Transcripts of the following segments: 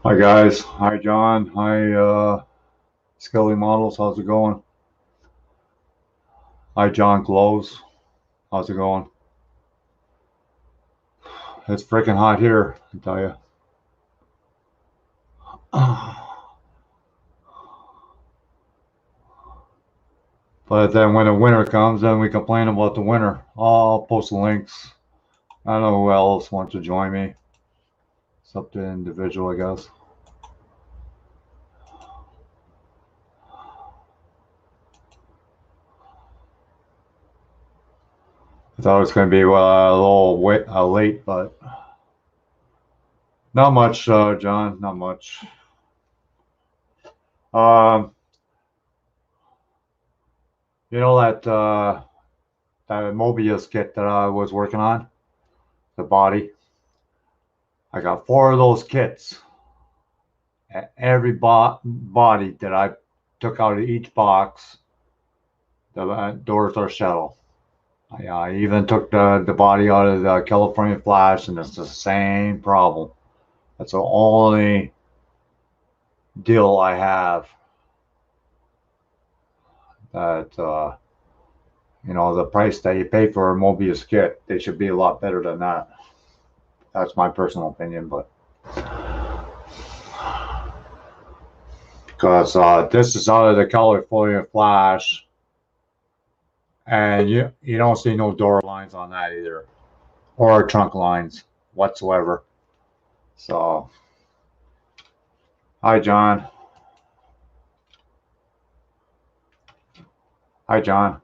Hi guys, hi John, hi Skelly Models, how's it going? Hi John Close, how's it going? It's freaking hot here, I tell you. But then when the winter comes, then we complain about the winter. I'll post the links. I don't know who else wants to join me. It's up to the individual, I guess. I thought it was going to be a little late, but not much, John, not much. Um, you know that Mobius kit that I was working on, the body. I got four of those kits. Every body that I took out of each box, the doors are shuttle. I even took the body out of the California Flash, and it's the same problem. That's the only deal I have that the price that you pay for a Mobius kit, they should be a lot better than that. That's my personal opinion, but because this is out of the California Flash, and you don't see no door lines on that either, or trunk lines whatsoever. So, hi John. Hi John.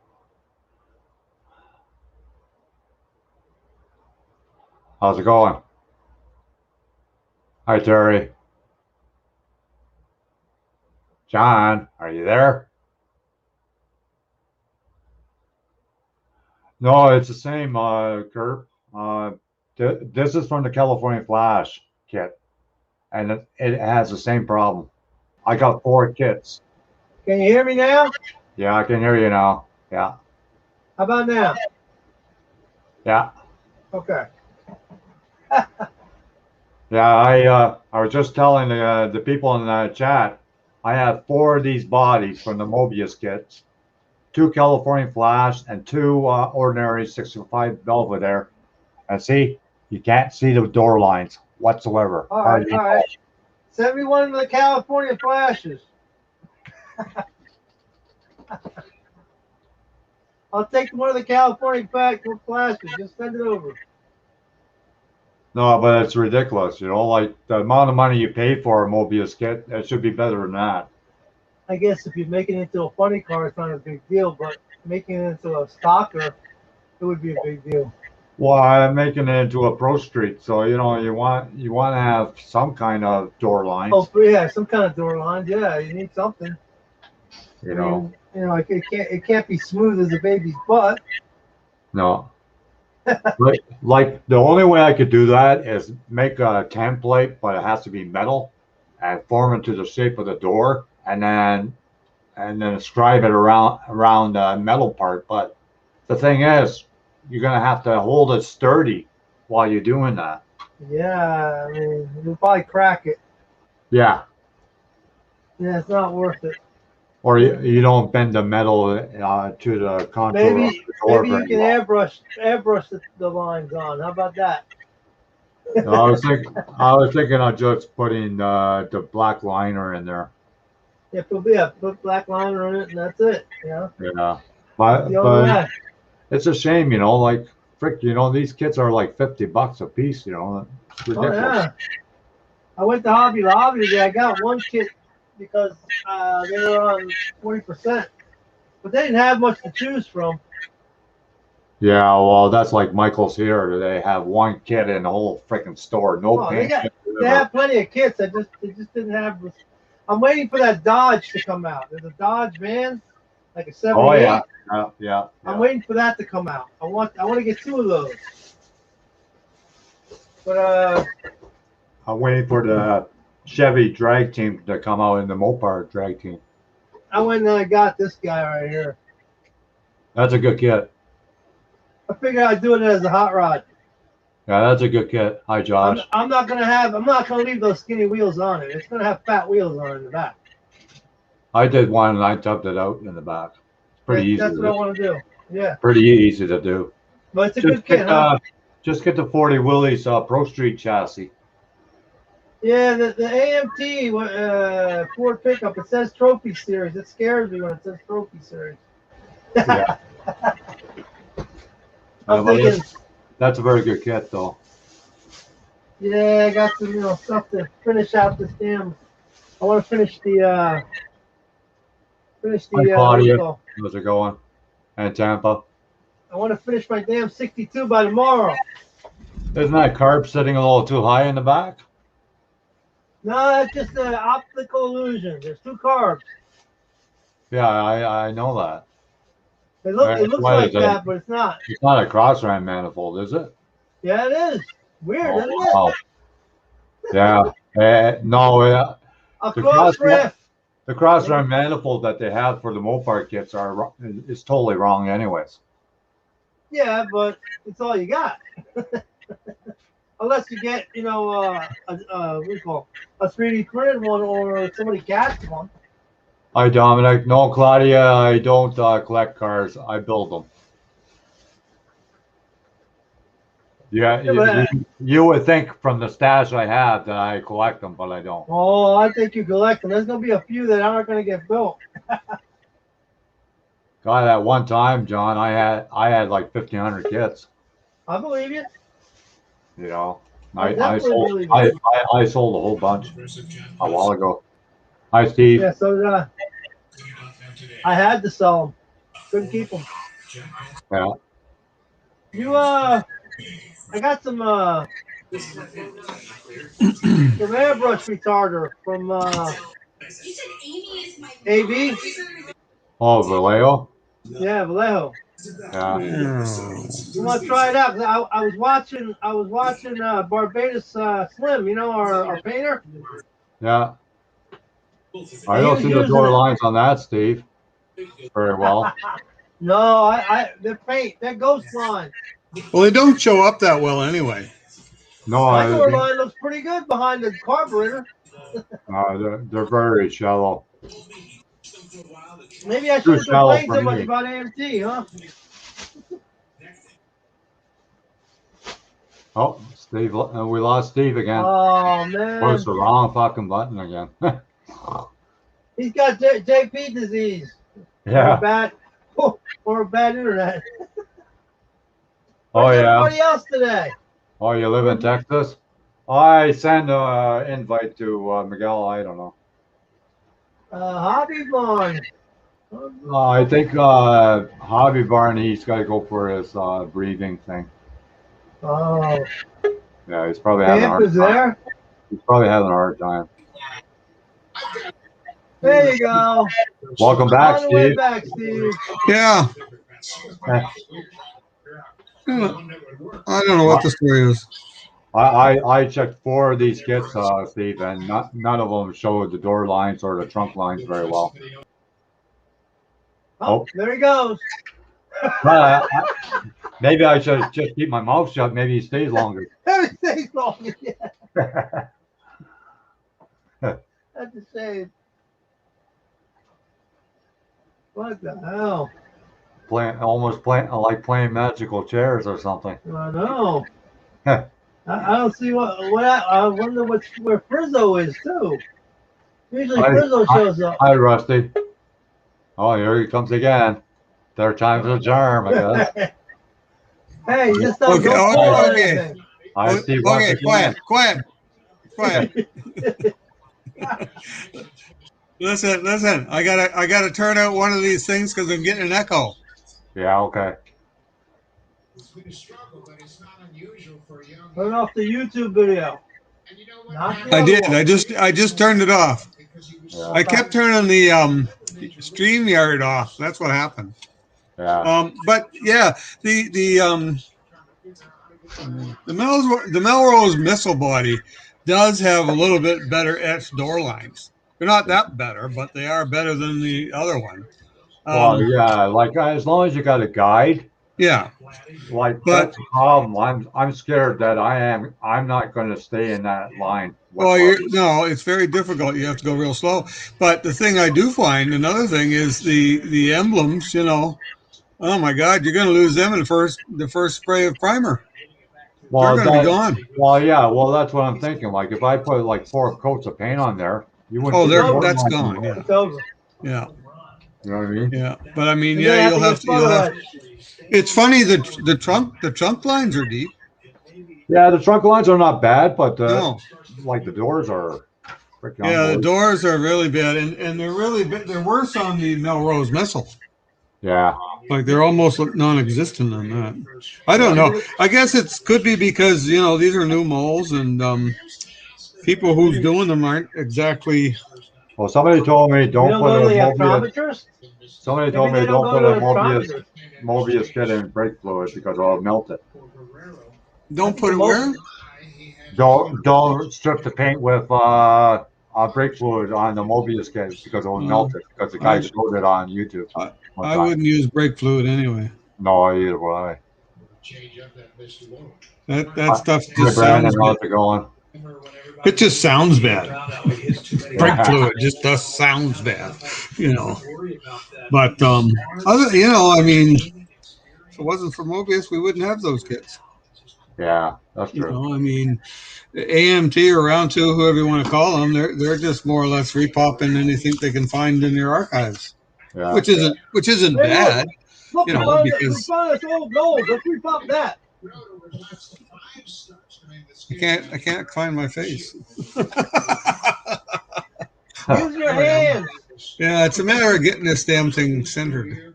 How's it going? Hi Terry. John, are you there? No, it's the same, Kurt. This is from the California Flash kit, and it has the same problem. I got four kits. Can you hear me now? Yeah, I can hear you now. Yeah. How about now? Yeah. Okay. Yeah, I was just telling the people in the chat, I have four of these bodies from the Mobius kits, two California Flash and two ordinary 605 Belvedere. And see, you can't see the door lines whatsoever. All right. Send me one of the California Flashes. I'll take one of the California Flashes. Just send it over. No, but it's ridiculous. Like the amount of money you pay for a Mobius kit, it should be better than that. I guess if you're making it into a funny car, it's not a big deal, but making it into a stalker, it would be a big deal. Well, I'm making it into a Pro Street, so you want to have some kind of door lines. Oh, yeah, some kind of door lines. Yeah, you need something. It can't be smooth as a baby's butt. No. like the only way I could do that is make a template, but it has to be metal, and form it to the shape of the door, and then scribe it around the metal part. But the thing is, you're gonna have to hold it sturdy while you're doing that. Yeah, I mean, you'll probably crack it. Yeah. Yeah, it's not worth it. Or you don't bend the metal to the contour. Maybe you can airbrush the lines on. How about that? I was thinking of just putting the black liner in there. Yeah, put black liner on it, and that's it. Yeah. But it's a shame, like frick, these kits are like $50 a piece, It's ridiculous. Oh, yeah. I went to Hobby Lobby today. I got one kit because they were on 20%, but they didn't have much to choose from. Yeah, well, that's like Michael's here. They have one kit in the whole freaking store. They have plenty of kits. They just didn't have. I'm waiting for that Dodge to come out. There's a Dodge van, like a 78. Oh yeah. I'm waiting for that to come out. I want to get two of those. But I'm waiting for the Chevy drag team to come out in the Mopar drag team. I went and I got this guy right here. That's a good kit. I figured I'd do it as a hot rod. Yeah, that's a good kit. Hi, Josh. I'm not gonna leave those skinny wheels on it. It's gonna have fat wheels on it in the back. I did one and I tubbed it out in the back. It's pretty easy. That's what I want to do. Yeah. Pretty easy to do. But it's a good kit, huh? Just get the 40 Willys Pro Street chassis. Yeah, the AMT Ford pickup, it says Trophy Series. It scares me when it says Trophy Series. Yeah. I'm thinking, that's a very good kit, though. Yeah, I got some, stuff to finish out this damn. I want to finish the. Claudia, how's it going? And Tampa. I want to finish my damn 62 by tomorrow. Isn't that carb sitting a little too high in the back? No, it's just an optical illusion. There's 2 carbs. Yeah, I know that. It looks like that, but it's not. It's not a cross-ram manifold, is it? Yeah, it is. Weird, isn't it? Wow. Yeah. No, a cross-ram. The cross-ram manifold that they have for the Mopar kits is totally wrong anyways. Yeah, but it's all you got. Unless you get, what do you call a 3D printed one or somebody cast one. Hi, Dominic. No, Claudia, I don't collect cars. I build them. Yeah, you would think from the stash I have that I collect them, but I don't. Oh, I think you collect them. There's going to be a few that aren't going to get built. God, at one time, John, I had like 1,500 kits. I believe you. I sold a whole bunch a while ago. Hi, Steve. Yeah, so did I. I had to sell them. Couldn't keep them. Yeah. I got some airbrush retarder from AB. Oh, Vallejo? Yeah, Vallejo. Yeah. You want to try it out? I was watching Barbados Slim, our painter. Yeah. I don't see the door lines on that, Steve. Very well. No, they're ghost lines. Well, they don't show up that well anyway. No, my door line looks pretty good behind the carburetor. They're very shallow. Maybe I shouldn't complain so much about AMT, huh? Oh, Steve, we lost Steve again. Oh, man. Push the wrong fucking button again. He's got JP disease. Yeah. Or a bad internet. Oh, Where's yeah. everybody else today? Oh, you live in Texas? I send an invite to Miguel. I don't know. Hobby Barn. I think Hobby Barn, he's got to go for his breathing thing. Oh. Yeah, he's probably having a hard time. There? He's probably having a hard time. There you go. Welcome back, Steve. Way back, Steve. Yeah. I don't know what the story is. I checked 4 of these kits, Steve, and none of them showed the door lines or the trunk lines very well. Oh, there he goes. Maybe I should just keep my mouth shut. Maybe he stays longer. Maybe he stays longer, yeah. That's a shame. What the hell? Almost like playing magical chairs or something. I know. I don't see I wonder where Frizzo is too. Usually Frizzo shows up. Hi, Rusty. Oh, here he comes again. Third time's a charm, I guess. Hey, you just don't go okay. Hi, Steve. Okay, quiet. Listen. I gotta turn out one of these things because I'm getting an echo. Yeah, okay. Turn off the YouTube video. I did. I just turned it off. Yeah. I kept turning the StreamYard off. That's what happened. Yeah. But yeah, the Melrose missile body does have a little bit better etched door lines. They're not that better, but they are better than the other one. Well, yeah, like as long as you got a guide, Yeah, Like but that's the problem. I'm scared that I'm not going to stay in that line well, whatsoever. no, it's very difficult. You have to go real slow. But the thing I do find, another thing is the emblems. You know, oh my God, you're going to lose them in the first spray of primer. They're Well, going to be gone. yeah, well, that's what I'm thinking. Like if I put like 4 coats of paint on there, you wouldn't Oh, see It's the over. that's borderline gone. anymore. Yeah, It's over. yeah, You know what I mean? yeah. But I mean, And yeah, then I have to you'll have get to. You'll photo have. etch. It's funny that the trunk lines are deep. Yeah, the trunk lines are not bad, but No, like the doors are freaking yeah, the unbelievable. doors are really bad, and they're really they're worse on the Melrose Missile. Yeah, Like they're almost non-existent on that. I yeah. don't know. I guess it could be because these are new moles, and people who's doing them aren't exactly. Well, somebody told me You don't don't put go to a the Mobius. optometrist? Somebody Maybe told me they don't don't go put a to the optometrist. Mobius kit in brake fluid because it'll melt it. I Don't think put the it most. where? Don't strip the paint with brake fluid on the Mobius kit because it will No, melt it. Because the guy I, showed it on YouTube I one I time. wouldn't use brake fluid anyway. No, either will I. That stuff Hi, just Brandon. sounds bad. How's it going? It just sounds bad. Brake Yeah, fluid just does sounds bad, you know. But other, I mean, if it wasn't for Mobius, we wouldn't have those kits. yeah, that's You true. know, I mean, AMT or Round Two, whoever you want to call them, they're just more or less repopping anything they can find in their archives, Yeah. which isn't Hey, look! bad, Look, we because found this old gold. Let's repop that. I can't find my face. Use your hands. Yeah, it's a matter of getting this damn thing centered,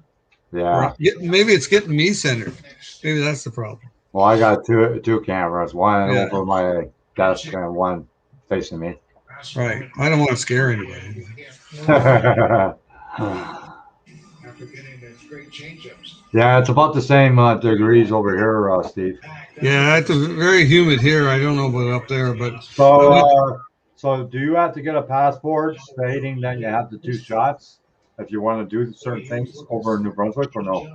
Yeah. or maybe it's getting me centered. Maybe that's the problem. Well, I got two cameras, one Yeah, over my desk and one facing me. right. I don't want to scare anybody. Yeah, it's about the same degrees over here, Steve. Yeah, it's very humid here. I don't know about up there, but I So, went. so do you have to get a passport stating that you have the 2 shots if you want to do certain things over in New Brunswick or no?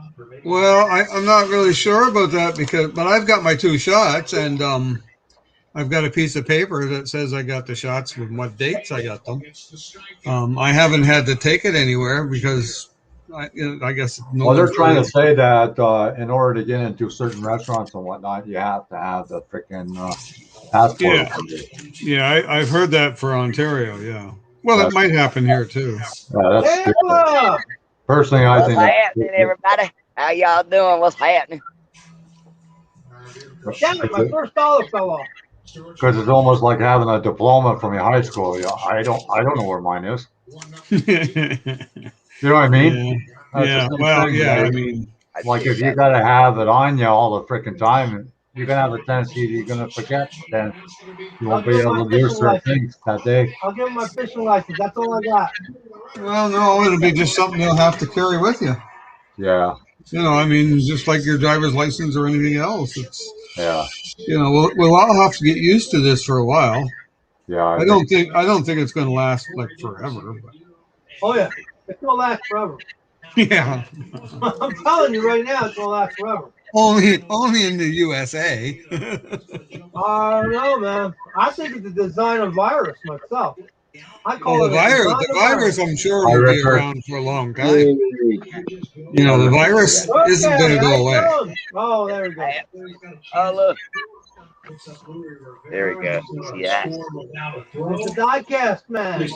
Well, I'm not really sure about that but I've got my 2 shots, and I've got a piece of paper that says I got the shots with what dates I got them. I haven't had to take it anywhere because I guess no Well, they're one's trying to really. say that in order to get into certain restaurants and whatnot, you have to have the freaking passport. Yeah, yeah, I've heard that for Ontario. Yeah, well, it That's might happen here too. that's stupid. Angela! Personally, I What's think that's happening, stupid everybody? How y'all doing? What's happening? Damn it, my first dollar fell off. because it's almost like having a diploma from your high school. Yeah, I don't know where mine is. You know what I mean? Yeah, That's the yeah. same Well, thing. yeah. I Like, mean, I like figured if you that. gotta have it on you all the freaking time, you're gonna have a tendency you're gonna forget. Then you I'll won't give be him my able to do fishing certain license. things that day. I'll give him my fishing license. That's all I got. well, no, it'll be just something you'll have to carry with you. Yeah, I mean, just like your driver's license or anything else. yeah, We'll all have to get used to this for a while. yeah. I I think don't think I don't think it's going to last like forever. But Oh, yeah. It's going to last forever. yeah, I'm telling you right now, it's going to last forever. only in the USA. I don't know, man. I think it's a design of virus myself. I Well, call it a design the of virus, virus. I'm sure, hi will be Richard. around for a long time. Hey, Hi, The Richard. virus isn't going Okay, to how go you away. doing? Oh, there we go. oh, look. There we go. See that? It's a die-cast, man.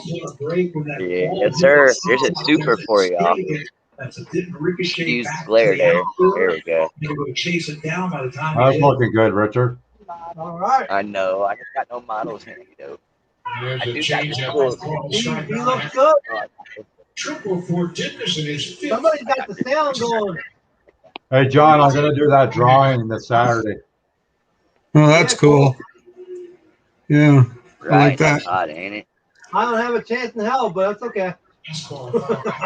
Yeah, yes, sir. There's a super for y'all. Excuse the glare there. There we go. That's looking good, Richard. All right. I know. I just got no models handy, though. I do got this cool. He looks good. Somebody's got the sound going. Hey John, I'm gonna do that drawing this Saturday. Oh, that's Yeah, cool. cool. Yeah, I like Right, that. that's hot, ain't it? I don't have a chance in hell, but that's okay.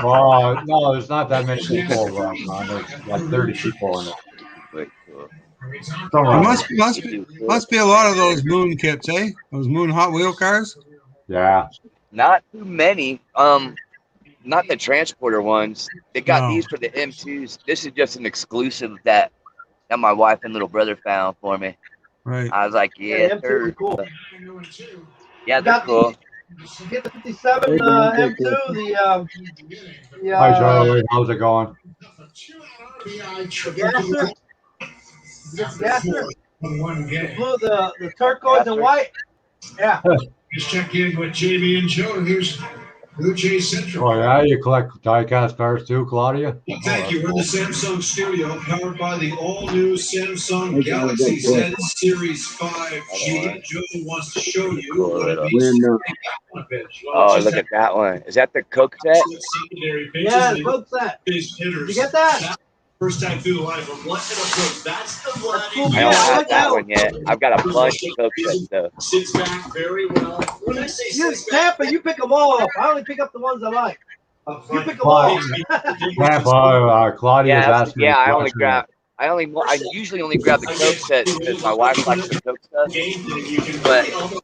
Well, no, there's not that many people around. There's like 30 people in it. But, cool. Don't There run. must be a lot of those moon kits, eh? Those moon Hot Wheel cars. Yeah. Not too many. not the transporter ones. They got No. these for the M2s. This is just an exclusive that my wife and little brother found for me. Right. I was like, yeah, M2 sir. is cool. Yeah, they're cool. You get the 57 M2, the Hi, Charlie. How's it going? the gasser. You get the gasser. The blue, the turquoise and white. Yeah. Just check in with JB and Joe. Here's Blue Jay Central. Oh, yeah, you collect diecast cars too, Claudia? Thank you. We're in the Samsung studio, powered by the all-new Samsung Galaxy Z Series 5G. Joe wants to show you Cool what it little. means. Oh, look at that one. Is that the Coke set? Yeah, the Coke set. Did you get that? First time through the line from Blood and Approach. That's the blood. Cool. I Yeah, don't I have like that that one yet. I've got a bunch of Coke sets though. Sits back very well. When I say You sits back, Tampa, you pick them all up. I only pick up the ones I like. You pick them all. Tampa, Claudia's Yeah, asking me a question. I usually only grab the Coke sets because my wife likes the Coke stuff.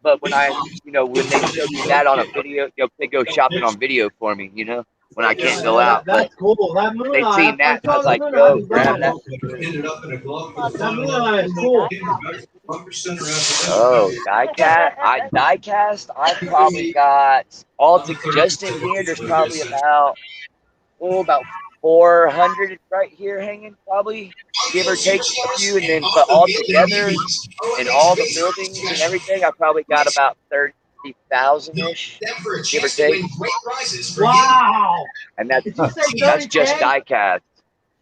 But when when they show me that on a video, they go shopping on video for me, when I can't go out. That's cool. That moon They eye, seen that, I was like, moon go eye. grab that. ended up in a glove. That moon eye is cool. Oh, diecast. I probably got all just in here. There's probably about 400 right here hanging, probably, give or take a few, and then but all together in all the buildings and everything, I probably got about 30,000-ish, give or take. Wow. And that's Did you say just 30K? diecast.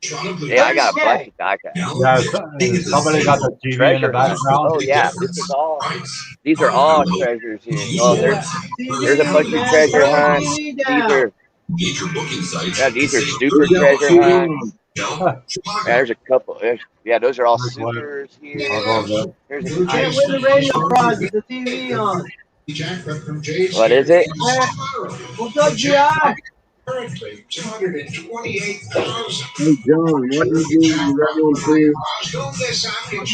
Yeah, I got a bunch of diecast. Yeah, somebody got the TV in the Treasure. background. Oh yeah, these are all treasures here. Oh, there's a bunch of treasure hunts. These are super treasure hunts. Yeah, there's a couple. Those are all supers here. There's You can't win the radio prize with the TV on. What is it? What's up, GI? Currently, 228,000. Hey John, what do you do when everyone sees bumper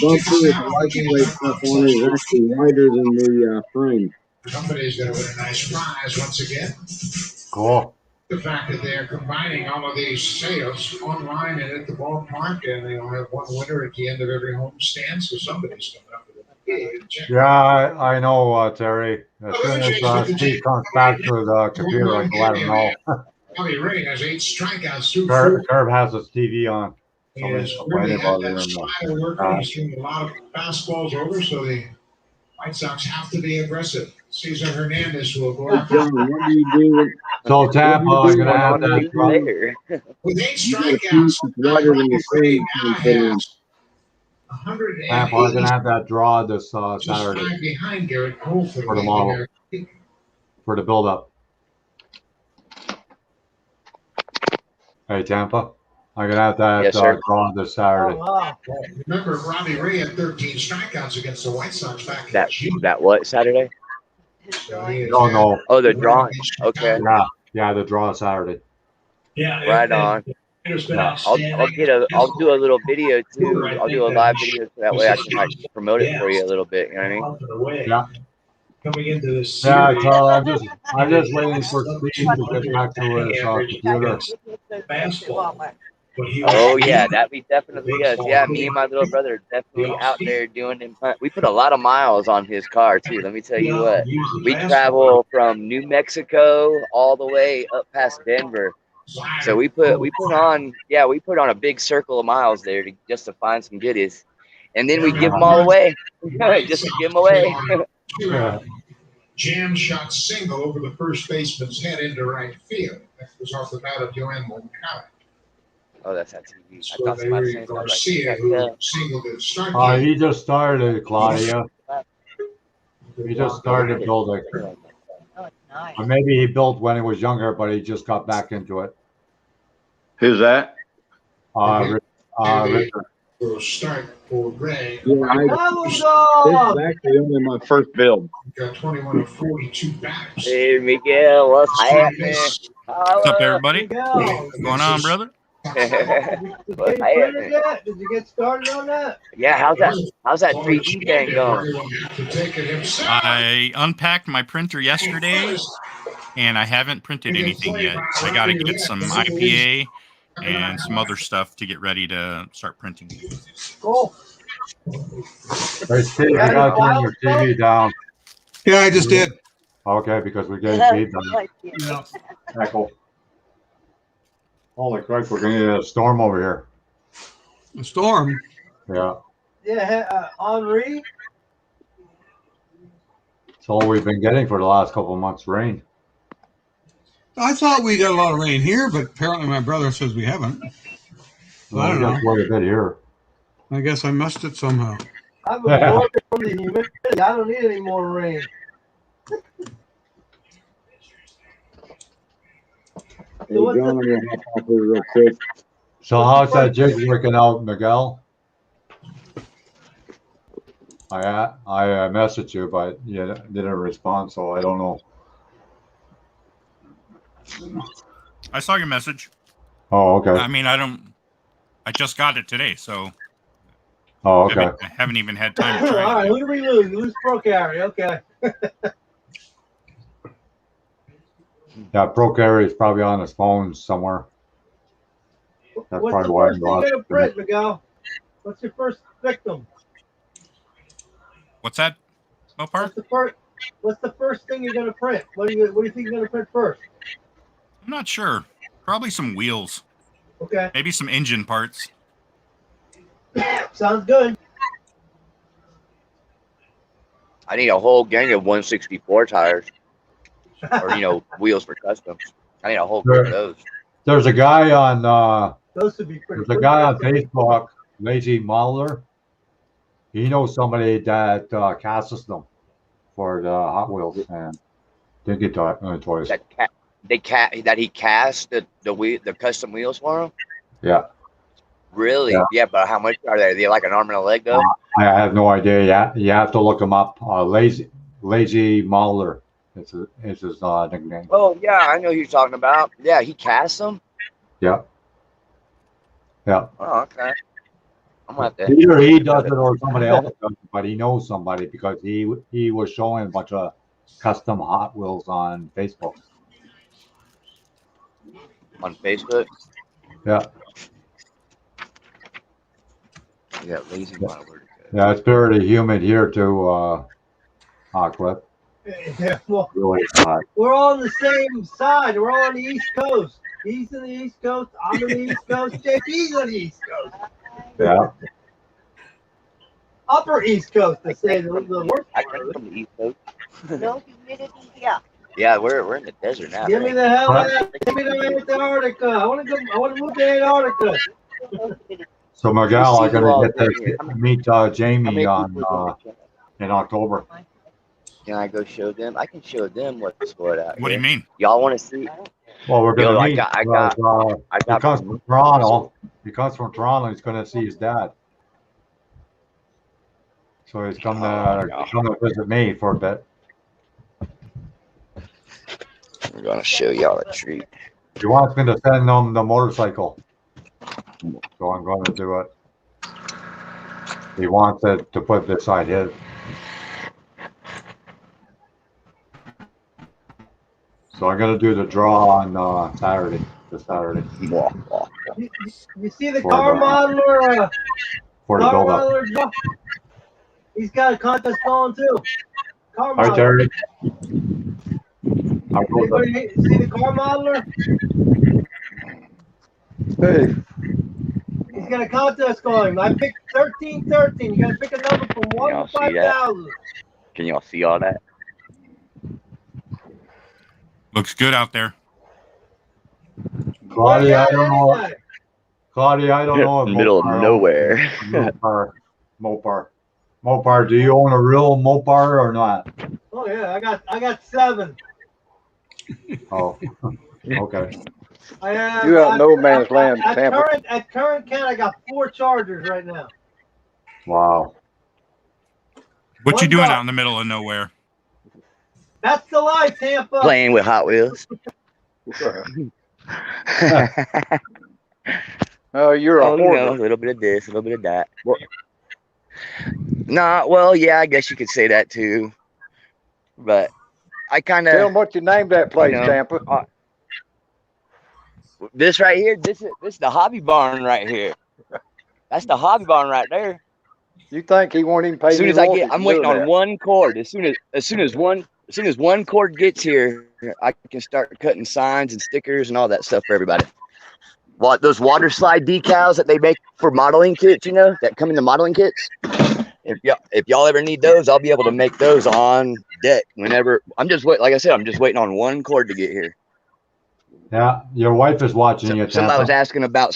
with the license plate stuff on it is actually wider than the frame? Somebody's going to win a nice prize once again. Cool. The fact that they're combining all of these sales online and at the ballpark, and they'll have one winner at the end of every home stand, so somebody's coming up with a big check. Yeah, I know, Terry. As soon as Steve comes back to the computer, I can let him know. Bobby Ray has 8 strikeouts through 4. Curb has his TV on. He has really had that slider working. He's doing a lot of fastballs over, so the White Sox have to be aggressive. Cesar Hernandez will go after. John, what do you do So Tampa, I'm gonna have that later. With 8 with a piece strikeouts, that's wider than the frame? Tampa, I'm gonna have that draw this Just Saturday 5 behind Garrett Cole for the model, for the build-up. Hey Tampa, I'm gonna have that Yes, sir. draw this Saturday. Oh, wow. Remember, Robbie Ray had 13 strikeouts against the White Sox back in June. That what Saturday? So he has No. Oh, the drawing. Okay. Yeah, the draw Saturday. Yeah, Right on. Yeah. I'll do a little video too. I'll do a live video so that way I can promote it for you a little bit. You know what I mean? Yeah. Coming into this Yeah, Charlie, I'm just waiting for Steve to get back to his computer. fastball. Oh yeah, that we definitely is. Yeah, me and my little brother are definitely out there doing him hunt. We put a lot of miles on his car too. Let me tell you what. We travel from New Mexico all the way up past Denver. So we put on a big circle of miles there just to find some goodies, and then we give them all away. Just to give them away. Jam shot single over the first baseman's head into right field. That was off the bat of Joanne Moncada. Oh, that's on TV. So Larry Garcia, who singled at start. He just started, Claudia. He just started building. Or maybe he built when he was younger, but he just got back into it. Who's that? Richard. Will start for Ray. Yeah, this is actually only my first build. Got 21 of 42 batters. Hey, Miguel, what's happening? What's up, everybody? What's going on, brother? What's happening? Did you get started on that? Yeah, how's that 3D thing going? I unpacked my printer yesterday, and I haven't printed anything yet. I got to get some IPA and some other stuff to get ready to start printing. Cool. Hey, Steve, you gotta turn your TV down. Yeah, I just did. Okay, because we're getting feedback. Yeah. Echo. Holy crap, we're gonna get a storm over here. A storm. Yeah. Yeah, Henri. It's all we've been getting for the last couple of months, rain. I thought we got a lot of rain here, but apparently my brother says we haven't. So I We don't got know. quite a bit here. I guess I missed it somehow. I've absorbed it from the humidity. I don't need any more rain. Hey, John, I'm gonna hop off here real quick. So how's that jig working out, Miguel? I messaged you, but you didn't respond, so I don't know. I saw your message. Oh, okay. I mean, I just got it today, so. Oh, okay. I haven't even had time to try it. All right, who do we lose? We lose Pro Carry. Okay. Yeah, Pro Carry is probably on his phone somewhere. That's What's probably the why first thing you're going to print, Miguel? What's your first victim? What's that? Mopar? What's the first thing you're going to print? What do you think you're going to print first? I'm not sure. Probably some wheels. Okay. Maybe some engine parts. Sounds good. I need a whole gang of 164 tires, or wheels for customs. I need a whole group of those. There's a guy on those would be pretty. There's a guy on Facebook, Lazy Mauler. He knows somebody that casts them for the Hot Wheels and they get toys. That he cast the custom wheels for him. Yeah. Really? Yeah, but how much are they? Are they like an arm and a leg though? I have no idea. Yeah, you have to look him up. Lazy Mauler. It's his nickname. Oh yeah, I know who you're talking about. Yeah, he casts them. Yeah. Yeah. Oh, okay. I'm gonna have to. Either he does it or somebody else does it, but he knows somebody because he was showing a bunch of custom Hot Wheels on Facebook. On Facebook? Yeah. Yeah, Lazy Mauler. Yeah, it's pretty humid here too, Hot Clip. Yeah, well, Really hot. we're all on the same side. We're all on the East Coast. He's in the East Coast. I'm on the East Coast. JP's on the East Coast. Yeah. Upper East Coast, to say the worst I part. come from the East Coast. No humidity here. Yeah, we're in the desert now. Give me the hell out. Give me the Antarctica. I want to move to Antarctica. So Miguel, I gotta get there. to meet Jamie on in October. Can I go show them? I can show them what's what out What do here. you mean? Y'all want to see? Well, we're gonna Yo, meet. I got. He comes from Toronto. He comes from Toronto. He's gonna see his dad. So he's come to visit me for a bit. I'm gonna show y'all a treat. He wants me to send him the motorcycle, so I'm going to do it. He wants it to put beside his. So I'm gonna do the draw on Saturday. This Saturday You see the car modeler? for the Car build-up. modeler. He's got a contest going too. Car Hi, modeler. Terry. Anybody see the car modeler? Hey, He's got a contest going. I picked 1313. You gotta pick a number from 1 Y'all to see that? 5,000. Can y'all see all that? Looks good out there. Claudia, I don't know. Anyway, Claudia, I don't know. If Middle of Mopar nowhere. Mopar. Do you own a real Mopar or not? Oh yeah, I got 7. Oh, okay. I have, you out no man's land, at Tampa. current count, I got 4 Chargers right now. Wow. What you One doing dog. out in the middle of nowhere? That's the lie, Tampa. Playing with Hot Wheels. Oh, you're a Oh, you know, a hoarder. little bit of this, a little bit of that. Nah, well, yeah, I guess you could say that too. But kind Tell them of, what you named that place, Tampa. this right here, this is the hobby barn right here. That's the hobby barn right there. You think he won't even pay As soon me as I royalties get, I'm for waiting doing on that? one cord. As soon as one cord gets here, I can start cutting signs and stickers and all that stuff for everybody. What, those water slide decals that they make for modeling kits, you know, that come in the modeling kits. If y'all ever need those, I'll be able to make those on deck whenever. I'm just like I said, I'm just waiting on one cord to get here. Yeah, your wife is watching you, Somebody was Tampa. asking about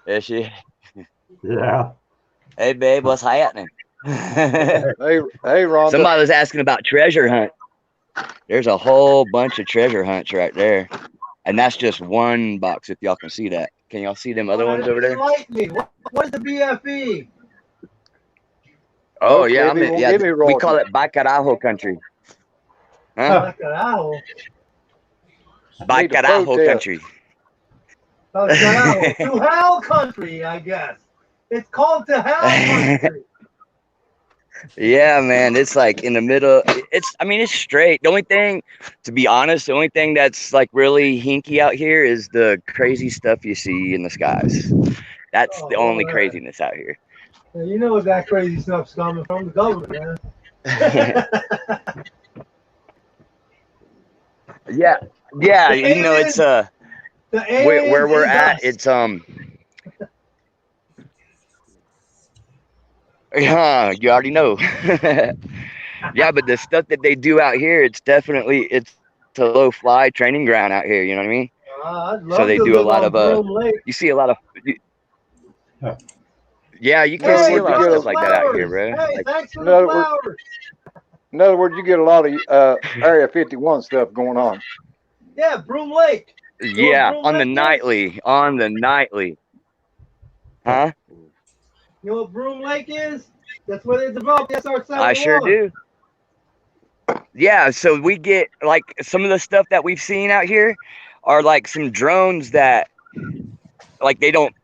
is she? Yeah. Hey babe, what's happening? Hey, Rhonda. Somebody was asking about treasure hunt. There's a whole bunch of treasure hunts right there. And that's just one box, if y'all can see that. Can y'all see them other ones over there? What is the BFE? Oh, yeah. We call it Bacarajo country. Huh? Bacarajo? Bacarajo country. Bacarajo. To hell country, I guess. It's called to hell country. Yeah, man. It's like in the middle. It's straight. The only thing, to be honest, the only thing that's like really hinky out here is the crazy stuff you see in the skies. That's the only craziness out here. You know what that crazy stuff's coming from the government, man. Yeah. You know, it's where we're at. It's you already know. Yeah, but the stuff that they do out here, it's a low fly training ground out here. You know what I mean? So they do a lot of you see a lot of. Yeah, you can see a lot of stuff like that out here, bro. Hey, thanks for the flowers. In other words, you get a lot of Area 51 stuff going on. Yeah, Broom Lake. Yeah, on the nightly. Huh? You know what Broom Lake is? That's where they developed the SR-71. I sure do. Yeah, so we get like some of the stuff that we've seen out here are like some drones that like they don't.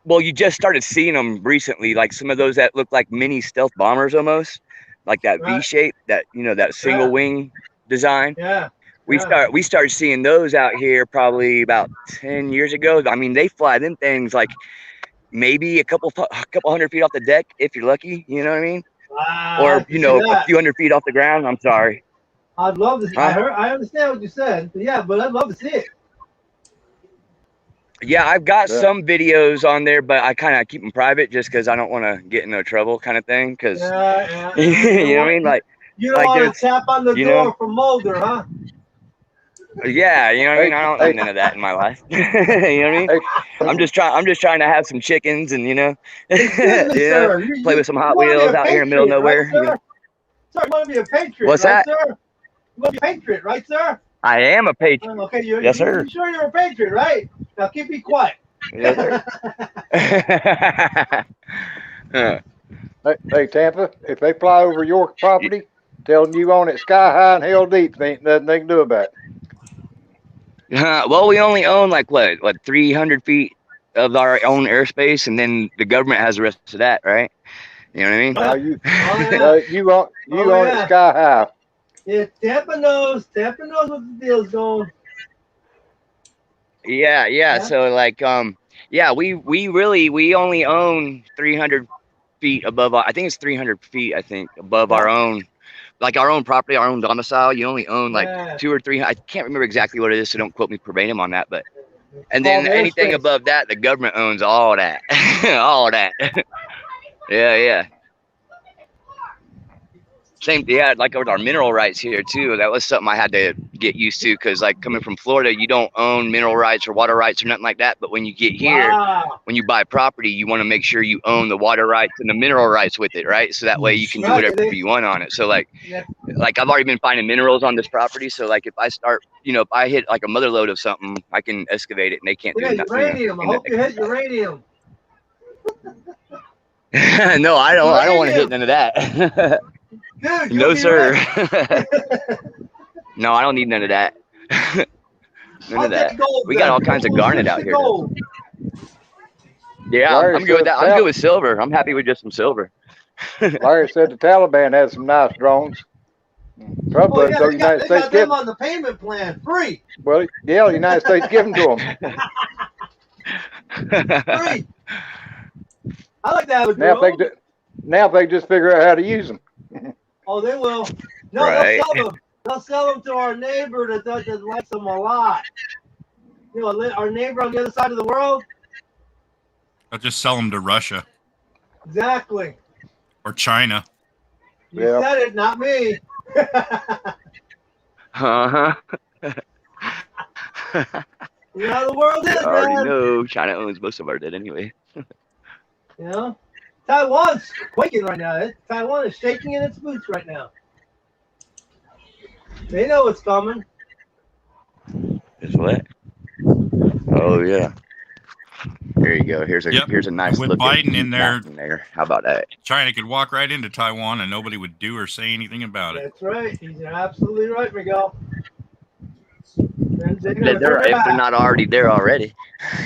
Well, you just started seeing them recently, like some of those that look like mini stealth bombers almost, like that V shape, that that single wing design. Yeah. We started seeing those out here probably about 10 years ago. I mean, they fly them things like maybe a couple hundred feet off the deck if you're lucky. You know what I mean? Or a few hundred feet off the ground. I'm sorry. I'd love to see. I understand what you said. Yeah, but I'd love to see it. Yeah, I've got some videos on there, but I kind of keep them private just because I don't want to get in no trouble, kind of thing. Because you know what I mean, like you don't want to tap on the door from Mulder, huh? Yeah, you know what I mean. I don't need none of that in my life. You know what I mean? I'm just trying to have some chickens and play with some Hot Wheels out here in the middle of nowhere. Right, sir, you want to be a patriot? What's right, that? Sir? You want to be a patriot, right, sir? I am a patriot. Okay, yes, sir. You're sure you're a patriot, right? Now keep me quiet. Yes, sir. Hey, Tampa, if they fly over your property, tell them you own it sky high and hell deep. There ain't nothing they can do about it. Well, we only own like what 300 feet of our own airspace, and then the government has the rest of that, right? You know what I mean? Now you own it sky high. Yeah, Tampa knows what the deal's going. Yeah. So like, we only own 300 feet above. I think it's 300 feet. I think above our own, like our own property, our own domicile. You only own like 2 or 3. I can't remember exactly what it is, so don't quote me verbatim on that. But and then anything above that, the government owns all that, all that. Yeah. Same, like with our mineral rights here too. That was something I had to get used to because, like, coming from Florida, you don't own mineral rights or water rights or nothing like that. But when you get here, when you buy property, you want to make sure you own the water rights and the mineral rights with it, right? So that way you can do whatever you want on it. So like I've already been finding minerals on this property. So like if I start, if I hit like a mother load of something, I can excavate it and they can't do nothing. Uranium. I hope you hit uranium. No, I don't want to hit none of that. Dude, no, sir. No, I don't need none of that. None of that. We got all kinds of garnet out here. Yeah, I'm good with that. I'm good with silver. I'm happy with just some silver. Larry said the Taliban has some nice drones. Trump Oh done yeah, so they United got States them give. on the payment plan, free, Well, yeah, the United States give them to them. free. I like to have a Now if drone. now if they just figure out how to use them. Oh, they will. No, Right. they'll sell them. They'll sell them to our neighbor that likes them a lot. You know, our neighbor on the other side of the world. I'll just sell them to Russia Exactly. or China. You Yeah. said it, not me. Uh-huh. You know how the world is, I already man. know China owns most of our debt anyway. You know, Taiwan's quaking right now. Taiwan is shaking in its boots right now. They know it's coming. Is what? Oh yeah. There you go. Here's a Yep. nice With look Biden at in there, there. How about that? China could walk right into Taiwan and nobody would do or say anything about it. That's right. You're absolutely right, Miguel. If they're not already there already.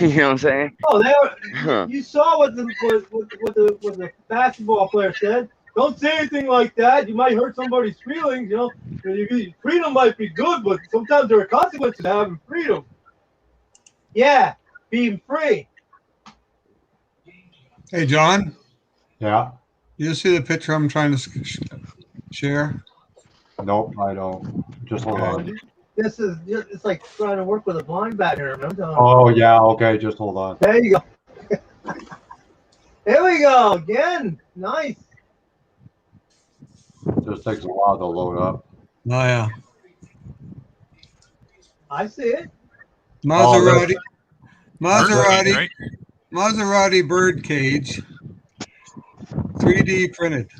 You know what I'm saying? Oh, they are. Huh. You saw what the basketball player said. Don't say anything like that. You might hurt somebody's feelings. You know, freedom might be good, but sometimes there are consequences to having freedom. Yeah, being free. Hey, John, Yeah. you see the picture I'm trying to share? Nope, I don't. Just hold on. It's like trying to work with a blind bat here. Oh yeah, okay, just hold on. There you go. There we go again. Nice. Just takes a while to load up. Oh, yeah. I see it. Maserati. Birdcage, right? Maserati bird cage. 3D printed.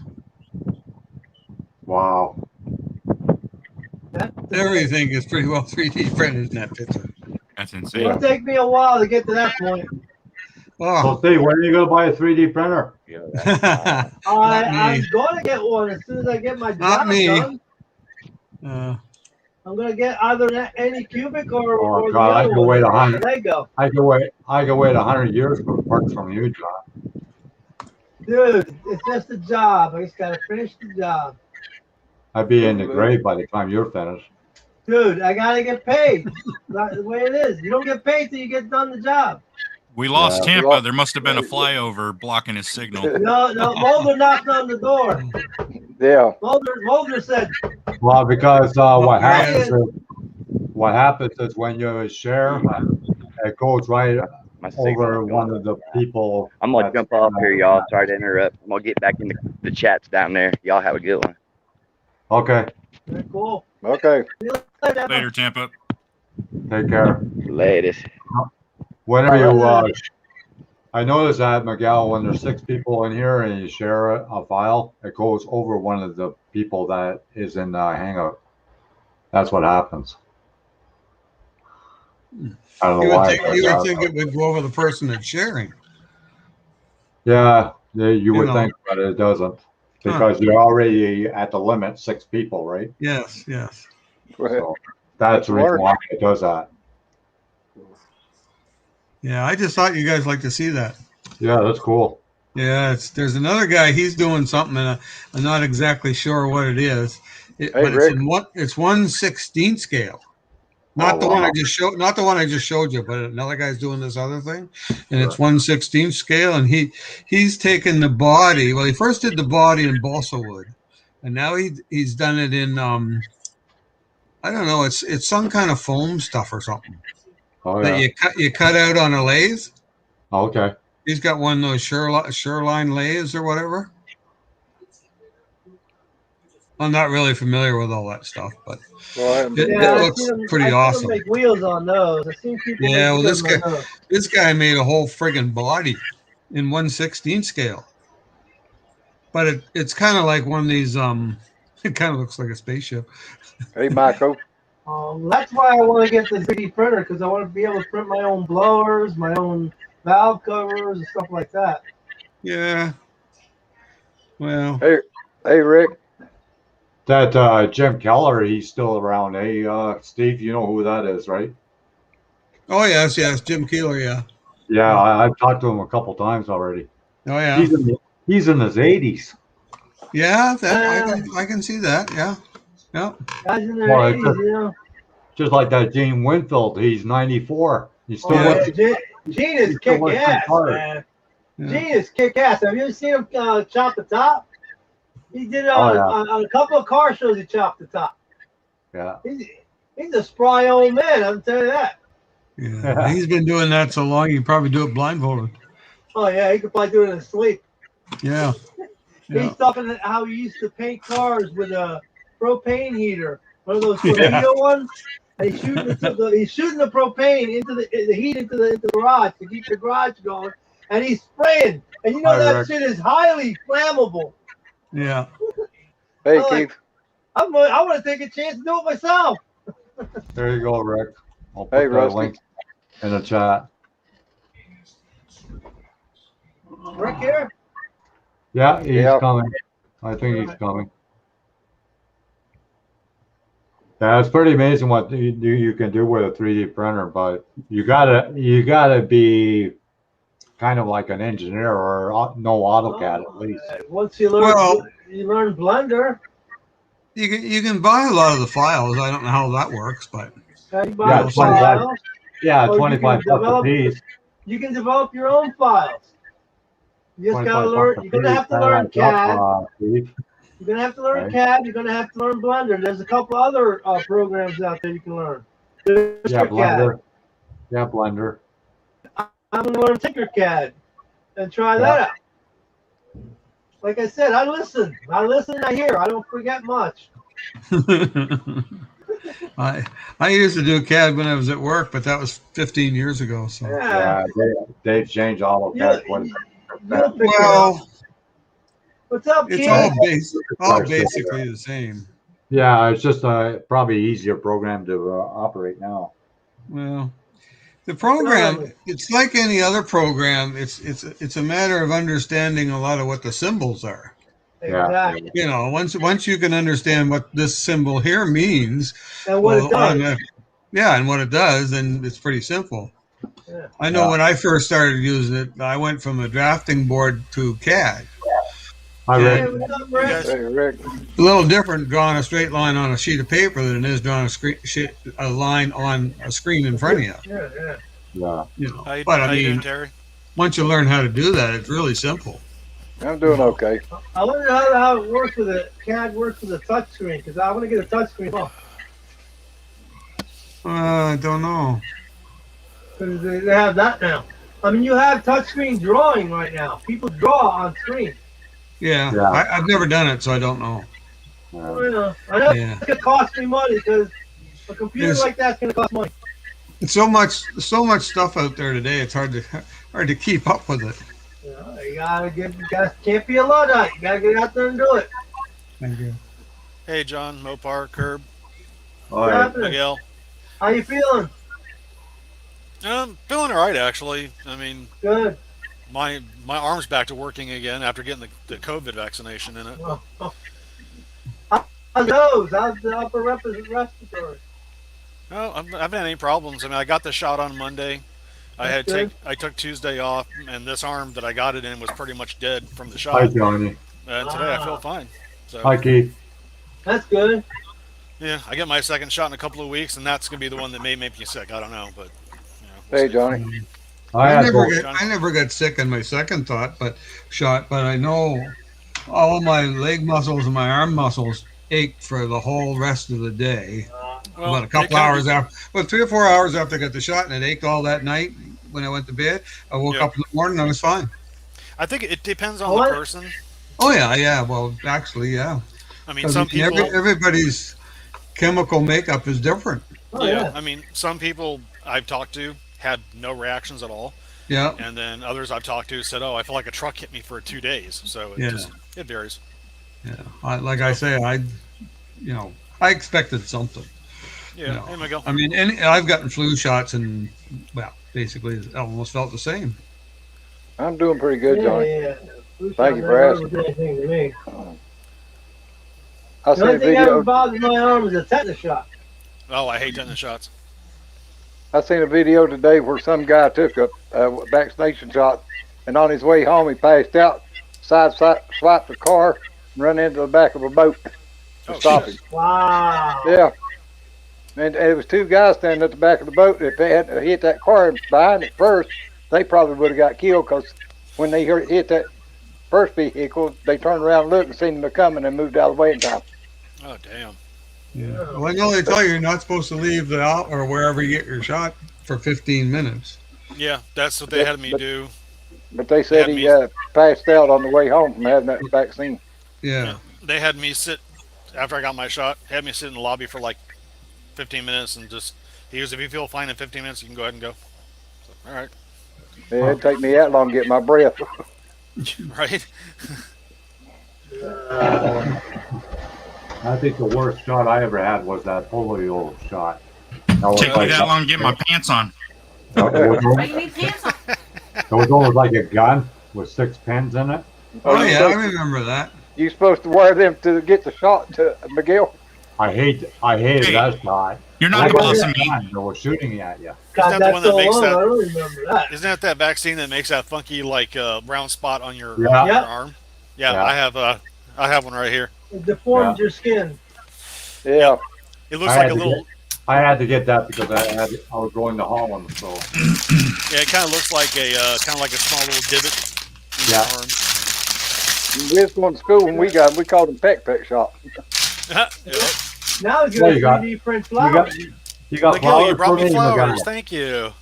Wow. Everything is pretty well 3D printed in that picture. That's insane. It'll take me a while to get to that point. Oh, So Steve, when are you gonna buy a 3D printer? I'm going to get one as soon as I get my Not job me. done. I'm going to get either any cubic or the other one. Wait 100. Lego. I can wait 100 years for parts from you, John. Dude, it's just a job. I just got to finish the job. I'd be in the grave by the time you're finished. Dude, I got to get paid. That's the way it is. You don't get paid till you get done the job. We lost Tampa. There must have been a flyover blocking his signal. No, Mulder knocked on the door. Yeah. Mulder said. Well, because what happens is when you share, it goes right over one of the people. I'm gonna jump off here, y'all. Sorry to interrupt. I'm gonna get back in the chats down there. Y'all have a good one. Okay. Very cool. Okay. Later, Tampa. Take care. Latest. Whenever you, I noticed that, Miguel, when there's 6 people in here and you share a file, it goes over one of the people that is in Hangout. That's what happens. I don't know why. You would think it would go over the person that's sharing. Yeah, you would think, but it doesn't. Because you're already at the limit, 6 people, right? Yes. So that's the reason why it does that. Yeah, I just thought you guys like to see that. Yeah, that's cool. Yeah, there's another guy. He's doing something, and I'm not exactly sure what it is. But it's 1/16 scale. Not the one I just showed. Not the one I just showed you, but another guy's doing this other thing, and it's 1/16 scale. And he's taken the body. Well, he first did the body in balsa wood, and now he's done it in I don't know. It's some kind of foam stuff or something. Oh, that you cut out on a lathe. Okay. He's got one of those Shoreline lathes or whatever. I'm not really familiar with all that stuff, but it looks pretty awesome. Make wheels on those. I've seen people. Yeah, well, this guy made a whole friggin' body in 1/16 scale, but it's kind of like one of these. It kind of looks like a spaceship. Hey, Michael. That's why I want to get the 3D printer, because I want to be able to print my own blowers, my own valve covers, and stuff like that. Yeah. Well. Hey, Rick. That Jim Keller, he's still around. Hey, Steve, you know who that is, right? Oh yes, Jim Keeler. Yeah. Yeah, I've talked to him a couple times already. Oh yeah. He's in his 80s. Yeah, I can see that. Yeah. Yeah. Guys in their Well, 80s, you know. just like that Gene Winfield. He's 94. He's still Oh, working. yeah. Gene is He's still kick working ass, hard. man. Yeah. Gene is kick ass. Have you ever seen him chop the top? He did it Oh, yeah. on a couple of car shows. He chopped the top. Yeah. He's a spry old man. I'll tell you that. Yeah. He's been doing that so long, he can probably do it blindfolded. Oh yeah, he could probably do it in his sleep. Yeah. He's talking about how he used to paint cars with a propane heater, one of those tornado ones. And he's shooting the propane into the heat into the garage to keep the garage going, and he's spraying. And you know that shit is highly flammable. Yeah. Hey, like, Keith. I want to take a chance to do it myself. There you go, Rick. I'll put Hey, the Rusty. link in the chat. Rick here? Yeah, he's Yeah. coming. I think he's coming. Yeah, it's pretty amazing what you can do with a 3D printer, but you gotta be kind of like an engineer or know AutoCAD at least. Once you learn Blender. You can buy a lot of the files. I don't know how that works, but You buy Yeah, the files. Yeah, Or you 25 can bucks a piece. You can develop your own files. You just gotta 25 learn. bucks a You're gonna have to piece. learn CAD. Steve. You're gonna have to learn Right. CAD. You're gonna have to learn Blender. There's a couple other programs out there you can learn. There's Yeah, CAD. Blender. Yeah, Blender. I'm gonna learn Tinkercad and try that out. Like I said, I listen. I hear. I don't forget much. I used to do CAD when I was at work, but that was 15 years ago. So Yeah, they've changed AutoCAD. well, what's up, it's Keith? all basically the same. Yeah, it's just probably easier program to operate now. Well, the program, it's like any other program. It's a matter of understanding a lot of what the symbols are. Exactly. You know, once you can understand what this symbol here means, And what it does. And what it does, then it's pretty simple. Yeah. I know when I first started using it, I went from a drafting board to CAD. Hi, Rick. Hey, what's up, Rick? Hey, Rick. A little different drawing a straight line on a sheet of paper than it is drawing a line on a screen in front of you. Yeah. You know, How you but I doing, mean, Terry? once you learn how to do that, it's really simple. I'm doing okay. I wonder how it works with it. CAD works with a touch screen because I want to get a touch screen off. I don't know. Because they have that now. I mean, you have touchscreen drawing right now. People draw on screen. Yeah, Yeah. I've never done it, so I don't know. I know Yeah. it's going to cost me money because a computer like that's going to cost money. It's so much stuff out there today. It's hard to keep up with it. You can't be a Luddite. You gotta get out there and do it. Thank you. Hey, John, Mopar, Curb, What's happening? Miguel. How you feeling? Feeling all right, actually. I mean, Good. my arm's back to working again after getting the COVID vaccination in it. How's those? How's the upper respiratory? No, I haven't had any problems. I mean, I got the shot on Monday. I took Tuesday off, and this arm that I got it in was pretty much dead from the shot. Hi, Johnny. And today I feel fine. So, Hi, Keith. That's good. yeah, I get my second shot in a couple of weeks, and that's gonna be the one that may make me sick. I don't know, but Hey, Johnny. I never got sick in my second shot, but I know all my leg muscles and my arm muscles ached for the whole rest of the day. well, About a couple hours after, 3 or 4 hours after I got the shot, and it ached all that night when I went to bed. I woke up in the morning, I was fine. I think it depends on the person. Oh yeah. Well, actually, yeah. I mean, some people. Everybody's chemical makeup is different. I mean, some people I've talked to had no reactions at all. Yeah. And then others I've talked to said, "Oh, I feel like a truck hit me for 2 days." So it varies. Yeah. Like I say, I expected something. Yeah. Hey, Miguel. I mean, I've gotten flu shots, and basically, it almost felt the same. I'm doing pretty good, Johnny. Yeah. Thank you for asking. Anything to me. I The seen a only thing that ever video. bothers my arm is a tetanus shot. Oh, I hate tetanus shots. I seen a video today where some guy took a vaccination shot, and on his way home he passed out, swiped the car, and run into the back of a boat. to Oh, stop shit. him. Wow. Yeah. And it was two guys standing at the back of the boat. If they had hit that car behind it first, they probably would have got killed because when they hit that first vehicle, they turned around and looked and seen them coming and moved out of the way in time. Oh, damn. Yeah. Well, I know they tell you you're not supposed to leave the out or wherever you get your shot for 15 minutes. Yeah, that's what they had me do. But they said Had he me- passed out on the way home from having that vaccine. Yeah. They had me sit after I got my shot. Had me sit in the lobby for like 15 minutes and just. He goes, if you feel fine in 15 minutes, you can go ahead and go. So, all right. It'd take me that long to get my breath. Right. I think the worst shot I ever had was that polio shot. That was Take me like that long to get my pants on. It was, Why you need pants on? it was almost like a gun with 6 pins in it. Oh, you yeah, I supposed, remember that. you supposed to wear them to get the shot to Miguel? I hated Hey, that shot. You're not Like a close to me. gun that was shooting at you. God, that the that's one that so makes long. that- I don't remember that. Isn't that vaccine that makes that funky like brown spot on your, Yeah. your Yep. arm? Yeah, Yeah. I have one right here. It deforms your skin. Yeah. It looks I like had a to little. I had to get that because I was going to Holland, so Yeah, it kind of looks like a small little divot in Yeah. your arm. We was going to school when we called them peck shot. Yep. Now it's There going you to go. 3D print you got flowers. you got Miguel, flowers you brought for me me, flowers. Miguel. Thank you.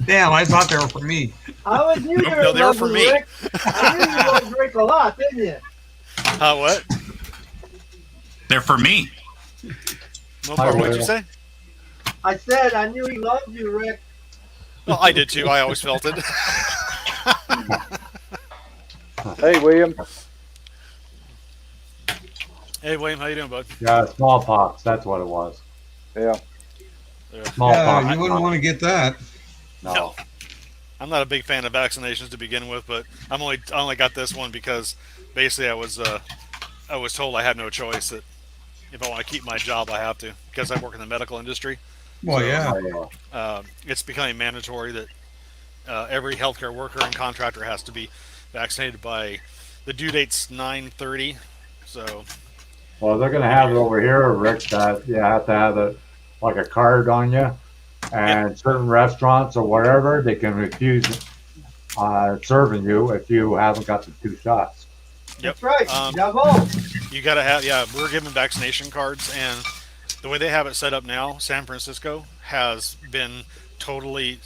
Damn, I thought they were for me. I always knew you were No, in they were love for with me. Rick. I knew you wanted to drink a lot, didn't you? What? They're for me. No problem. What'd you Will. say? I said I knew he loved you, Rick. Well, I did too. I always felt it. Hey, William. Hey, William, how you doing, bud? Yeah, smallpox. That's what it was. Yeah. Smallpox. Yeah, you wouldn't want to get that. No. I'm not a big fan of vaccinations to begin with, but I only got this one because basically I was told I had no choice, that if I want to keep my job, I have to, because I work in the medical industry. Well, yeah. Oh, yeah. It's becoming mandatory that every healthcare worker and contractor has to be vaccinated by the due date's 9/30. So Well, they're gonna have it over here, Rick. That you have to have it like a card on you, and certain restaurants or whatever they can refuse serving you if you haven't got the 2 shots. That's right. Um, Jawohl. you gotta have, we're given vaccination cards, and the way they have it set up now, San Francisco has been totally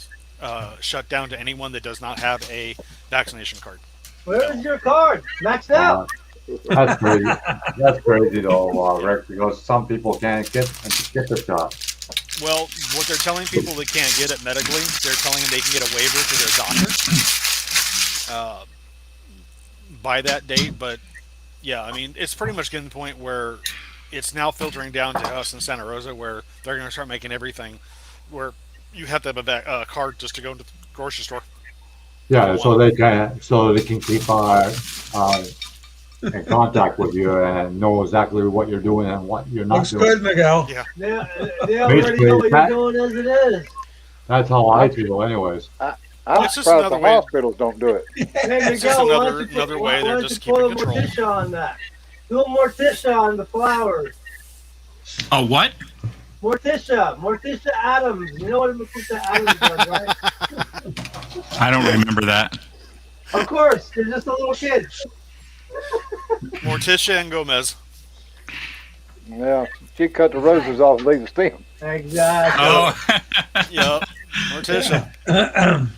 shut down to anyone that does not have a vaccination card. Where is your card? Maxed out. That's crazy. That's crazy though, Rick, because some people can't get the shot. Well, what they're telling people that can't get it medically, they're telling them they can get a waiver to their doctor by that date. But yeah, I mean, it's pretty much getting to the point where it's now filtering down to us in Santa Rosa, where they're going to start making everything where you have to have a card just to go to the grocery store. Yeah, so they can keep in contact with you and know exactly what you're doing and what you're not Looks doing. good, Miguel. Yeah. They already know what you're doing as it is. That's how I feel, anyways. I'm It's just surprised another the way- hospitals don't do it. Hey, It's just Miguel, why don't you another put- way why they're don't just you put keeping a control. Morticia on that? Do a Morticia on the flowers. Oh, what? Morticia Adams. You know what a Morticia Adams does, right? I don't remember that. Of course, you're just a little kid. Morticia and Gomez. Yeah. She cut the roses off and leave the stem. Exactly. Oh, Yep. Morticia.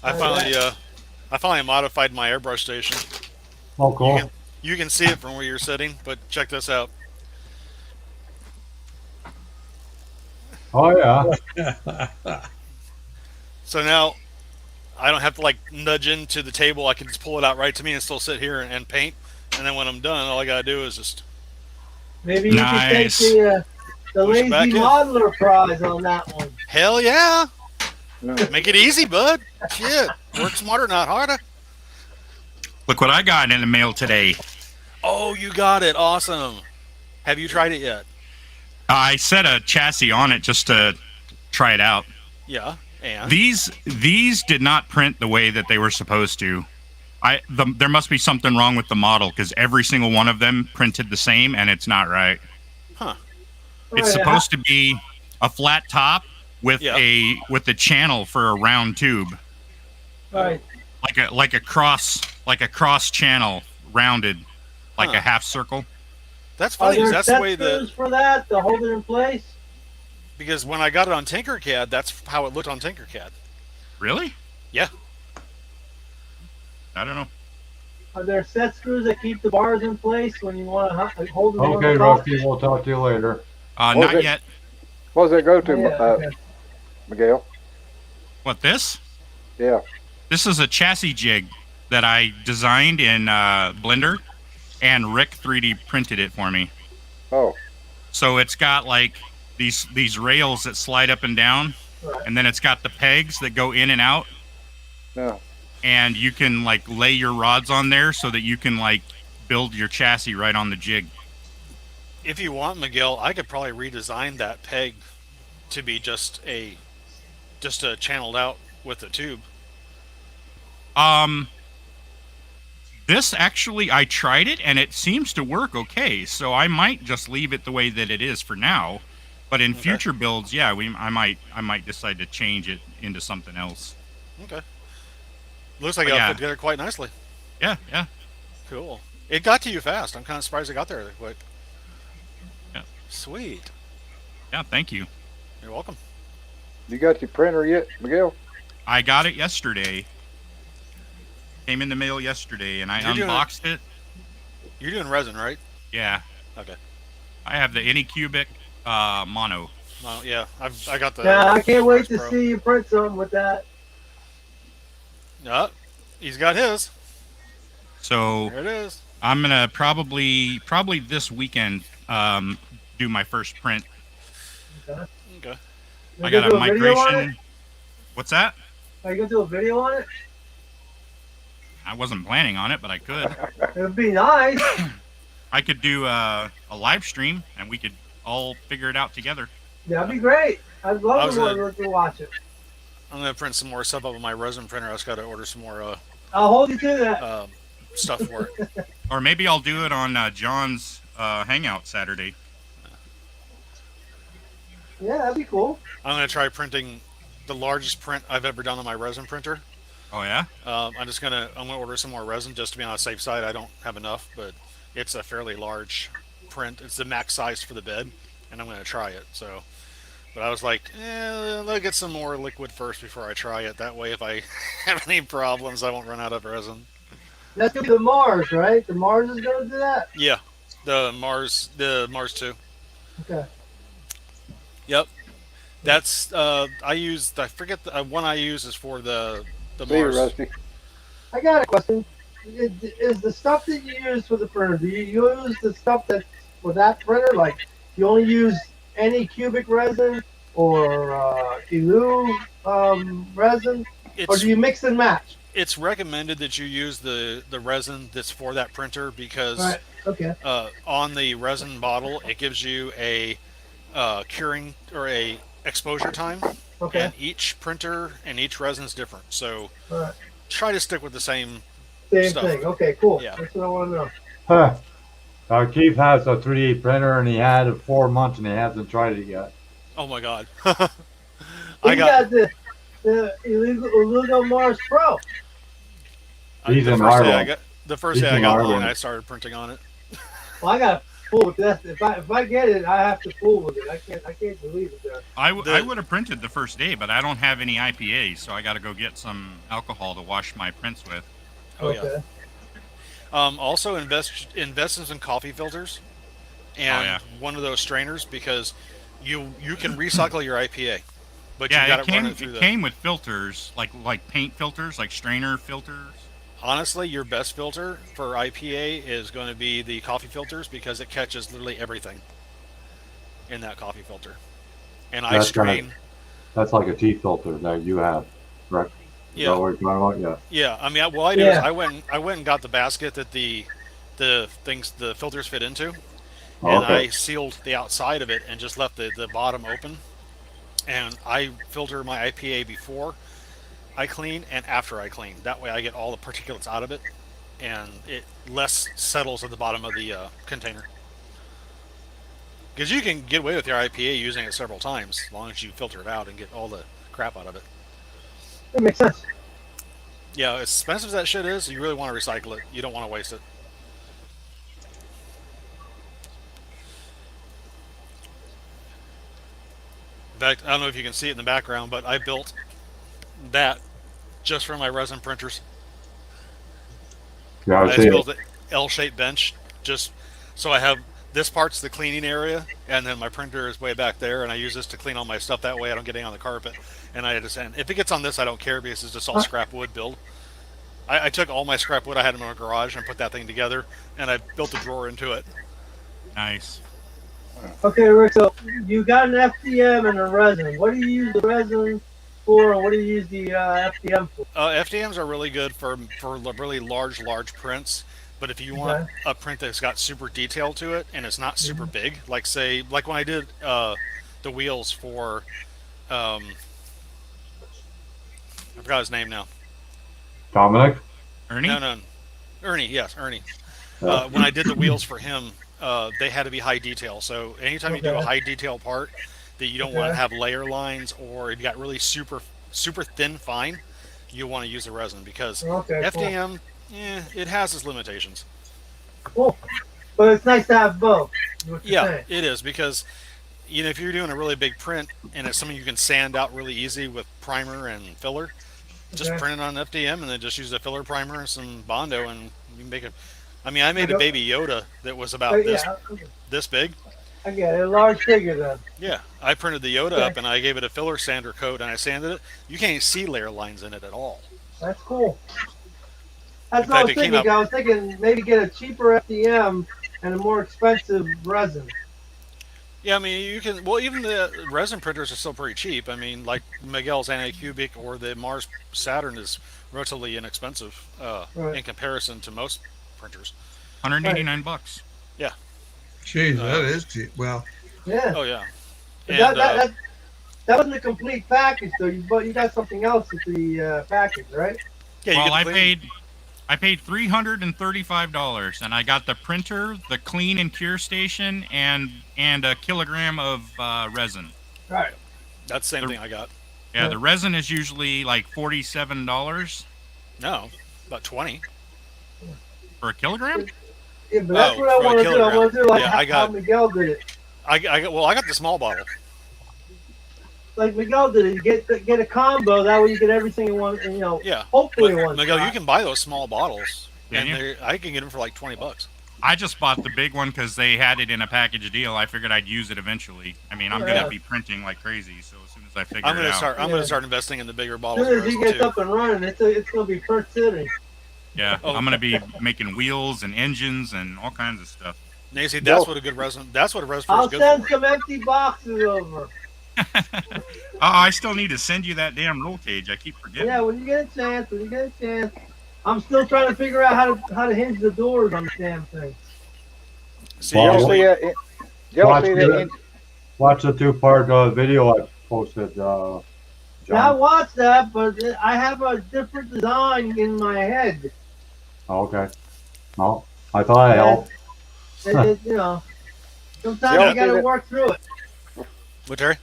I finally modified my airbrush station. Oh, cool. You can see it from where you're sitting, but check this out. Oh, yeah. So now I don't have to like nudge into the table. I can just pull it out right to me and still sit here and paint. And then when I'm done, all I gotta do is just Maybe you Nice. can take the Push it back lazy in. modeler prize on that one. hell yeah, No. make it easy, bud. Shit, work smarter, not harder. look what I got in the mail today. Oh, you got it. Awesome. Have you tried it yet? I set a chassis on it just to try it out. Yeah. And These did not print the way that they were supposed to. There must be something wrong with the model because every single one of them printed the same, and it's not right. huh? It's supposed to be a flat top with Yeah. a channel for a round tube, Right. like a cross channel, rounded, like Huh. a half circle. That's Are funny. 'Cause there that's set the way screws for that to hold it in place? because when I got it on Tinkercad, that's how it looked on Tinkercad. Really? Yeah. I don't know. Are there set screws that keep the bars in place when you want to hold them Okay, on the top? Rusty, we'll talk to you later. Not yet. What does it go to, Oh, yeah, okay. Miguel? What, this? Yeah. This is a chassis jig that I designed in Blender, and Rick 3D printed it for me. Oh. So it's got like these rails that slide up and down, Right. and then it's got the pegs that go in and out. Yeah. And you can like lay your rods on there so that you can like build your chassis right on the jig. If you want, Miguel, I could probably redesign that peg to be just a channeled out with the tube. This actually, I tried it and it seems to work okay. So I might just leave it the way that it is for now. But in future builds, yeah, I might decide to change it into something else. Okay. Looks like it fit together quite nicely. Yeah. Cool. It got to you fast. I'm kind of surprised it got there that quick. Yeah. Sweet. Yeah, thank you. You're welcome. You got your printer yet, Miguel? I got it yesterday. Came in the mail yesterday, and I unboxed it. You're doing resin, right? Yeah. Okay. I have the Anycubic mono. Yeah, I got the. Yeah, I can't wait to Pro. see you print something with that. Yeah, he's got his. So there it is. I'm gonna probably this weekend do my first print. Okay. I got a migration. What's that? Are you gonna do a video on it? I wasn't planning on it, but I could. It would be nice. I could do a live stream, and we could all figure it out together. That'd be great. I'd love to watch it. I'm gonna print some more stuff up on my resin printer. I just got to order some more. I'll hold you to that. Stuff for it. Or maybe I'll do it on John's hangout Saturday. Yeah, that'd be cool. I'm gonna try printing the largest print I've ever done on my resin printer. Oh yeah. I'm gonna order some more resin just to be on the safe side. I don't have enough, but it's a fairly large print. It's the max size for the bed, and I'm gonna try it. So, but I was like, let's get some more liquid first before I try it. That way, if I have any problems, I won't run out of resin. That's gonna be the Mars, right? The Mars is gonna do that. Yeah, the Mars 2. Okay. Yep. That's I forget the one I use is for the See you, Mars. Rusty. I got a question. Is the stuff that you use for the printer, do you use the stuff that's for that printer? Like, you only use any cubic resin or Elu resin? Or do you mix and match? It's recommended that you use the resin that's for that printer because Right. Okay. On the resin bottle it gives you a curing or a exposure time. Okay. And each printer and each resin is different. So Right. try to stick with the same stuff. thing. Okay, cool. Yeah. That's what I want to know. Huh. Keith has a 3D printer, and he had it 4 months, and he hasn't tried it yet. Oh my god. I got the illegal Mars Pro. He's in the Ireland. first day I got one, I started printing on it. Well, I got to fool with that. If I get it, I have to fool with it. I can't believe it. There. I would have printed the first day, but I don't have any IPA, so I got to go get some alcohol to wash my prints with. Oh yeah. Also invest in some coffee filters and one of those strainers because you can recycle your IPA, but you got to run it through. It came with filters like paint filters, like strainer filters. Honestly, your best filter for IPA is going to be the coffee filters because it catches literally everything in that coffee filter. And I strain. That's like a tea filter that you have, correct? Yeah. Is that what you're talking about? Yeah. Yeah. I mean, what I did is I went and got the basket that the filters fit into, and I sealed the outside of it and just left the bottom open. and I filter my IPA before I clean and after I clean. That way, I get all the particulates out of it, and it less settles at the bottom of the container. Because you can get away with your IPA using it several times, as long as you filter it out and get all the crap out of it. That makes sense. Yeah, as expensive as that shit is, you really want to recycle it. You don't want to waste it. In fact, I don't know if you can see it in the background, but I built that just for my resin printers. Yeah, I I see just it. built an L-shaped bench just so I have this part's the cleaning area, and then my printer is way back there, and I use this to clean all my stuff. That way, I don't get any on the carpet. And if it gets on this, I don't care because it's just all scrap wood build. I took all my scrap wood I had in my garage and put that thing together, and I built a drawer into it. Nice. Okay, Rick. So you got an FDM and a resin. What do you use the resin for, and what do you use the FDM for? FDMs are really good for really large prints. But if you want Okay. a print that's got super detail to it and it's not super big, like when I did the wheels for, I forgot his name now. Dominic? Ernie? No, Ernie. Yes, Ernie. Yeah. When I did the wheels for him, they had to be high detail. So anytime you do a Okay. high detail part that you don't want to have layer lines, or if you got really super thin fine, you want to use the resin because Okay, cool. FDM, it has its limitations. Cool. But it's nice to have both. is what you're Yeah, saying. it is because if you're doing a really big print and it's something you can sand out really easy with primer and filler, just Okay. print it on FDM and then just use a filler primer and some Bondo and you can make it. I mean, I made a Okay. baby Yoda that was about Yeah, this big. I get it. A large figure then. Yeah, I printed the Yoda Okay. up and I gave it a filler sander coat and I sanded it. You can't see layer lines in it at all. That's cool. That's In what I fact, was it came thinking. out. I was thinking maybe get a cheaper FDM and a more expensive resin. Yeah, I mean, you can. Well, even the resin printers are still pretty cheap. I mean, like Miguel's Anycubic or the Mars Saturn is relatively inexpensive Right. in comparison to most printers. $189. Yeah. Jeez, that is cheap. Well, Yeah. Oh yeah. But And that wasn't a complete package, though. But you got something else with the package, right? yeah, you Well, get I the clean- paid $335, and I got the printer, the clean and cure station, and a kilogram of resin. Right. That's the same thing I got. Yeah, the resin is usually like $47 No, about 20. for a kilogram. Yeah, but that's Oh, what I for a want to do. I kilogram. want to do like Yeah, how Miguel did it. I got the small bottle. Like Miguel did it. You get a combo. That way you get everything in one. And, Yeah. hopefully But, in one. Miguel, you shot. can buy those small bottles, Can you? and I can get them for like $20. I just bought the big one because they had it in a package deal. I figured I'd use it eventually. I mean, I'm Yeah. gonna be printing like crazy, so as soon as I figure I'm it gonna out, start. I'm Yeah. gonna start investing in the bigger As bottles. soon of as he resin, gets too. up and running, it's gonna be first sitting. yeah, Oh. I'm gonna be making wheels and engines and all kinds of stuff. Nancy, that's what a good resin. That's what a resin I'll is good send for. some empty boxes over. I still need to send you that damn roll cage. I keep forgetting. Yeah, when you get a chance, I'm still trying to figure out how to hinge the doors on the damn thing. See, Well, Y'all see usually, that? Y'all Watch see the- that? Watch the two-part video I posted, Now I John. watched that, but I have a different design in my head. Oh, okay. No, I thought I helped. Sometimes Yeah, you got to see work through it. what Terry?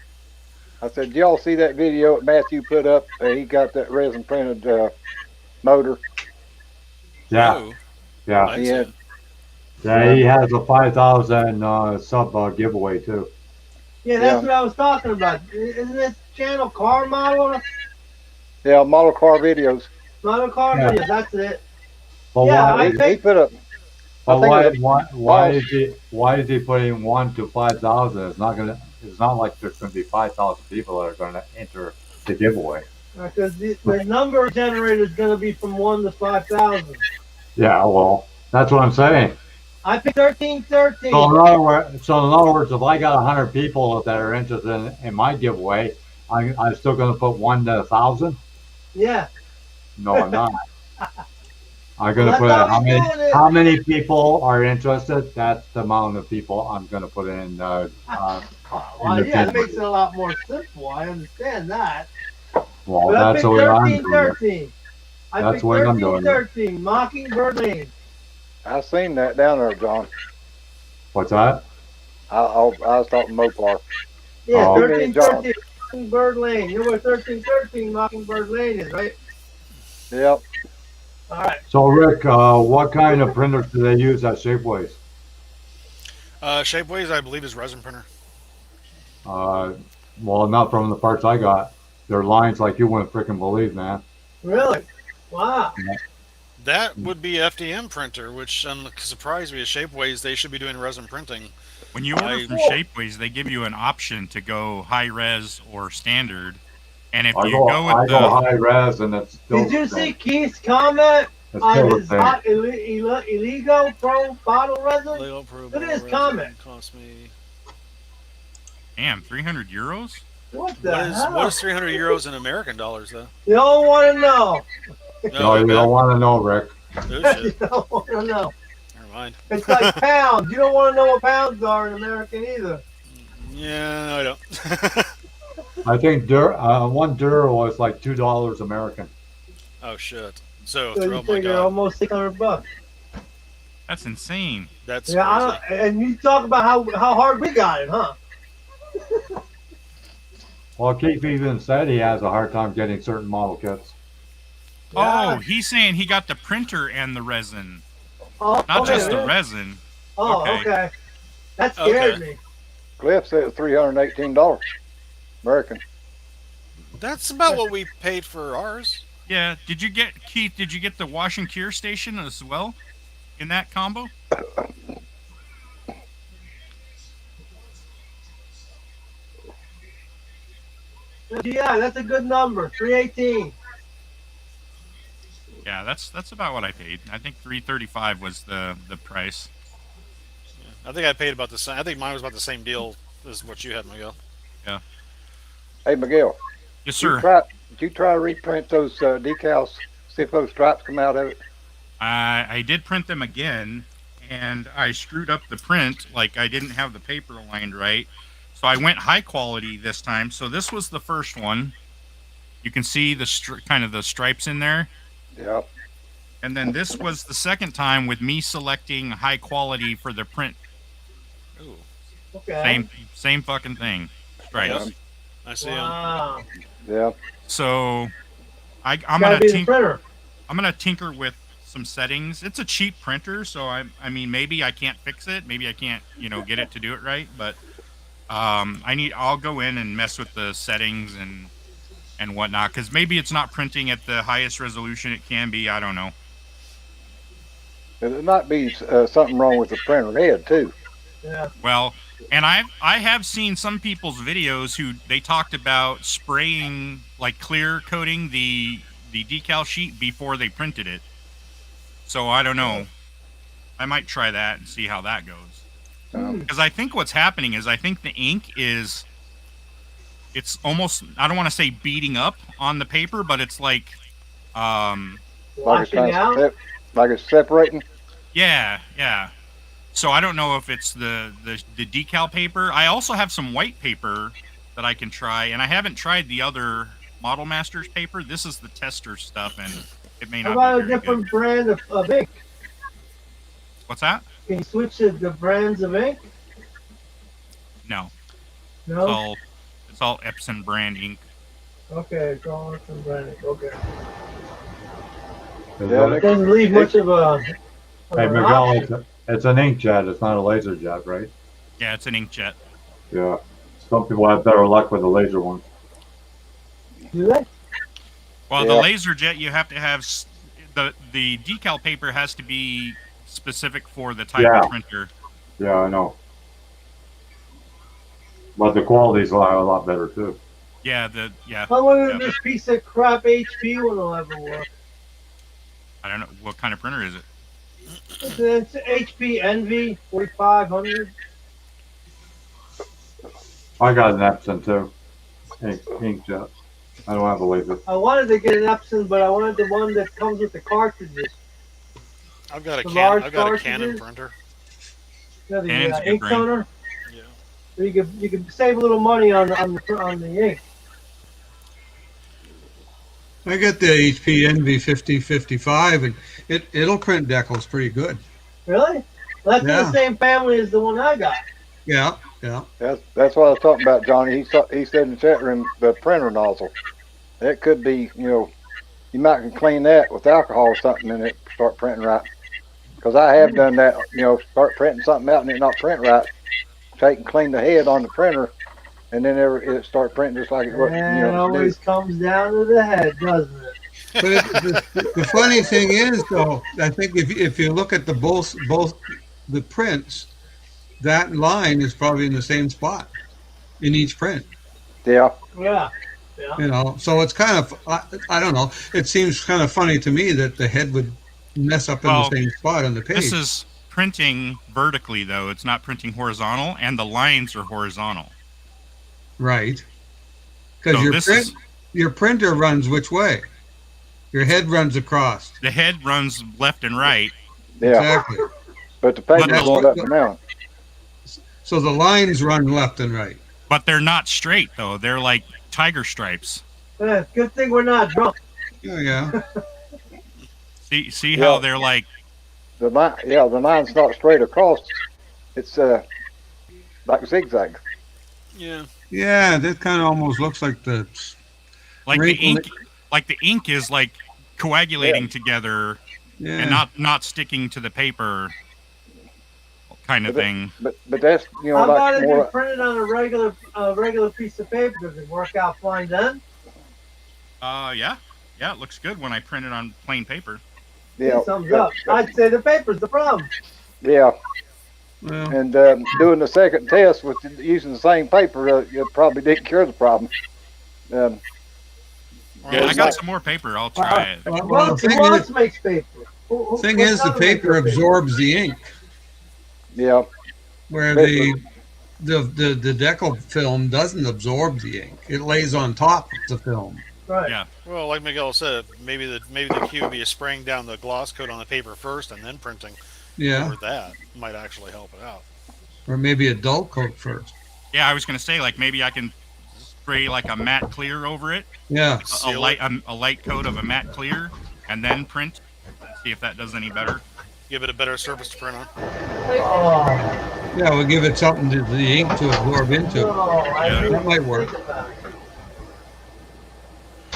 I said, did y'all see that video that Matthew put up? He got that resin printed motor. Yeah, Oh, yeah. I He see had, it. Yeah, he has a 5,000 sub giveaway too. Yeah, that's Yeah. what I was talking about. Isn't this channel car model? yeah, model car videos. Model car Yeah. video, that's it. But Yeah, why? I He think put up. But I think why? it was Why is he putting 1 to 5,000? It's not gonna. It's not like there's gonna be 5,000 people that are gonna enter the giveaway. because the number generator is going to be from 1 to 5,000. Yeah, well, that's what I'm saying. I picked 1313. So in other words, if I got 100 people that are interested in my giveaway, I'm still gonna put 1 to 1,000. Yeah. No, I'm not. I'm gonna Well, put that's it. how we doing it. How many people are interested? That's the amount of people I'm gonna put in. In Well, the yeah, bid. that makes it a lot more simple. I understand that. Well, But I that's the picked way I'm 13, doing it. 13. I That's picked the way I'm 13, doing it. 13. Mockingbird Lane. I seen that down there, John. What's that? I was talking Mopar. Yeah, Oh. 13, John. 13. Mockingbird Lane. You know where 13, 13 Mockingbird Lane is, right? Yep. All right. So Rick, what kind of printers do they use at Shapeways? Shapeways, I believe, is resin printer. Well, not from the parts I got. They're lines like you wouldn't freaking believe, man. Really? Wow. That would be FDM printer, which I'm surprised me. At Shapeways, they should be doing resin printing. When you order from Shapeways, they give you an option to go high res or standard. And if you go with I go high res, and it's still. Did you see Keith's comment It's on still the his same. hot Illegal Pro bottle resin? Lego Pro Look at his resin comment. cost me. Damn, 300 euros? What the hell? What is 300 euros in American dollars, though? You don't want to know. No, you don't want to know, Rick. Oh, You shit. don't want to know. Never mind. It's like pounds. You don't want to know what pounds are in American either. Yeah, I don't. I think one Duro was like $2 American. Oh, shit. So, So you oh my figure god. almost $600. That's insane. That's Yeah, crazy. and you talk about how hard we got it, huh? Well, Keith even said he has a hard time getting certain model kits. Oh, he's saying he got the printer and the resin, Oh, not okay, just the really? resin. Oh, okay. That scared me. Cliff said it's $318 American. That's about what we paid for ours. Yeah. Did you get, Keith, did you get the wash and cure station as well in that combo? Yeah, that's a good number. 318. Yeah, that's about what I paid. I think 335 was the price. I think I paid about the same. I think mine was about the same deal as what you had, Miguel. Yeah. Hey, Miguel. Yes, sir. Did you try to reprint those decals? See if those stripes come out of it? I did print them again, and I screwed up the print. Like, I didn't have the paper aligned right. So I went high quality this time. So this was the first one. You can see the kind of the stripes in there. Yep. And then this was the second time with me selecting high quality for the print. Ooh. Okay. Same fucking thing. Stripes. Yep. I see 'em. Wow. Yeah. So I'm Gotta be the printer. I'm gonna tinker with some settings. It's a cheap printer, so I mean maybe I can't fix it. Maybe I can't, get it to do it right, but I'll go in and mess with the settings and whatnot, because maybe it's not printing at the highest resolution it can be. I don't know. There might be something wrong with the printer head too. Yeah. Well, and I have seen some people's videos who they talked about spraying, like clear coating the decal sheet before they printed it. So I don't know. I might try that and see how that goes. Because I think what's happening is I think the ink it's almost, I don't want to say beating up on the paper, but it's like Washing out? Like it's separating. Yeah. So I don't know if it's the decal paper. I also have some white paper that I can try, and I haven't tried the other Model Masters paper. This is the tester stuff, and it may How not about be a very different good. brand of ink? What's that? Can you switch the brands of ink? No. No? It's all Epson brand ink. Okay, it's all different brand ink. Okay. Yeah, It doesn't leave much of a. Hey, Miguel, it's an inkjet. It's not a laser jet, right? Yeah, it's an inkjet. Yeah. Some people have better luck with the laser ones. Do they? Well, Yeah. the laser jet, you have to have the decal paper has to be specific for the type Yeah. of printer. Yeah, I know. But the quality's a lot better too. Yeah, I wonder if Yeah. this piece of crap HP will ever work. I don't know what kind of printer is it. It's HP Envy 4500. I got an Epson too. Inkjet. I don't have a laser. I wanted to get an Epson, but I wanted the one that comes with the cartridges. I've got a The large I've got a cartridges. Canon printer. Yeah, the Canon's a good ink brand. toner. Yeah. So you can save a little money on the ink. I got the HP Envy 5055, and it'll print decals pretty good. Really? Well, that's in Yeah. the same family as the one I got. Yeah, yeah. That's what I was talking about, Johnny. He said in the chat room the printer nozzle. That could be, you might can clean that with alcohol or something and it start printing right. Because I have done that, start printing something out and it not print right. Take and clean the head on the printer, and then it start printing just like it was. And it always comes down to the head, doesn't it? But the funny thing is, though, I think if you look at both the prints, that line is probably in the same spot in each print. Yeah. Yeah. So it's kind of, I don't know. It seems kind of funny to me that the head would mess up in the same spot on the page. This is printing vertically, though. It's not printing horizontal, and the lines are horizontal. Right. Because your printer runs which way? Your head runs across. The head runs left and right. Yeah. Exactly. But the paper's going up and down. So the lines run left and right. But they're not straight, though. They're like tiger stripes. Yeah, good thing we're not drunk. Yeah. See how they're like. The line's not straight across. It's like zigzag. Yeah. Yeah, that kind of almost looks like the ink. Like the ink is like coagulating together and not sticking to the paper, kind of thing. But that's How about if you print it on a regular piece of paper? Does it work out fine then? Yeah, it looks good when I print it on plain paper. Yeah. Thumbs up. I'd say the paper's the problem. Yeah. Well, and doing the second test with using the same paper, you probably didn't cure the problem. Yeah, I got some more paper. I'll try it. Well, Who else makes paper? Thing is, the paper absorbs the ink. Yeah. Where the decal film doesn't absorb the ink; it lays on top of the film. Right. Yeah. Well, like Miguel said, maybe the key would be spraying down the gloss coat on the paper first and then printing. Yeah. Or that might actually help it out. Or maybe a dull coat first. Yeah, I was gonna say maybe I can spray like a matte clear over it. Yeah. A light coat of a matte clear, and then print. See if that does any better. Give it a better surface to print on. Oh. Yeah, we'll give it something to the ink to absorb into. That might work.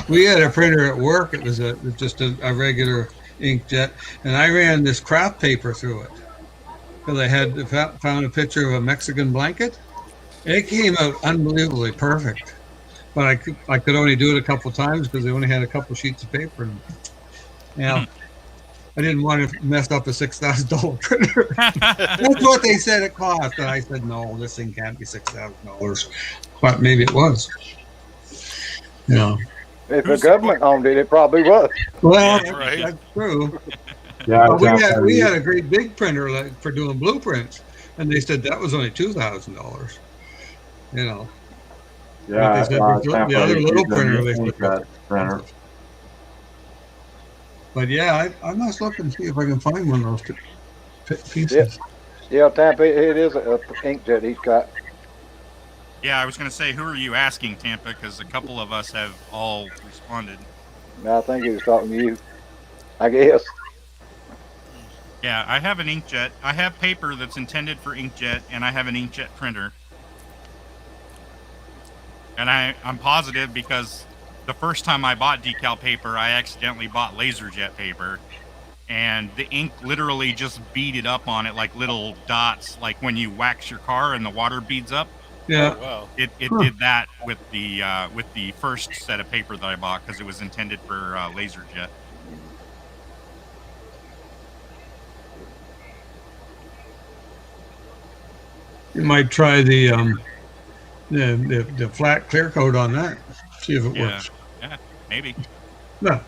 We had a printer at work. It was just a regular inkjet, and I ran this craft paper through it because I had found a picture of a Mexican blanket. And it came out unbelievably perfect, but I could only do it a couple times because they only had a couple sheets of paper. And, I didn't want to mess up a $6,000 printer. That's what they said it cost, and I said no, this thing can't be $6,000, but maybe it was. If the government owned it, it probably was. Well, right. That's true. Yeah, We had a great big printer for doing blueprints, and they said that was only $2,000. Yeah, But they said the other little printer. But yeah, I must look and see if I can find one of those pieces. Yeah, Tampa, it is a inkjet he's got. Yeah, I was gonna say, who are you asking, Tampa? Because a couple of us have all responded. I think he was talking to you, I guess. Yeah, I have an inkjet. I have paper that's intended for inkjet, and I have an inkjet printer. And I'm positive because the first time I bought decal paper, I accidentally bought LaserJet paper, and the ink literally just beaded up on it like little dots, like when you wax your car and the water beads up. Yeah. Oh, wow. It did that with the first set of paper that I bought because it was intended for LaserJet. You might try the flat clear coat on that. See if it works. Yeah, maybe. No,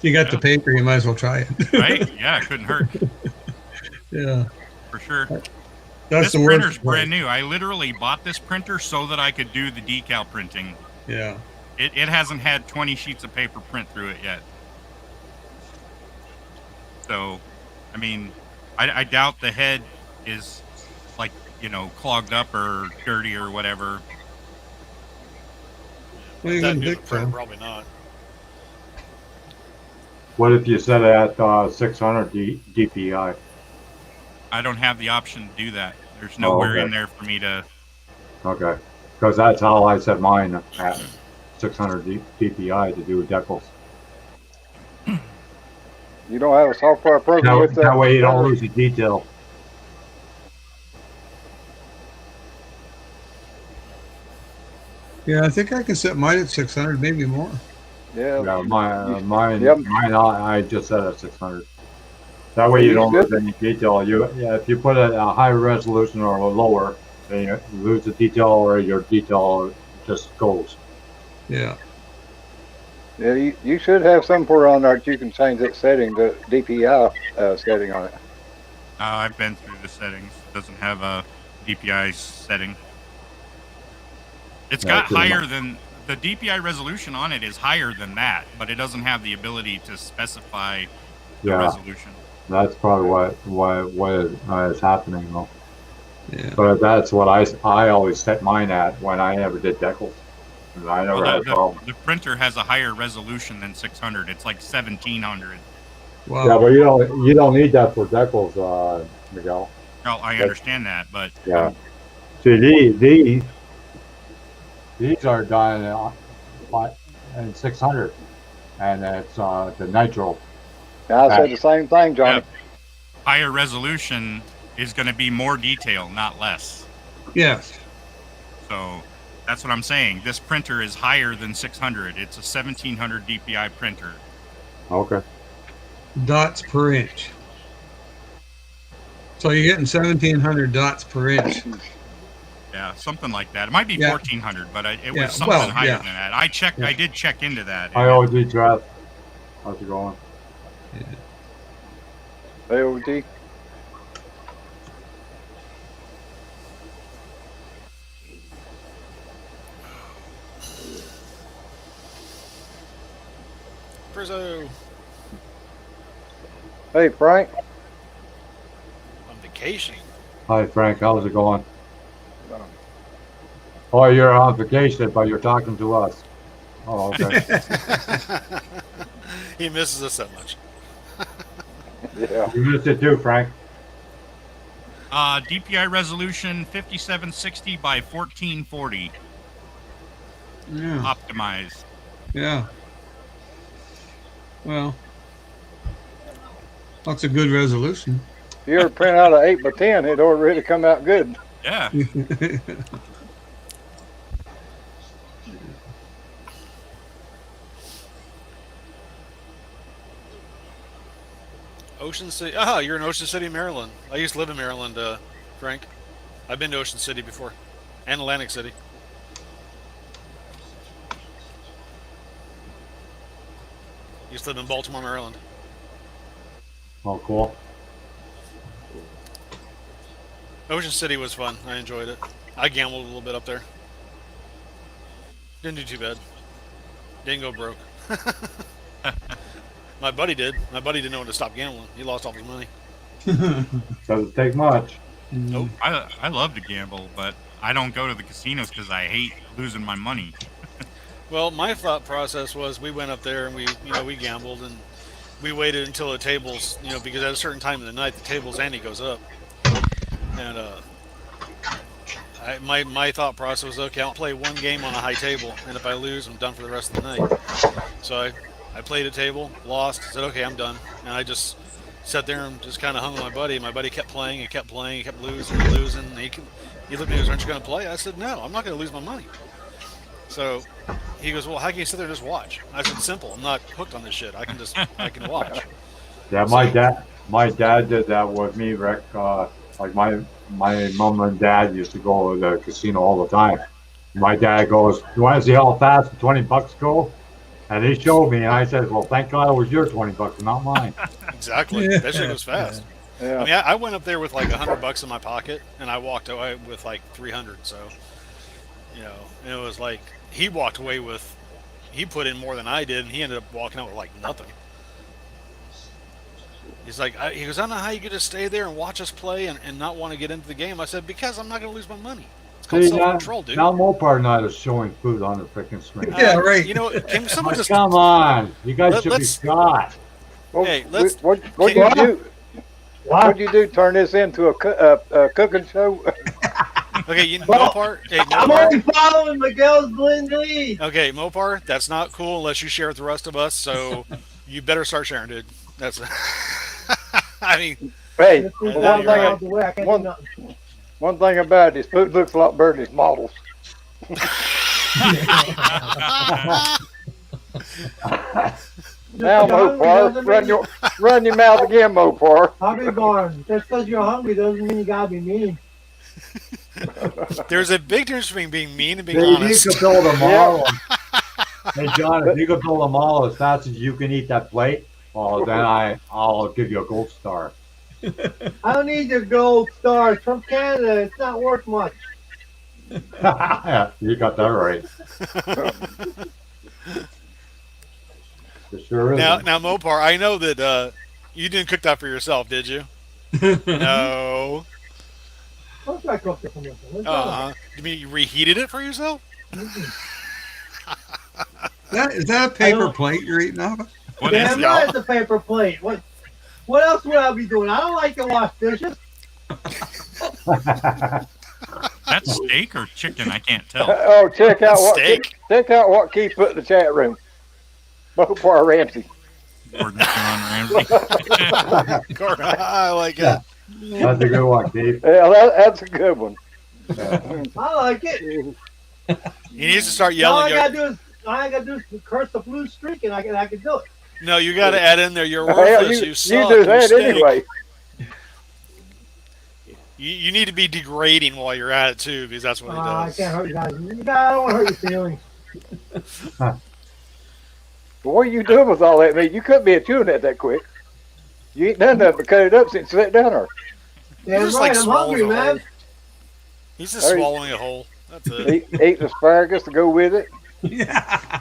you got the paper, you might as well try it. Right? Yeah, it couldn't hurt. Yeah. For sure. That's this the printer's worst part. brand new. I literally bought this printer so that I could do the decal printing. Yeah. It hasn't had 20 sheets of paper print through it yet. So I mean, I doubt the head is like clogged up or dirty or whatever. Well, With you that wouldn't new of a think printer, so. probably not. What if you set it at 600 DPI? I don't have the option to do that. There's Oh, nowhere in okay. there for me to. Okay. Because that's how I set mine at 600 DPI to do decals. You don't have a software program with That way you don't printer? lose the detail. Yeah, I think I can set mine at 600, maybe more. Yeah. Yeah, mine, Yep. I just set at 600. That way Yeah, you you don't should. lose any detail. If you put it at a higher resolution or a lower, then you lose the detail or your detail just goes. Yeah. Yeah, you should have somewhere on there that you can change that setting, the DPI setting on it. I've been through the settings. It doesn't have a DPI setting. It's Yeah, got pretty higher much. than the DPI resolution on it is higher than that, but it doesn't have the ability to specify the Yeah, resolution. that's probably what is happening though. Yeah. But that's what I always set mine at when I never did decals. 'Cause I Well, never had a problem. the printer has a higher resolution than 600. It's like 1700. Wow. Yeah, but you don't need that for decals, Miguel. Well, I understand that, but Yeah. See, these are done in 600, and it's the nitro. Yeah, I said the same thing, Johnny. higher resolution is going to be more detail, not less. Yes. So that's what I'm saying. This printer is higher than 600. It's a 1700 DPI printer. Okay. Dots per inch. So you're getting 1,700 dots per inch. Yeah, something like that. It might be Yeah. 1400, but it Yeah, was something well, higher yeah. than that. I checked. Yeah. I did check into that. Hi, OG Trev. How's it going? Hey, OG. Prizzo, Hey, Frank. on vacation. Hi, Frank. How's it going? Oh, you're on vacation, but you're talking to us. Oh, okay. He misses us that much. Yeah. You missed it too, Frank. DPI resolution 5760 by 1440. Yeah. Optimized. Yeah. Well, that's a good resolution. If you ever print out an 8x10, it'd already come out good. Yeah. Ocean City. Ah, you're in Ocean City, Maryland. I used to live in Maryland, Frank. I've been to Ocean City before, and Atlantic City. Used to live in Baltimore, Maryland. Oh, cool. Ocean City was fun. I enjoyed it. I gambled a little bit up there. Didn't do too bad. Didn't go broke. My buddy did. My buddy didn't know when to stop gambling. He lost all his money. Doesn't take much. Nope. I love to gamble, but I don't go to the casinos because I hate losing my money. Well, my thought process was we went up there and we gambled and we waited until the tables, because at a certain time of the night the tables ante goes up. And my thought process was, okay, I'll play one game on a high table, and if I lose, I'm done for the rest of the night. So I played a table, lost, said, okay, I'm done, and I just sat there and just kind of hung with my buddy. My buddy kept playing and kept playing, he kept losing and losing. And he looked at me and goes, aren't you going to play? I said, no, I'm not going to lose my money. So he goes, well, how can you sit there and just watch? I said, simple. I'm not hooked on this shit. I can watch. Yeah, my dad did that with me, Rick. Like my mom and dad used to go to the casino all the time. My dad goes, "You want to see how fast $20 go?" And he showed me, and I said, "Well, thank God it was your $20, not mine." Exactly. That shit goes fast. Yeah. I mean, I went up there with like $100 in my pocket, and I walked away with like 300. So, and it was like he walked away with, he put in more than I did, and he ended up walking out with like nothing. He's like, he goes, I don't know how you get to stay there and watch us play and not want to get into the game. I said, because I'm not going to lose my money. It's called See, self-control, dude. now Mopar Night is showing food on the freaking screen. Yeah, right. You know, can someone just Come on, you guys should be let's- shot. Well, Hey, let's- What can- you do? What'd you do? Turn this into a cooking show? Okay, you Well, Mopar. Hey, I'm Mopar. only following Miguel's blind lead. Okay, Mopar. That's not cool unless you share with the rest of us. So you better start sharing, dude. That's. I mean, Hey, This is one out thing- of the way. I can't do nothing. one thing about it, this food looks a lot better than his models. Now, Just 'cause you're hungry Mopar, doesn't mean run your mouth again, Mopar. Hobby Barn. Just because you're hungry doesn't mean you gotta be mean. there's a big difference between being mean and being If you honest. could build them all, hey John, if you could build them all as fast as you can eat that plate, well, then I'll give you a gold star. I don't need your gold star. It's from Canada. It's not worth much. Yeah, you got that right. It sure is. Now, Mopar. I know that you didn't cook that for yourself, did you? No. Of course I cooked it for myself. What's Uh-huh. You mean you reheated it for yourself? Is that a paper don't- plate you're eating off of? What Damn is it? right, it's a paper plate. What else would I be doing? I don't like to wash dishes. That's steak or chicken? I can't tell. Oh, check out Steak. what Keith put in the chat room. Mopar Ramsey. Gordon John Ramsay. I like it. That's a good one, Keith. Yeah, that's a good one. I like it. He needs to start All yelling. I gotta do is curse the blue streak, and I can do it. No, you got to add in there. You're Hell, worthless. you You suck. do you that stink. anyway. You need to be degrading while you're at it too, because that's what he I does. can't hurt you guys. I don't want to hurt your feelings. What are you doing with all that meat? You couldn't be chewing that quick. You ain't done nothing but cut it up since you sat down there. Damn just, right, like, I'm swallows hungry, a man. whole- He's just Hey. swallowing a whole. That's it. Eating asparagus to go with it. Yeah.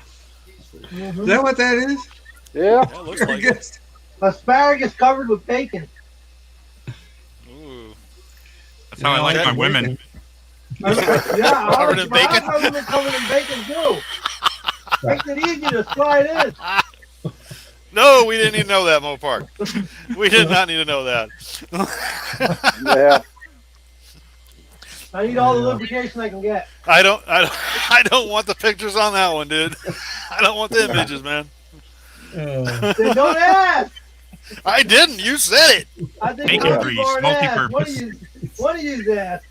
Mhm. Is that what that is? Yeah. Yeah, it looks Very like good. it. Asparagus covered with bacon. Ooh. That's how I like my women. Yeah, Covered in bacon? I'm covered in bacon too. Makes it easy to slide in. No, we didn't need to know that, Mopar. We did not need to know that. Yeah. I need all the lubrication I can get. I don't want the pictures on that one, dude. I don't want the images, man. Then don't ask. I didn't. You said it. I think Bacon Hobby grease, Barn asked. multi-purpose. What do you ask?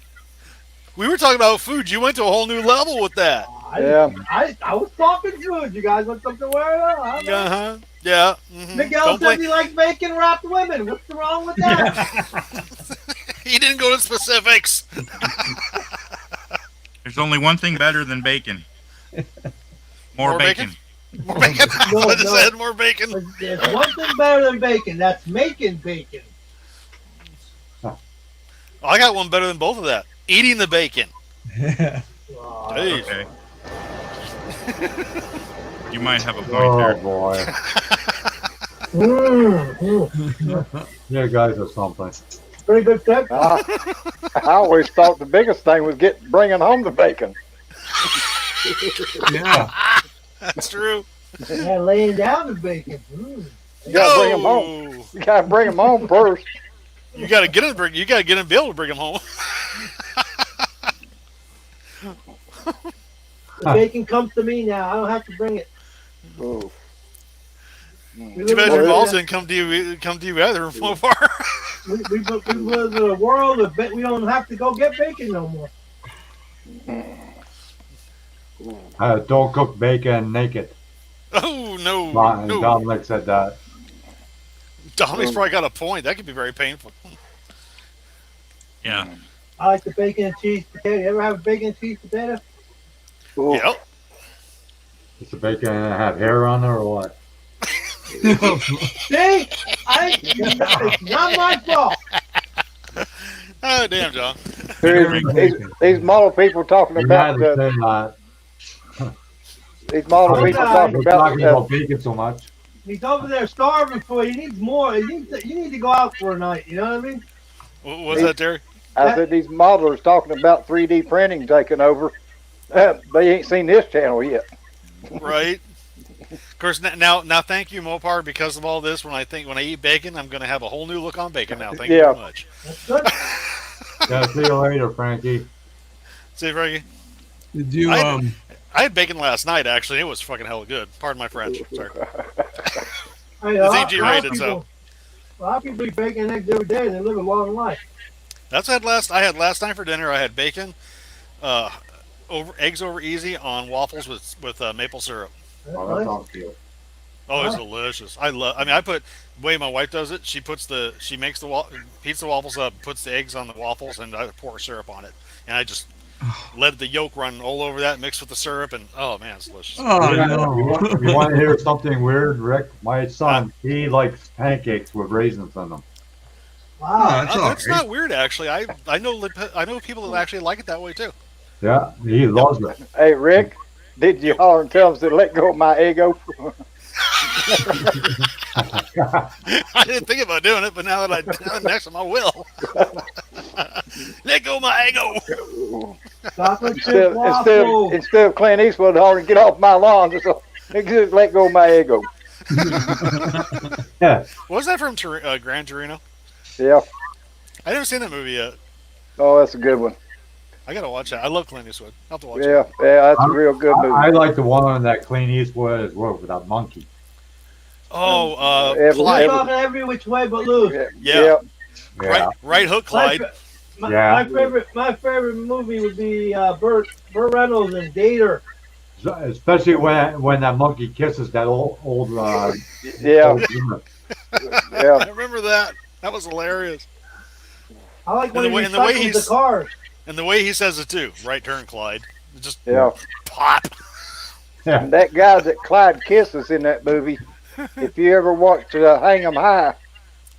We were talking about food. You went to a whole new level with that. Yeah. I was talking food. You guys want something to wear? Uh huh. Yeah. Mm-hmm. Miguel Don't says blame. he likes bacon wrapped women. What's wrong with that? He didn't go to specifics. There's only one thing better than bacon. More More bacon. More bacon. No, What no. said? More bacon. There's one thing better than bacon. That's making bacon. I got one better than both of that. Eating the bacon. Uh, Hey. Okay. You might have a point Oh there. boy, you guys are something. Pretty good tip. I always thought the biggest thing was bringing home the bacon. Yeah. That's true. Yeah, laying down the bacon. You gotta bring them home. No. You gotta bring them home first. You gotta get him. You gotta get him. Be able to bring him home. The bacon comes to me now. I don't have to bring it. Ooh. We Too bad live your in a- balls didn't come to you. Come to you either from far. we live in a world of we don't have to go get bacon no more. Don't cook bacon naked. Oh no. No. Dominic said that. Dominic's probably got a point. That could be very painful. Yeah. I like the bacon and cheese potato. You ever have a bacon and cheese potato? Ooh. Yep. Does the bacon have hair on it or what? See? It's not my fault. Oh damn, John. These model people talking You about had to say that. these model people Okay. talking We're about talking about bacon so much. He's over there starving for it. He needs more. You need to go out for a night. You know what I mean? What was that, Terry? I said these modelers talking about 3D printing taking over. They ain't seen this channel yet. Right. Of course, now, thank you, Mopar, because of all this. When I eat bacon, I'm going to have a whole new look on bacon now. Thank you very much. That's good. Yeah, see you later, Frankie. See you, Frankie. Did you I had bacon last night, actually. It was fucking hella good. Pardon my French. Sorry. It's EG rated, so. A lot of people eat bacon and eggs every day, and they live a long life. That's what I had last night for dinner. I had bacon, eggs over easy on waffles with maple syrup. Oh, that sounds good. Oh, it's delicious. I put the way my wife does it. She makes heats the waffles up, puts the eggs on the waffles, and I pour syrup on it, and I just let the yolk run all over that, mixed with the syrup, and oh man, it's delicious. Oh, Yeah, no. you want to hear something weird, Rick? My son, he likes pancakes with raisins in them. Wow. That's not weird, actually. I know people that actually like it that way too. Yeah, he loves it. Hey, Rick, did you holler and tell us to let go of my ego? I didn't think about doing it, but now that next time I will. Let go of my ego. Instead of Clint Eastwood hollering, get off my lawn, just let go of my ego. Yeah. Was that from Gran Torino? Yeah. I never seen that movie yet. Oh, that's a good one. I gotta watch that. I love Clint Eastwood. I'll have to watch it. Yeah, that's a real good movie. I like the one that Clint Eastwood is with that monkey. Oh, Clyde. Talking every which way but loose. Yeah. Right hook, Clyde. My favorite movie would be Burt Reynolds and Gator. Especially when that monkey kisses that old yeah. Old I remember that. That was hilarious. I like when he recycles the cars. And the way he says it too. Right turn, Clyde. Just pop. Yeah. That guy that Clyde kisses in that movie, if you ever watched Hang 'em High,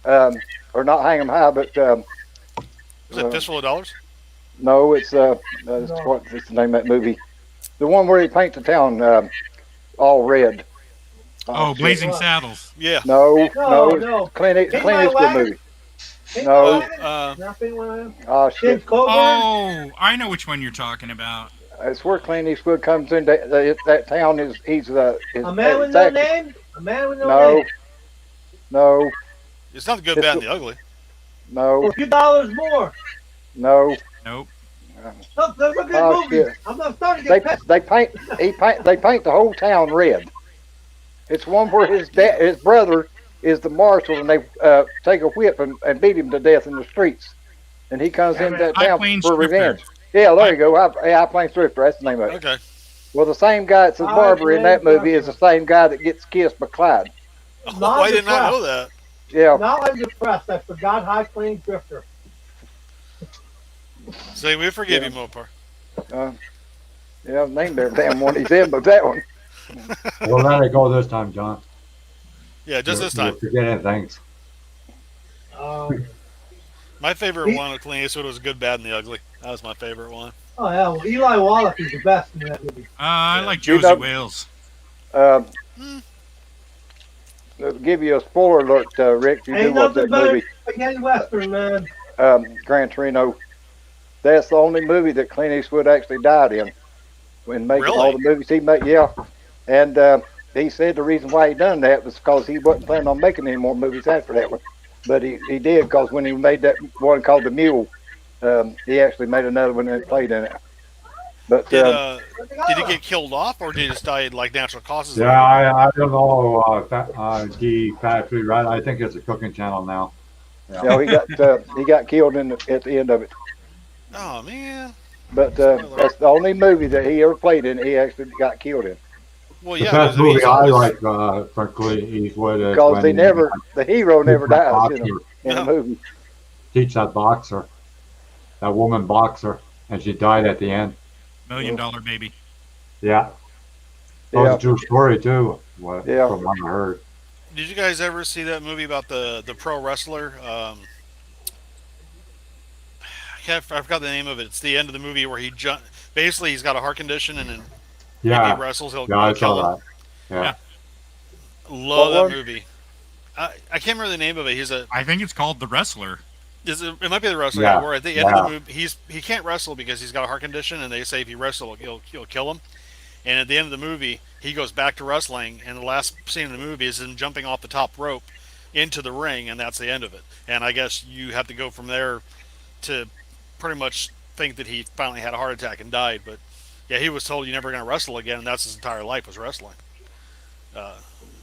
or not Hang 'em High, but is it Fistful of Dollars? No, it's what's the name of that movie? The one where he paints the town all red. Blazing Saddles. Yeah. No. Clint Eastwood movie. No. Oh, I know which one you're talking about. It's where Clint Eastwood comes in. That town he's a man with no name. A man with no name. No. It's not the Good, Bad, and the Ugly. No. For a few dollars more. No. Nope. Look, those are good movies. I'm not starting to get they paint the whole town red. It's one where his brother is the marshal, and they take a whip and beat him to death in the streets. And he comes into that town for revenge. Yeah, there you go. High Plains Drifter. That's the name of it. Okay. Well, the same guy that's the barber in that movie is the same guy that gets kissed by Clyde. Oh, I did not know that. Yeah. Now I'm depressed. I forgot High Plains Drifter. Say, we forgive you, Mopar. Yeah, I've named every damn one he's in, but that one. We'll let it go this time, John. Yeah, just this time. Forget thanks. My favorite one of Clint Eastwood was Good, Bad, and the Ugly. That was my favorite one. Oh, yeah. Well, Eli Wallach is the best in that movie. I like Josie Wales. I'll give you a spoiler alert, Rick. You do watch that movie. Spaghetti Western, man. Gran Torino. That's the only movie that Clint Eastwood actually died in. When making all the movies he made, yeah. And he said the reason why he done that was because he wasn't planning on making any more movies after that one. But he did, because when he made that one called The Mule, he actually made another one and played in it. But did he get killed off, or did he just die like natural causes? Yeah, I don't know. Guy Factory, right? I think it's a cooking channel now. Yeah, he got killed at the end of it. Oh man! But that's the only movie that he ever played in. He actually got killed in. Well, yeah. The best movie I like, frankly, Eastwood, because the hero never dies in a movie. Teach that woman boxer, and she died at the end. $1 Million Baby. Yeah. That was a true story too. From what I heard. Did you guys ever see that movie about the pro wrestler? I forgot the name of it. It's the end of the movie where he basically he's got a heart condition, and then if he wrestles, he'll I kill saw him. that. Yeah. Love What that one? movie. I can't remember the name of it. I think it's called The Wrestler. It might be the wrestler. Yeah, Yeah, where at the end of the yeah. movie, he can't wrestle because he's got a heart condition, and they say if he wrestle, he'll kill him. And at the end of the movie, he goes back to wrestling, and the last scene of the movie is him jumping off the top rope into the ring, and that's the end of it. And I guess you have to go from there to pretty much think that he finally had a heart attack and died. But yeah, he was told you're never going to wrestle again, and that's his entire life was wrestling.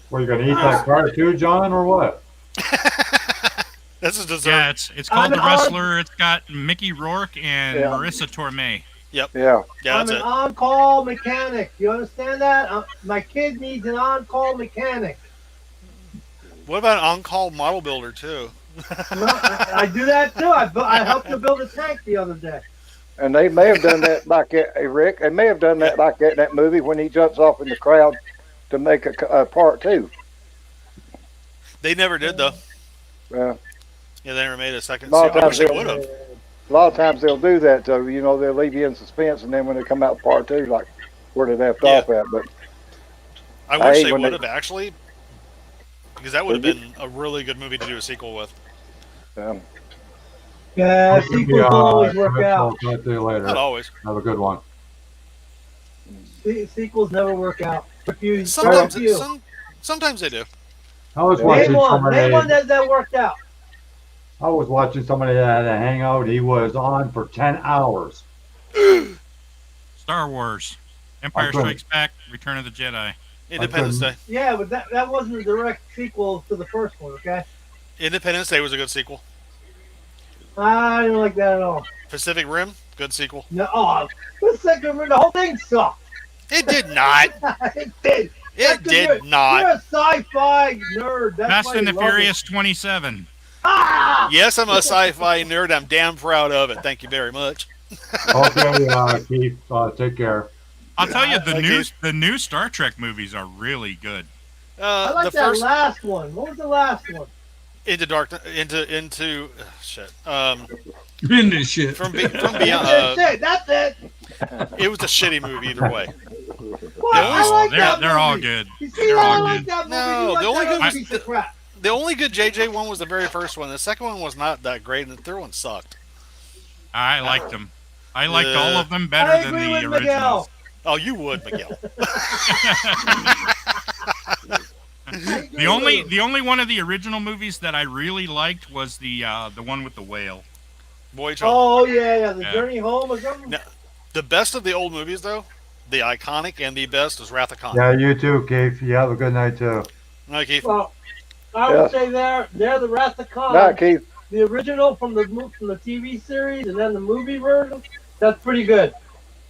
Were you gonna eat that card too, John, or what? That's his dessert. Yeah, it's called The I'm Wrestler. It's got Mickey Rourke and Yeah. Marissa Tomei. Yep. Yeah. Yeah, I'm that's an it. on-call mechanic. You understand that? My kid needs an on-call mechanic. What about an on-call model builder too? I do that too. I helped to build a tank the other day. And they may have done that like Rick. They may have done that like that in that movie when he jumps off in the crowd to make a part two. They never did though. Yeah. Yeah, they never made a second. A lot of I wish times they would have. A lot of times they'll do that though. You know, they'll leave you in suspense, and then when they come out with part two, like where they left Yeah. off at. But I wish Hey, they when would they- have actually, because that would have been a really good movie to do a sequel with. Yeah, sequels always work out. I'll talk to you later. Not always. Have a good one. Sequels never work out. If you, Sometimes, if you. sometimes they do. I was Yeah. watching Name one. somebody. Name one that worked out. I was watching somebody that had a hangout. He was on for 10 hours. Star Wars, Empire couldn't- Strikes Back, Return of the Jedi. Independence Day. Yeah, but that wasn't a direct sequel to the first one, okay? Independence Day was a good sequel. I didn't like that at all. Pacific Rim, good sequel. No, the whole thing sucked. It did not. It did. It did You're not. a sci-fi nerd. That's Fast why and you the love it. Furious 27. Ah! Yes, I'm a sci-fi nerd. I'm damn proud of it. Thank you very much. Okay, Keith, take care. I'll tell you, Okay. the new Star Trek movies are really good. I like The that first last one. What was the last one? into shit. In this shit. From That's beyond. it. That's it. It was a shitty movie either way. What? I like that They're all movie. good. You see, They're I all like good. that movie. No, You like the only that good- other piece of crap. The only good JJ one was the very first one. The second one was not that great, and the third one sucked. I liked them. I liked all of them I better than agree the with originals. Miguel. Oh, you would, Miguel. The only one of the original movies that I really liked was the one with the whale. Voyage Home. Oh yeah, the Yeah. Journey Home or something. No. The best of the old movies, though, the iconic and the best is Wrath of Khan. Yeah, you too, Keith. You have a good night, too. Okay, Keith. Well, I would say they're the Wrath of Khan. not Keith. The original from the TV series, and then the movie version. That's pretty good.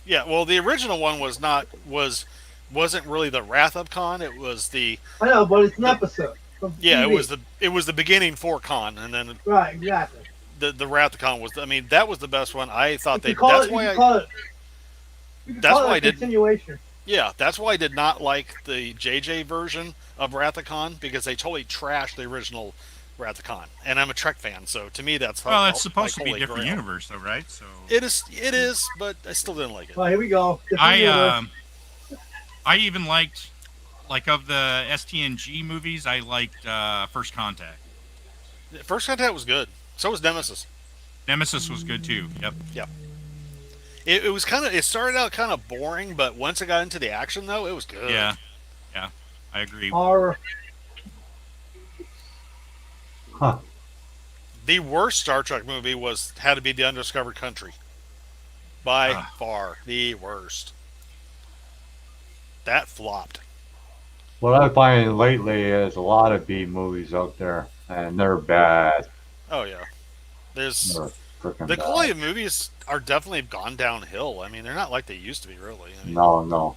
Yeah, well, the original one wasn't really the Wrath of Khan. It was the I know, but it's an episode. From yeah, TV. it was the beginning for Khan, and then Right, exactly. the Wrath of Khan was. I mean, that was the best one. I thought You call That's it, why you I. can call it. You can That's call it why a I did- continuation. Yeah, that's why I did not like the JJ version of Wrath of Khan because they totally trashed the original Wrath of Khan. And I'm a Trek fan, so to me that's Well, it's like supposed to be a holy different grail. universe, though, right? So It is, but I still didn't like it. Well, here we go. I even liked, like, of the STNG movies, I liked First Contact. First Contact was good. So was Nemesis. Nemesis was good too. Yep. It was it started out kind of boring, but once it got into the action though, it was good. Yeah. I agree. Horror. Huh. The worst Star Trek movie had to be The Undiscovered Country. By far the worst. That flopped. What I find lately is a lot of B movies out there, and they're bad. Oh yeah. There's They're freaking the bad. quality of movies are definitely gone downhill. I mean, they're not like they used to be, really. I mean, No.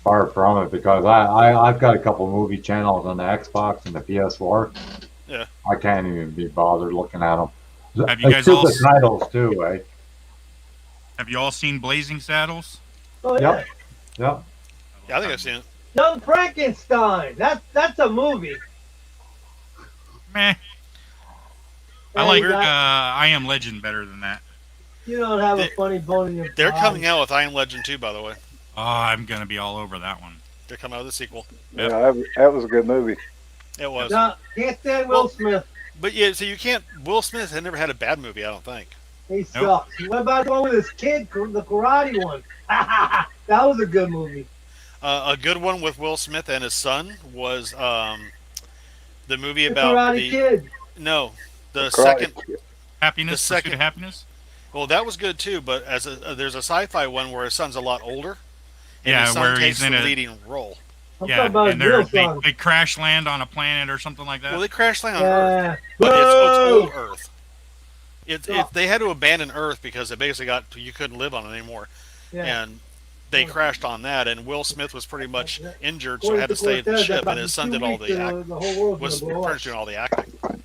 Far from it, because I've got a couple movie channels on the Xbox and the PS4. Yeah. I can't even be bothered looking at them. Have you guys all the titles too, eh? Have you all seen Blazing Saddles? Oh yeah. Yep. Yep. yeah, I think I've seen it. Young Frankenstein. That's a movie. Meh. I Hey, like that- I Am Legend better than that. You don't have a funny bone in your They're body. coming out with I Am Legend 2, by the way. Oh, I'm gonna be all over that one. to come out of the sequel. Yeah, that was a good movie. It was. No, can't stand Will Smith. But yeah, so you can't. Will Smith had never had a bad movie, I don't think. He sucks. What about the one with his kid, the karate one? That was a good movie. A good one with Will Smith and his son was the movie The about Karate the Kid. no, the Karate second. Kid. Happiness, The second- Pursuit of Happiness. Well, that was good too, but there's a sci-fi one where his son's a lot older, and Yeah, his son where takes he's in the a- leading role. I'm Yeah, talking about and his real they son. they crash land on a planet or something like that. Well, they crash land on Earth, Yeah. but it's Boo! old Earth. They had to abandon Earth because it basically you couldn't live on it anymore, Yeah. and they crashed on that. And Will Smith was pretty much injured, so According had to to stay in the Cortez, ship, about and his in son 2 did all weeks, the act. the whole world's Was gonna blow pretty up. much doing all the acting.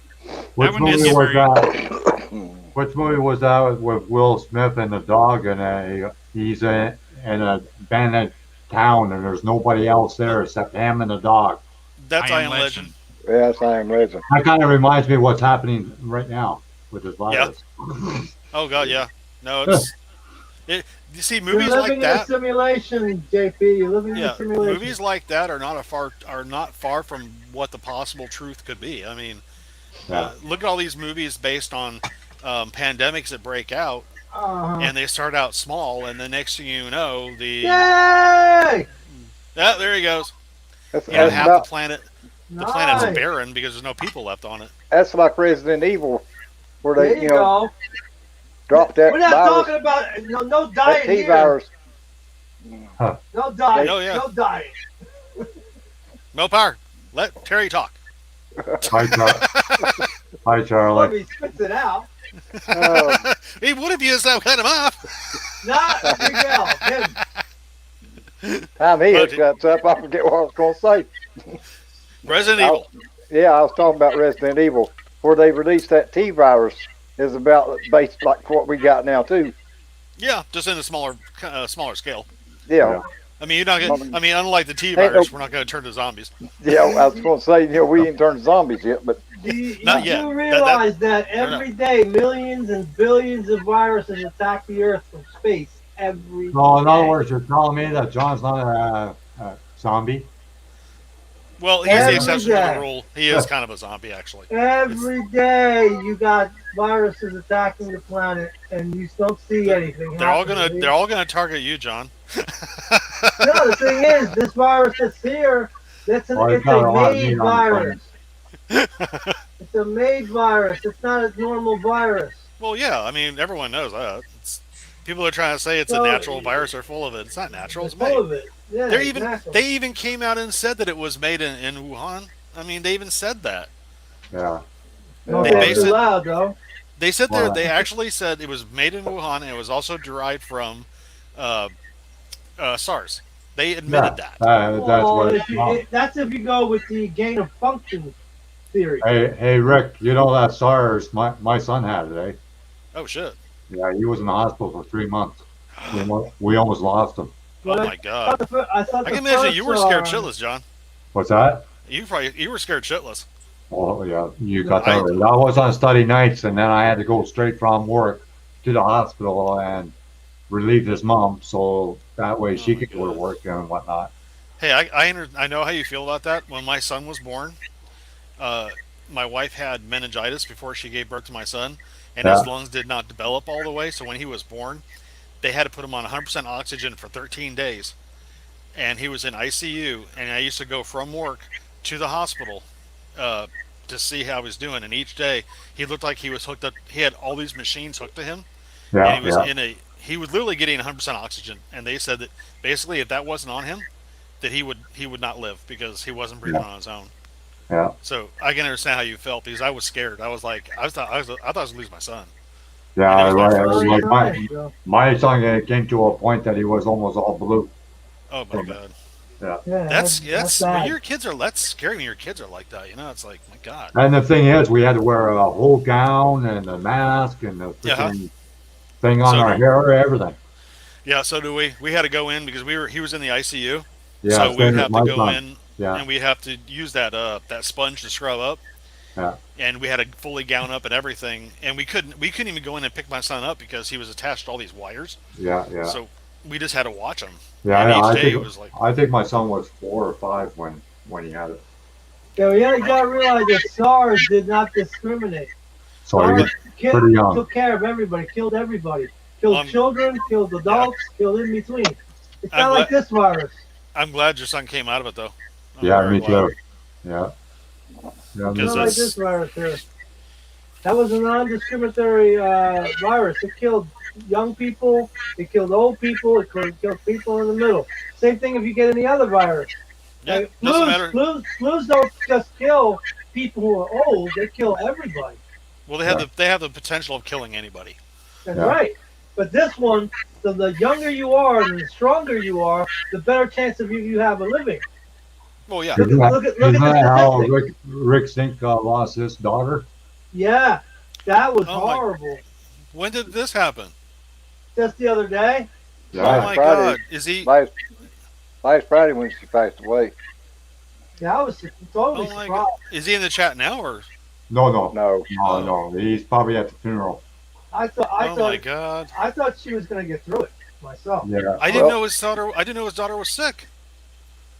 Which one movie is was very- that? Which movie was that with Will Smith and the dog, and he's in an abandoned town, and there's nobody else there except him and the dog. That's I Am Legend. Yes, I Am Legend. That kind of reminds me of what's happening right now with this virus. Oh God, yeah. No, it's you see You're movies living like in a that. simulation, JP. You're living in Yeah, a simulation. movies like that are not far from what the possible truth could be. I mean, Yeah. look at all these movies based on pandemics that break out, Uh-huh. and they start out small, and the next thing you know, Yay! there he goes. That's, You know, that's half about- the planet's Nice. barren because there's no people left on it. that's like Resident Evil, where There they you go. dropped that We're not virus, talking about no that diet T here. virus. No diet. Oh, yeah. No diet. No power. Let Terry talk. Hi, Hi, Well, Charlie. he spits it out. Oh, He would have used that kind of off. Not Miguel. Him. time he Oh, shuts up, I forget what I was going to say. Resident Evil. Yeah, I was talking about Resident Evil, where they released that T virus is about based like what we got now too. Yeah, just in a smaller scale. Yeah, I mean, you're not gonna. I mean, unlike the T Ain't no- virus, we're not going to turn to zombies. yeah. I was going to say, we ain't turned zombies yet, but Do you, Not you yet. do realize that They're every day millions and billions of viruses attack the Earth from space every So, in other day? words, you're telling me that John's not a zombie? Well, he's Every the exception to day. the rule. He is kind of a zombie, actually. Every day you got viruses attacking the planet, and you don't see anything. They're all happening. gonna target you, John. No, the thing is, this virus that's here, it's Well, it's a got a lot of made meat on the virus. It's a made virus. It's not a normal virus. Well, yeah. I mean, everyone knows that. People are trying to say it's a So- natural virus or full of it. It's not natural. It's It's full made. of it. Yeah, They exactly. even came out and said that it was made in Wuhan. I mean, they even said that. Yeah. Don't they say it base too it- loud, though. They said Why? they actually said it was made in Wuhan and it was also derived from SARS. They admitted that. That's Well, what if you, that's if you go with the gain of function theory. Hey, Rick, you know that SARS, my son had it, eh? Oh shit! Yeah, he was in the hospital for 3 months. We almost lost him. Oh my god! I thought I the can imagine first, you were scared shitless, John. What's that? You were scared shitless. Oh, yeah, you got that right. I was on study nights, and then I had to go straight from work to the hospital and relieve his mom, so that way she could go to work and whatnot. Hey, I know how you feel about that. When my son was born, my wife had meningitis before she gave birth to my son, and his Yeah. lungs did not develop all the way. So when he was born, they had to put him on 100% oxygen for 13 days, and he was in ICU. And I used to go from work to the hospital to see how he was doing. And each day, he looked like he was hooked up. He had all these machines hooked to him, Yeah, and he was yeah. he was literally getting 100% oxygen. And they said that basically, if that wasn't on him, that he would not live because he wasn't breathing on his own. Yeah. So I can understand how you felt because I was scared. I was like, I thought I was going to lose my son. Yeah, And it was my right. first Like my son came to a point that he was almost all blue. Oh my god. Yeah. That's when bad. your kids are. That's scary when your kids are like that. You know, it's like my god. And the thing is, we had to wear a whole gown and a mask and the Yeah. freaking thing on So our do- hair, everything. Yeah. So do we? We had to go in because he was in the ICU. Yeah, so same we'd as have to my go son. in Yeah. and we have to use that sponge to scrub up. Yeah. And we had to fully gown up and everything, and we couldn't even go in and pick my son up because he was attached to all these wires. Yeah, yeah. So we just had to watch them. Yeah, And each I day think it was like, I think my son was 4 or 5 when he had it. Yeah, you gotta realize that SARS did not discriminate. So he SARS was pretty young. took care of everybody, killed everybody, killed um, children, killed yeah, adults, killed in between. It's I'm not like glad. this virus. I'm glad your son came out of it though. I'm Yeah, very me glad too. Yeah, yeah, It's me because not like too. this that's virus here. That was a non-discriminatory virus. It killed young people. It killed old people. It killed people in the middle. Same thing if you get any other virus. yeah. Doesn't Flus, matter. flus, flus don't just kill people who are old. They kill everybody. Well, Yeah, they have the potential of killing anybody. That's yeah. right. But this one, the younger you are and the stronger you are, the better chance of you have of living. Well, yeah. Look Isn't at that, look at look isn't at the that how statistics. Rick Zink lost his daughter? Yeah, that was Oh my! horrible. When did this happen? Just the other day. Oh Last Yeah, my Friday, God! Is he? last last Friday when she passed away. Yeah, I was totally Oh my God! surprised. Is he in the chat now or? no, no, No, no, Oh, no. He's probably at the funeral. I thought I oh my thought God! I thought she was gonna get through it myself. Yeah. I didn't well, know his daughter. I didn't know his daughter was sick.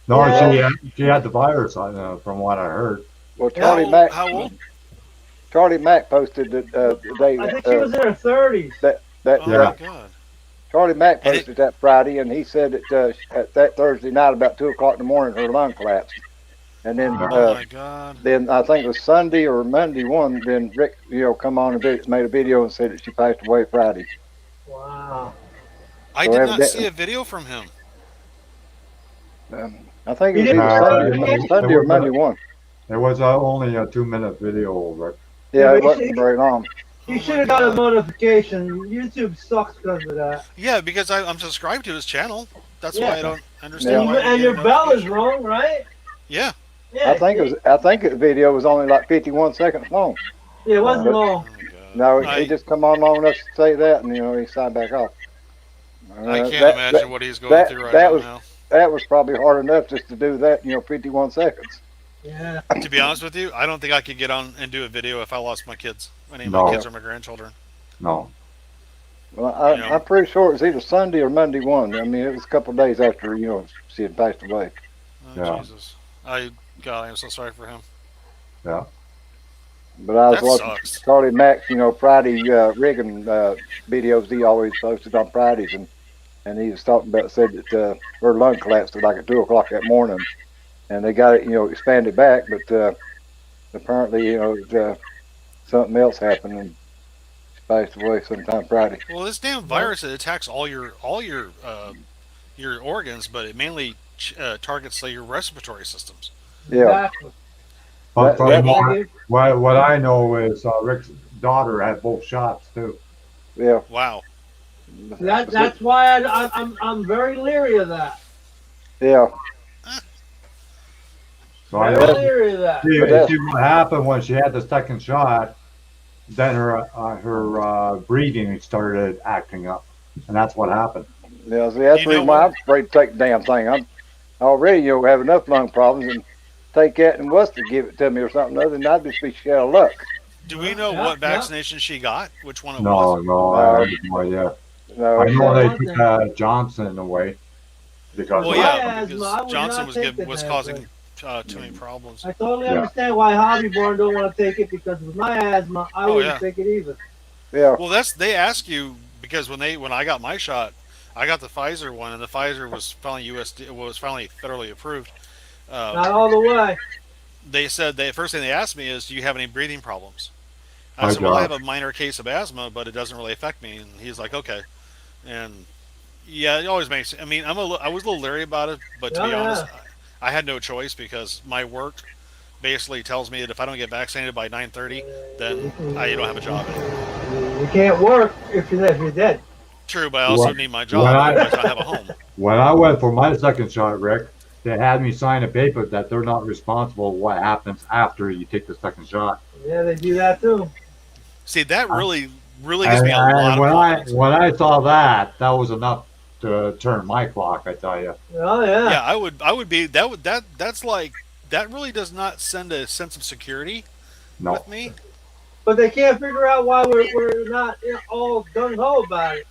No, Yeah, well, she had the virus from what I heard. well, yeah. How old? Charlie Mack posted that the day I think she was in her 30s. that Oh Yeah, my God! Charlie Mack And it. posted that Friday, and he said that at that Thursday night about 2 o'clock in the morning, her lung collapsed, and yeah. Oh my God! then I think it was Sunday or Monday one. Then Rick, come on and made a video and said that she passed away Friday. Wow. I So did not see evidently, a video from him. I think it You was didn't either see Uh, it, it, did you? Sunday or was Monday one. it was only a 2 minute video, Rick. Yeah, Yeah, but it wasn't very long. you Oh should my have got a God! notification. YouTube sucks because of that. Yeah, because I'm subscribed to his channel. That's why Yeah, I don't and understand Yeah, why I didn't get a your bell is notification. wrong, right? Yeah. Yeah, see? I think the video was only like 51 seconds long. Yeah, it wasn't But long. Oh God! no, he I just come on long enough to say that, and he signed back off. I can't That imagine what he's going that through right that about was now. that was probably hard enough just to do that. 51 seconds. Yeah. To be honest with you, I don't think I could get on and do a video if I lost my kids. Any of my No, kids or my grandchildren. no. Well, You know. I'm pretty sure it was either Sunday or Monday one. I mean, it was a couple of days after she had passed away. Oh Yeah, Jesus! God, I am so sorry for him. yeah. But I was That watching sucks. Charlie Mack's Friday rigging videos he always posted on Fridays, and he was talking about said that her lung collapsed like at 2 o'clock that morning, and they got it expanded back, but apparently something else happened and she passed away sometime Friday. Well, this damn virus it attacks your organs, but it mainly targets your respiratory systems. Yeah, Exactly. But that from that Like what I know is Rick's daughter had both shots too. yeah. Wow. that's why I'm very leery of that. Yeah, So I Very know. leery of that. See, but that see what happened when she had the second shot. Then her breathing started acting up, and that's what happened. yeah. See, that's You the know reason why what? I'm afraid to take the damn thing. I'm already have enough lung problems, and take that and was to give it to me or something other than I'd just be shit out of luck. Do we know Yeah, what yeah. vaccination she got? Which one it No, was? no, I No, have no idea. no. I know they One took thing. Johnson away because Well, of My yeah, that. asthma, I because would Johnson not take the was damn causing thing. too many problems. I totally Yeah, understand why Hobby Born don't want to take it because with my asthma, I Oh wouldn't yeah. take it either. Yeah, Well, they ask you because when I got my shot, I got the Pfizer one, and the Pfizer was finally federally approved. Uh, Not all the way. they said the first thing they asked me is, "Do you have any breathing problems?" I I said, "Well, I have got. a minor case of asthma, but it doesn't really affect me." And he's like, "Okay." And yeah, it always makes. I mean, I was a little leery about it, but to Yeah, be honest, yeah. I had no choice because my work basically tells me that if I don't get vaccinated by 9:30, then I don't have a job anymore. You can't work if you're dead. True, but I also When need my when job, I otherwise I have a home. when I went for my second shot, Rick, they had me sign a paper that they're not responsible for what happens after you take the second shot. Yeah, they do that too. See, that Uh, really gives me a lot And of confidence. when I saw that, that was enough to turn my clock. I tell you. Oh yeah. Yeah, I would be that's like that really does not send a sense of security No. with me. But they can't figure out why we're not all gung ho about it.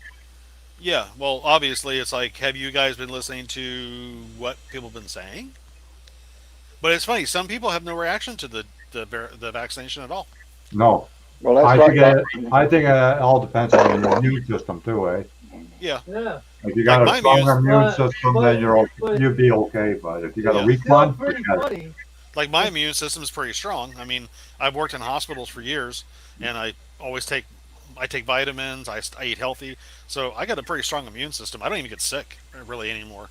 Yeah, well, obviously, it's like, have you guys been listening to what people have been saying? But it's funny, some people have no reaction to the vaccination at all. No, Well, that's I like think Doc. it all depends on your immune system too, eh? Yeah, Yeah. If you like got a my immune, strong immune But system, then but but you'd be okay. But if you got a yeah, it's weak still one, pretty forget it. funny. like my immune system is pretty strong. I mean, I've worked in hospitals for years, and always I take vitamins. I eat healthy, so I got a pretty strong immune system. I don't even get sick really anymore.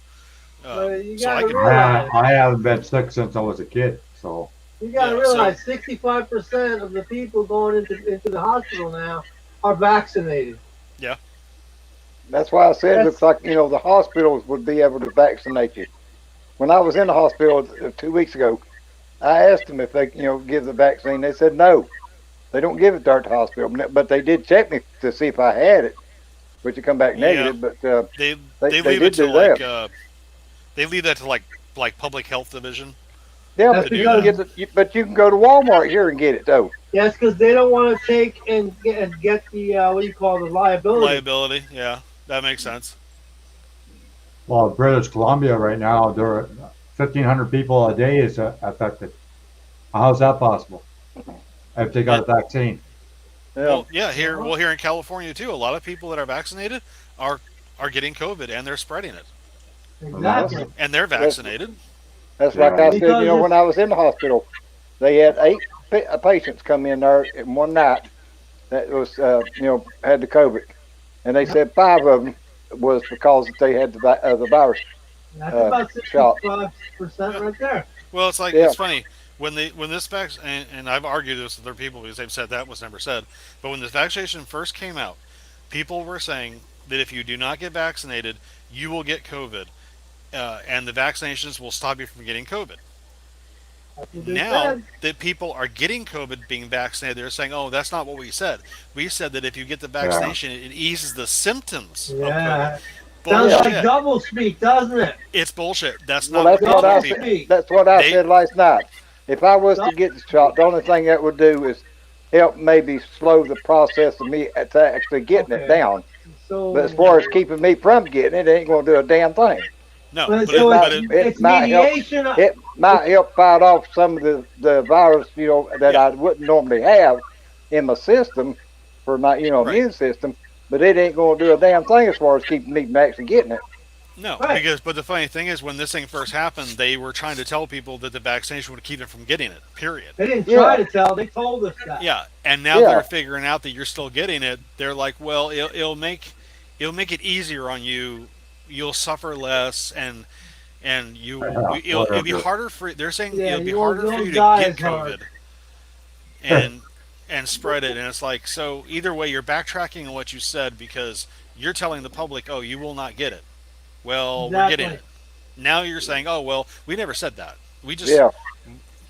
But you So I gotta could, realize, I haven't been sick since I was a kid, so you gotta yeah. So realize, 65% of the people going into the hospital now are vaccinated. yeah, That's why I said it looks That's like the hospitals would be able to vaccinate you. When I was in the hospital 2 weeks ago, I asked them if they give the vaccine. They said no, they don't give it there at the hospital. But they did check me to see if I had it, which had come back yeah, negative. But they they they they leave it did to do that. they leave that to like public health division Yeah, that's to but you do can that. because get but you can go to Walmart here and get it though. that's because they don't want to take and get the what do you call the liability. Liability, yeah, that makes sense. well, British Columbia right now, there are 1,500 people a day is affected. How's that possible? If they got It a vaccine, Yeah, Well, yeah, Uh-huh. here in California too, a lot of people that are vaccinated are are getting COVID and they're spreading it, and that's Exactly. and they're that's vaccinated. that's like yeah, I said. Because When it's I was in the hospital, they had 8 patients come in there in one night that was had the COVID, and they said 5 of them was because they had the virus that's about shot. 65% Yeah. right there. Well, it's like Yeah, it's funny when this vaccine, and I've argued this with other people because they've said that was never said, but when this vaccination first came out, people were saying that if you do not get vaccinated, you will get COVID, and the vaccinations will stop you from getting COVID. That's what they Now said. that people are getting COVID being vaccinated, they're saying, "Oh, that's not what we said. We said that if you get the yeah. vaccination, it eases the symptoms of COVID." Yeah. Sounds yeah. like Bullshit. double speak, doesn't it? It's bullshit. That's Well, not what that's we're what telling I people. said. Speak. That's what I They said last night. If I was to get the shot, the only thing that would do is help maybe slow the process of me to actually getting it Okay. down. But as So, far as keeping me from getting it, it ain't gonna do a damn thing. no, but but It so might it's help. mediation. It might help fight off some of the virus, that yeah, I wouldn't normally have in my system for my right. immune system. But it ain't gonna do a damn thing as far as keeping me from actually getting it. No, Right. but the funny thing is, when this thing first happened, they were trying to tell people that the vaccination would keep them from getting it. Period. They didn't try Yeah, to tell. They told us that. Yeah, and now yeah, they're figuring out that you're still getting it. They're like, well, it'll make it easier on you. You'll suffer less, and it'll be Whatever. harder for. They're saying Yeah, it'll be you won't, harder you for you won't to die get as hard. COVID and spread it. And it's like, so either way, you're backtracking on what you said because you're telling the public, oh, you will not get it. Well, we're getting Exactly. it. Now you're saying, oh, well, we never said that. We just, yeah.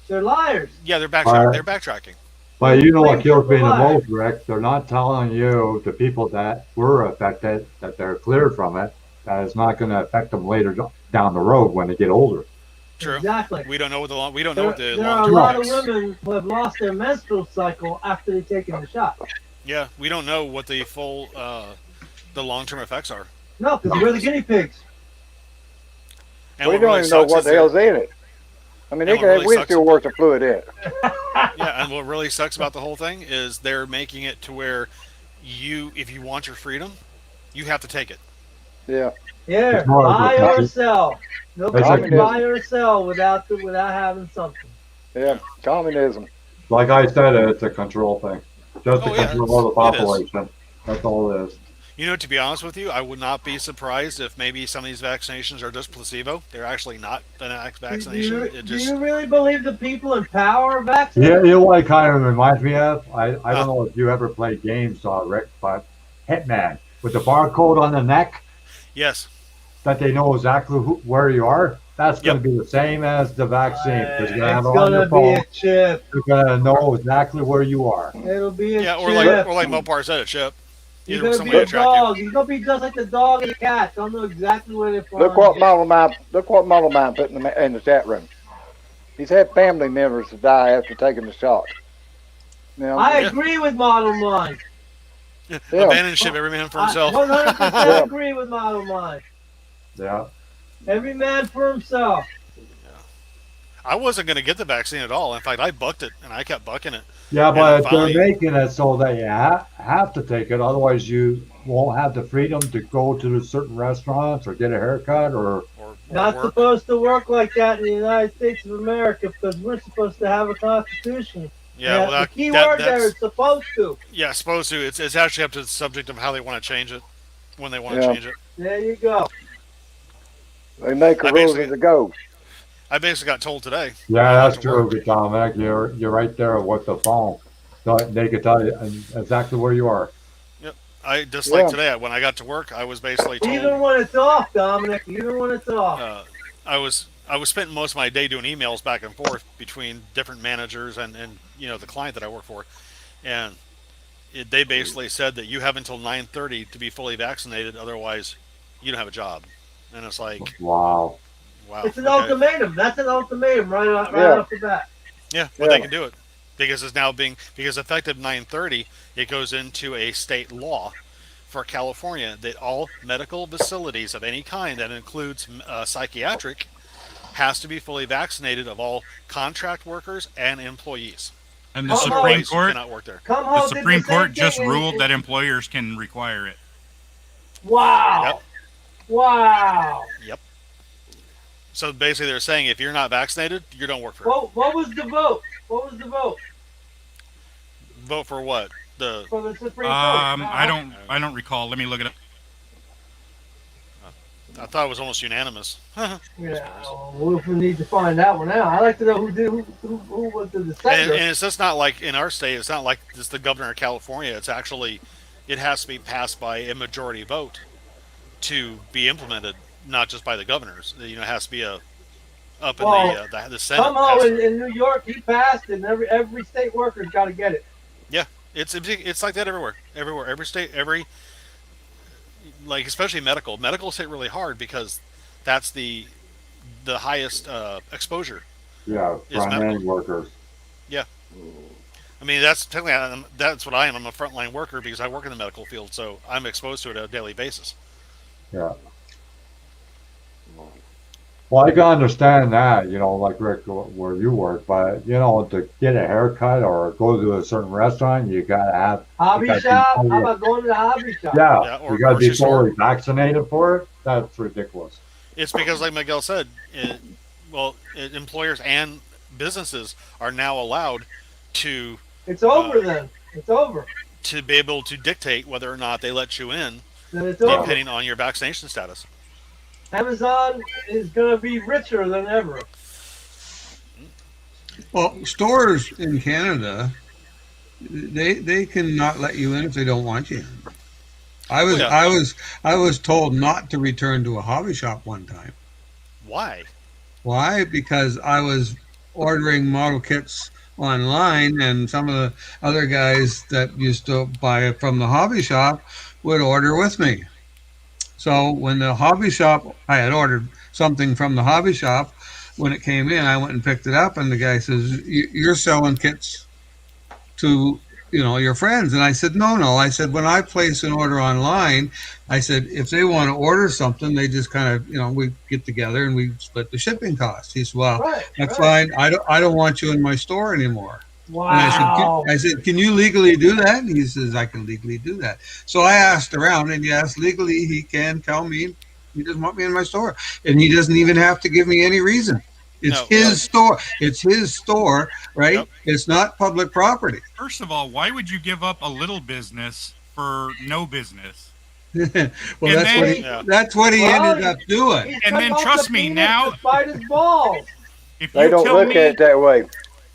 They're liars. yeah, they're But backtracking. but you know what kills me Blatant the lies. most, Rick? They're not telling you the people that were affected that they're cleared from it. That it's not going to affect them later down the road when they get older. True. Exactly. We don't know what the There long are a term lot of effects. women who have lost their menstrual cycle after they've taken the shot. Yeah, we don't know what the full the long term effects are. No, because we're the guinea pigs. And We what don't really even know sucks what is the hell's in it. I mean, they and what could have really sucks windshield worth of fluid in it. yeah, and what really sucks about the whole thing is they're making it to where if you want your freedom, you have to take it. Yeah, Yeah, It's more buy of or a sell. Nobody It's can like, communism. buy or sell without having something. Yeah, communism. like I said, it's a control thing. Just to Oh yeah, control the it is. population. That's all it is. You know, to be honest with you, I would not be surprised if maybe some of these vaccinations are just placebo. They're actually not an vaccination. It Do just you really believe the people in power are Yeah, vaccinated? you know what it kind of reminds me of? I uh, don't know if you ever played games, Rick, but Hitman with the barcode on the neck yes, that they know exactly where you are. That's going yep, to be the same as the vaccine because you're going to have It's it on your gonna be phone. a chip. You're going to know exactly where you are. It'll be a yeah, chip. or like Mopar said, it Chip. You're Either gonna somebody be a to track you. dog. You're gonna be just like the dog and the cat. They'll know exactly where they're from. Look what model man put in the chat room. He's had family members to die after taking the shot. You know, I Yeah. agree with Model Mine. Abandon ship, every man for I himself. 100% agree with Model Mine. Yeah. Every man for himself. I wasn't going to get the vaccine at all. In fact, I bucked it, and I kept bucking it. Yeah, And then but they're finally, making it so that you have to take it. Otherwise, you won't have the freedom to go to certain restaurants or get a haircut or. or Not work. supposed to work like that in the United States of America because we're supposed to have a constitution. Yeah, well, the key word there that's is supposed to. yeah, supposed to. It's actually up to the subject of how they want to change it, when they want to Yeah. change it. There you go. They make I a rules basically- as it goes. I basically got told today. Yeah, when I went that's to true, work. Dominic. You're right there with the phone. They could tell you exactly where you are. I just Yeah. like today when I got to work, I was basically told. Even when it's off, Dominic. Even when it's off. I was spending most of my day doing emails back and forth between different managers and the client that I work for, and they basically said that you have until 9:30 to be fully vaccinated, otherwise you don't have a job. And it's like, Wow. wow, It's an okay. ultimatum. That's an ultimatum right Yeah. off the bat. Yeah, but they can do it because it's now because effective 9:30 it goes into a state law for California that all medical facilities of any kind that includes psychiatric has to be fully vaccinated of all contract workers and employees. And the Oh, Supreme Employees Court, cannot work there. Come the home. Supreme Court just ruled that employers can require it. Wow. Yep. Wow. Yep. So basically, they're saying if you're not vaccinated, you don't work for it. What was the vote? What was the vote Vote for what? The for the Supreme Court? I don't recall. Let me look it up. I thought it was almost unanimous. Yeah, well, we need to find that one out. I'd like to know who was the And dissenter. it's just not like in our state. It's not like just the governor of California. It's actually, it has to be passed by a majority vote to be implemented, not just by the governors. It has to be up in the Senate. Somehow has- in New York, he passed, and every state worker's got to get it. yeah, it's like that everywhere. Every state, like especially medical. Medical's hit really hard because that's the highest exposure. Yeah, Is frontline medical. workers. I mean, that's technically that's what I am. I'm a frontline worker because I work in the medical field, so I'm exposed to it on a daily basis. Yeah. Well, I can understand that, like Rick, where you work, but to get a haircut or go to a certain restaurant, you gotta have. Hobby you gotta be shop? fully- How about going to the hobby shop? Yeah, or you gotta be grocery store. fully vaccinated for it. That's ridiculous. It's because, like Miguel said, employers and businesses are now allowed to It's over then. It's over. be able to dictate whether or not they let you in, Then it's over. depending on your vaccination status. Amazon is going to be richer than ever. Well, stores in Canada, they cannot let you in if they don't want you. I was told not to return to a hobby shop one time. Why? Why? Because I was ordering model kits online, and some of the other guys that used to buy it from the hobby shop would order with me. So when the hobby shop, I had ordered something from the hobby shop. When it came in, I went and picked it up, and the guy says, "You're selling kits to your friends." And I said, no. I said, when I place an order online, I said, if they want to order something, they just kind of, we get together and we split the shipping costs. He said, well, that's fine. I don't want you in my store anymore. Wow. And I said, can you legally do that? And he says, I can legally do that. So I asked around, and yes, legally he can tell me he doesn't want me in my store. And he doesn't even have to give me any reason. It's his store. It's his store, right? Yep. It's not public property. First of all, why would you give up a little business for no business? Well, And that's what he ended up doing. He's And cut then off trust the me, penis now- to spite his balls. If They you don't tell look me, at it that way.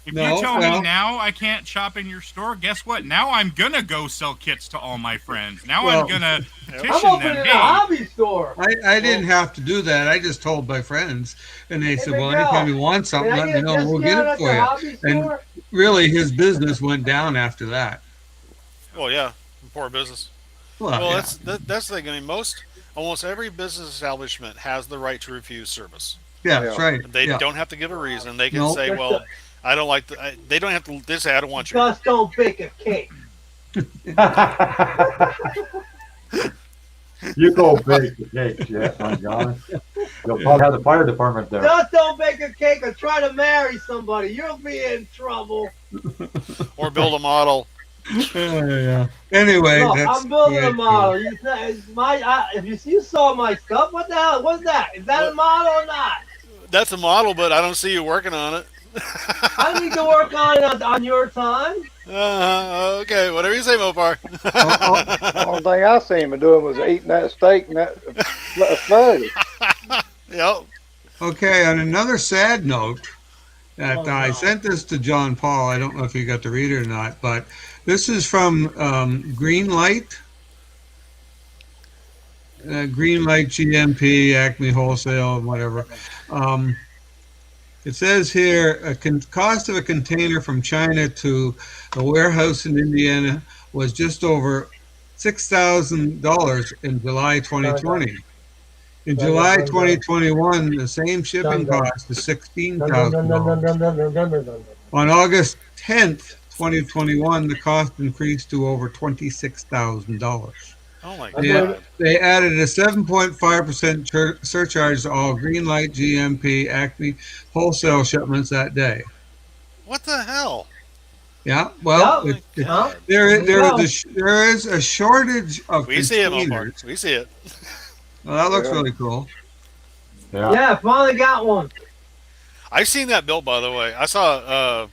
if No, you tell well- me now I can't shop in your store, guess what? Now I'm gonna go sell kits to all my friends. Now Well- I'm gonna I'm petition opening them. a Hey, hobby store. I didn't have to do that. I just told my friends, and they said, well, Miguel, anytime you want something, Can I let me get a know. We'll get discount it at for the you. hobby And store? really, his business went down after that. Well, yeah, poor business. Well, Well, yeah. that's the thing. I mean, almost every business establishment has the right to refuse service. Yeah, that's right. They Yeah. don't have to give a reason. They can No. say, well, I don't like they don't have to. They say, I don't want you. Just don't bake a cake. You go bake the cake, yeah, I'm John. You'll probably have the fire department there. Just don't bake a cake or try to marry somebody. You'll be in trouble. Or build a model. Yeah. Anyway, Look, that's I'm building the way a it model. goes. It's if you saw my stuff, what the hell? What's that? Is that a model or not? That's a model, but I don't see you working on it. I need to work on it on your time. Okay, whatever you say, Mopar. Only thing I seen him doing was eating that steak and that asparagus. Yep. Okay, on another sad note, that Oh, I no. sent this to John Paul. I don't know if you got to read it or not, but this is from Green Light GMP, Acme Wholesale, whatever. It says here, cost of a container from China to a warehouse in Indiana was just over $6,000 in July 2020. In July 2021, the same shipping cost is $16,000. On August 10th, 2021, the cost increased to over $26,000. Oh my They, god. they added a 7.5% surcharge to all Greenlight GMP Acme wholesale shipments that day. What the hell? Yeah, well, Yep. Huh? there go. is a shortage of We see it, Mopar. containers. We see it. Well, that looks Yeah. really cool. Yeah. Yeah, finally got one. I've seen that built, by the way. I saw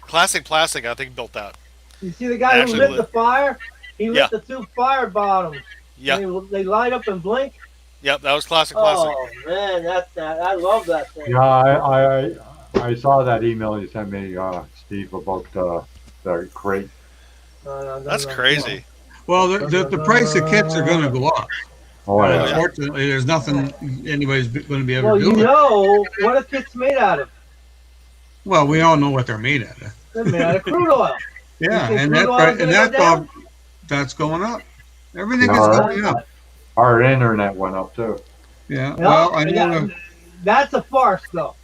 Classic Plastic, I think, built that. You see the guy who Actually lit lit. the fire? He lit Yeah. the two fire bottoms. Yep. They light up and blink. Yep, that was Classic Plastic. Oh man, that's that. I love that thing. Yeah, I saw that email you sent me, Steve, about the crate. That's crazy. Well, the price of kits are going to go up. Oh, yeah. Unfortunately, there's nothing anybody's going to be able Well, to do. you know what a kit's made out of? Well, we all know what they're made out of. They're made out of crude oil. Yeah, You think and crude that oil's pri- gonna and go that's down? that's going up. Everything is Yeah. going up. Our internet went up too. Yeah. No, Well, I know that's a farce, though.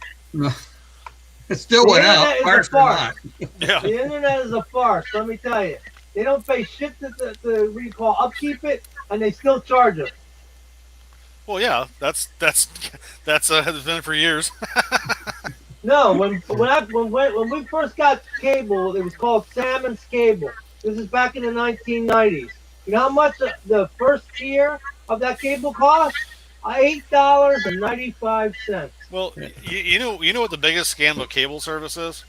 it still went up. internet is a Farce or farce. not. Yeah. The internet is a farce. Let me tell you. They don't pay shit to what do you call upkeep it, and they still charge us. Well, yeah, that's has been for years. No, when we first got cable, it was called Salmon's Cable. This is back in the 1990s. You know how much the first tier of that cable cost? $8.95. Well, you know what the biggest scam of cable service is?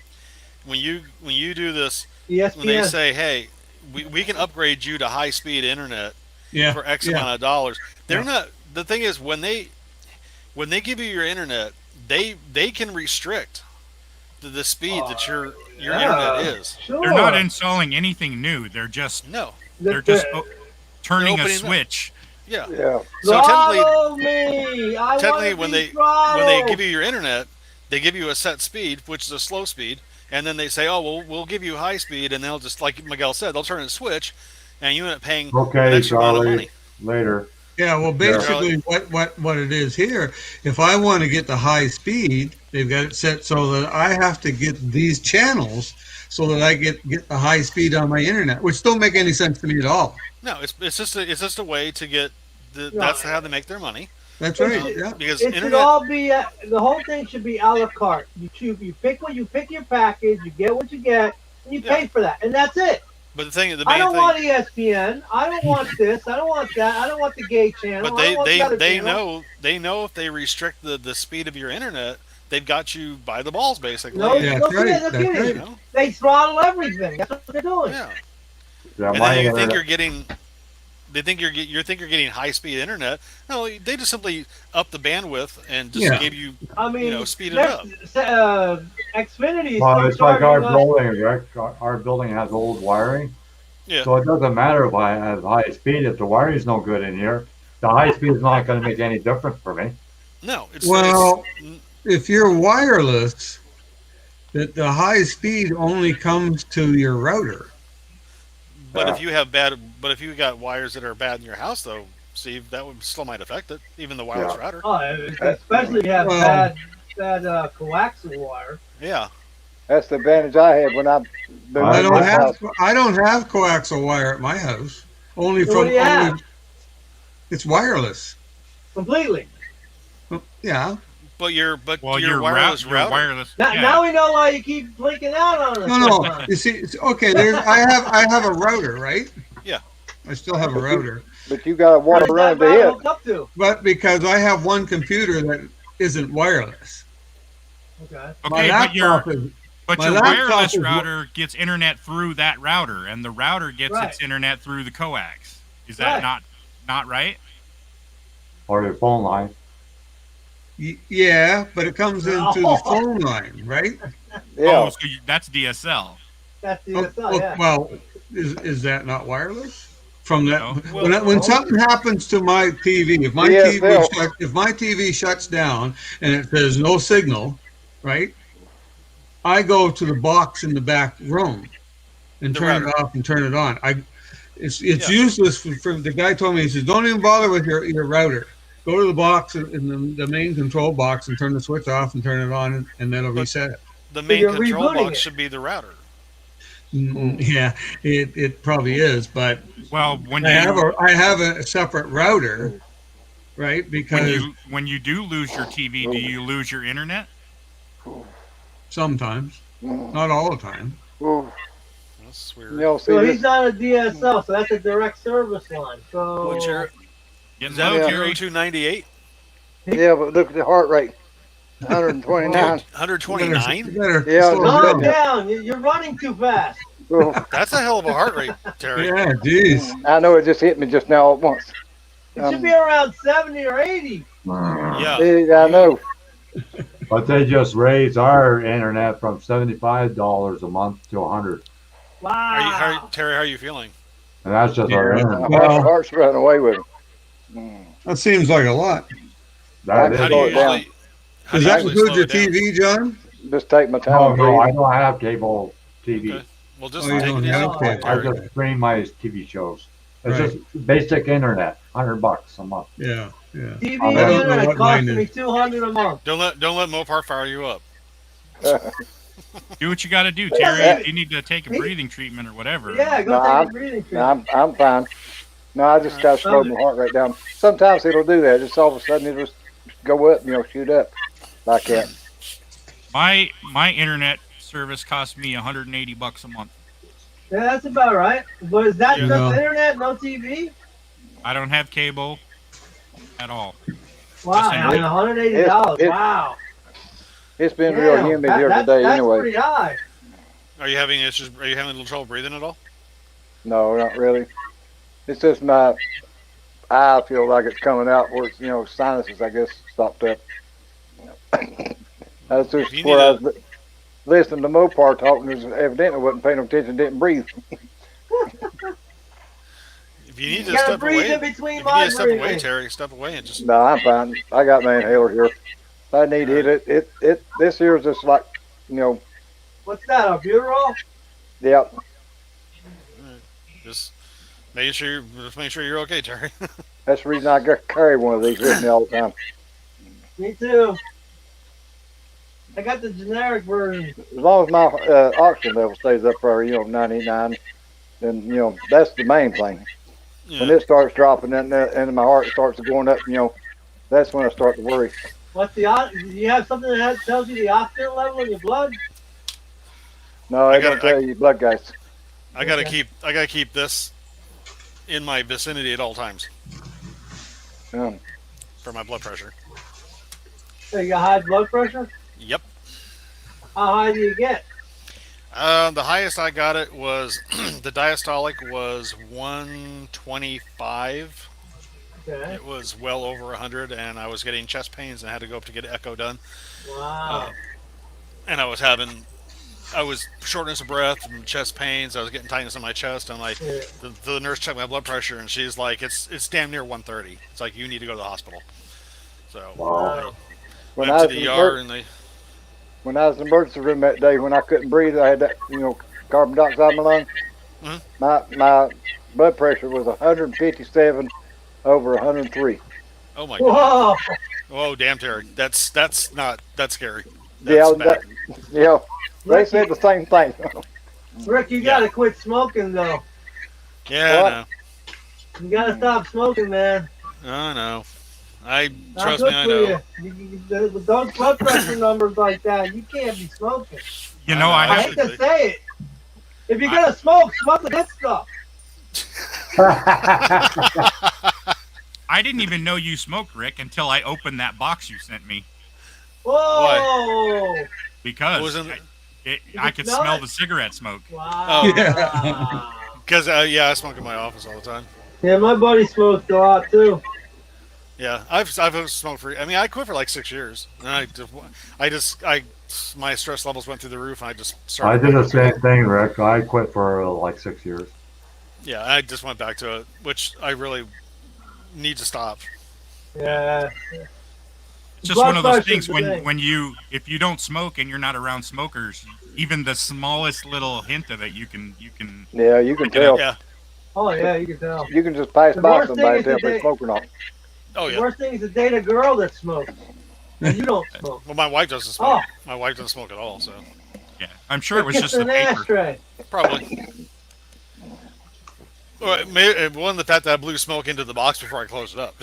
When you do this, ESPN. when they say, hey, we can upgrade you to high speed internet Yeah. for X yeah. amount of dollars. They're Yeah. not. The thing is, when they give you your internet, they can restrict the speed that your internet is. Sure. They're not installing anything new. They're just No. turning a opening them. switch. Yeah. Yeah. So technically, Throttle me. I technically wanna when be they throttled. give you your internet, they give you a set speed, which is a slow speed, and then they say, oh, well, we'll give you high speed, and they'll just, like Miguel said, they'll turn a switch, and you end up paying an Okay, extra amount of Charlie. money. Later. Yeah, well, basically, what it is here, if I want to get the high speed, they've got it set so that I have to get these channels so that I get the high speed on my internet, which don't make any sense to me at all. No, it's just a way to get that's how they make their money. That's It right. should- Yeah. Because It should internet, all be the whole thing should be a la carte. You pick your package, you get what you get, and you pay for that, and that's it. but the I main don't thing, want ESPN. I don't want this. I don't want that. I don't want the gay channel. but I don't want the other they channel. know if they restrict the speed of your internet, they've got you by the balls basically. No, Yeah, look that's right, at it. Look that's at right. it. You know? They throttle everything. That's what they're doing. Yeah. Yeah, And my then you internet. think you're getting. They think you're getting high speed internet. No, they just simply up the bandwidth and just Yeah. give you. I mean, speed it up. Xfinity is Well, still it's like our charging us. building, Rick. Our building has old wiring. Yeah. So it doesn't matter if I have high speed. If the wiring's no good in here, the high speed is not going to make any difference for me. No, Well, it's if you're wireless, the high speed only comes to your router. but Yeah. if you got wires that are bad in your house though, Steve, that would still might affect it, even the wireless Yeah. router. Oh, especially if you have Well- bad coaxial wire. Yeah. That's the advantage I had when I moved I I to don't this might- have house. I don't have coaxial wire at my house. Only So what from do you have? it's wireless. Completely. Yeah. But your Well, your your wireless your router. wireless. Now, Yeah. now we know why you keep blinking out on us. No. You see, okay. There's I have a router, right? Yeah. I still have a router, But you got a Where's wire that running to router it. hooked up to? but because I have one computer that isn't wireless, Okay. my Okay, but your laptop is. but my your laptop wireless is- router gets internet through that router, and the router gets Right. its internet through the coax. Is that Right. not right? or your phone line. Yeah, but it comes into the Oh. phone line, right? Yeah. Oh, so that's DSL. That's the Oh, yeah. well, is that not wireless? From that, No. when something happens to my TV, if my DSL. TV shuts down and it says no signal, right? I go to the box in the back room and The turn router. it off and turn it on. It's Yeah. useless for the guy told me, he says, don't even bother with your router. Go to the box in the main control box and turn the switch off and turn it on, and that'll But- reset it. The main you're control rebooting box it. should be the router. Yeah, it probably is, but Well, when I you have a separate router, right? Because when you do lose your TV, do you lose your internet? sometimes, not all the time. Ooh. That's You weird. know, see So this, he's not a DSL, so that's a direct service line. So What's your Getting is that low, Yeah. Jerry. 0298? yeah, but look at the heart rate. 129. 129? You better Yeah, slow calm down. down. You're running too fast. Ooh. That's a hell of a heart rate, Terry. Yeah, geez. I know it just hit me just now at once. It should be around 70 or 80. Yeah. I know. But they just raised our internet from $75 a month to $100, Wow. Terry, how are you feeling? and that's just our Yeah. internet. My Well- heart's running away with him. That seems like a lot. That How is. do you Slow it down. usually how Does do you that usually include slow your it down? TV, John? Just take my time. Oh no, I breathing. don't have cable TV. Okay. Well, just Oh, you take don't it easy. have No, cable. I Terry. just stream my TV shows. It's Right. just basic internet, $100 a month. Yeah. TV I and don't know internet what costing mine me is. $200 a month. Don't let Mopar fire you up. Do what you got to do, Yeah. Terry. If you need to take a breathing treatment or whatever. Yeah, go No, take I'm- a breathing No, treatment. I'm fine. No, I just got to slow my heart rate down. Sometimes it'll do that. Just all of a sudden it'll just go up, shoot up like that. My internet service cost me $180 a month. Yeah, that's about right. But is that Yeah. just No. internet, no TV? I don't have cable at all. Wow, Listen, I mean, $180. it- Wow. It's been real Damn, humid here that's today anyway. pretty high. Are you having issues? Are you having a little trouble breathing at all? No, not really. It's just my eye feel like it's coming out where it's, sinuses, I guess, stopped up. That's just You where need I was listening to Mopar talking, and evidently wasn't paying no attention, didn't breathe. If you need You to gotta step breathe away, in between if you my need to step away, breathing. Terry, step away and just. No, I'm fine. I got my inhaler here. If I need to hit it. This here is just like, What's that, a Buterol? yep. Just make sure you're okay, Terry. That's the reason I carry one of these with me all the time. Me too. I got the generic version. As long as my oxygen level stays up there, 99, then, that's the main thing. When Yeah. it starts dropping and my heart starts going up, that's when I start to worry. What's the do you have something that tells you the oxygen level in your blood? No, I I don't gotta- tell you blood guys. I gotta keep this in my vicinity at all times Um, for my blood pressure. So you got high blood pressure? Yep. How high do you get? The highest I got it was the diastolic was 125. Okay. It was well over 100, and I was getting chest pains and had to go up to get echo done. Wow. And I was shortness of breath and chest pains. I was getting tightness in my chest. And like Yeah. the nurse checked my blood pressure, and she's like, "It's damn near 130. It's like you need to go to the hospital." So Wow. when went I to was the in ER, and they when I was in the emergency room that day, when I couldn't breathe, I had that, carbon dioxide in my lung. Mhm. My blood pressure was 157 over 103. oh my god, Whoa. oh damn, Terry, that's scary. Yeah, That's bad. yeah. They said the same thing. Rick, you gotta quit smoking though. Yeah, What? I know. You gotta stop smoking, man. I know. I Not trust good me. I for know. you. With those blood pressure numbers like that, you can't be smoking. You know, I I know. hate to say it. If you're gonna smoke the good stuff. I didn't even know you smoked, Rick, until I opened that box you sent me Whoa! because What was in I could smell smell it? the cigarette smoke. Wow. Yeah. Because yeah, I smoke in my office all the time. Yeah, my buddy smokes a lot too. Yeah, I've smoked for. I mean, I quit for like 6 years, and my stress levels went through the roof, and I just I started. did the back into same thing, Rick. I quit for like 6 years. it. Yeah, I just went back to it, which I really need to stop. Yeah. It's just Blood one of those pressure's things the thing. when if you don't smoke and you're not around smokers, even the smallest little hint of it, you can Yeah, you can pick it tell. up. Yeah. Oh yeah, you can tell. You can just pass The by worst thing somebody is and tell if that they smoke or not. Oh The yeah. worst thing is to date a girl that smokes. And you don't smoke. Well, my wife doesn't Oh. smoke. My wife doesn't smoke at all, so Yeah, I'm sure it was just the an paper. ashtray. probably. Well, it wasn't the fact that I blew smoke into the box before I closed it up.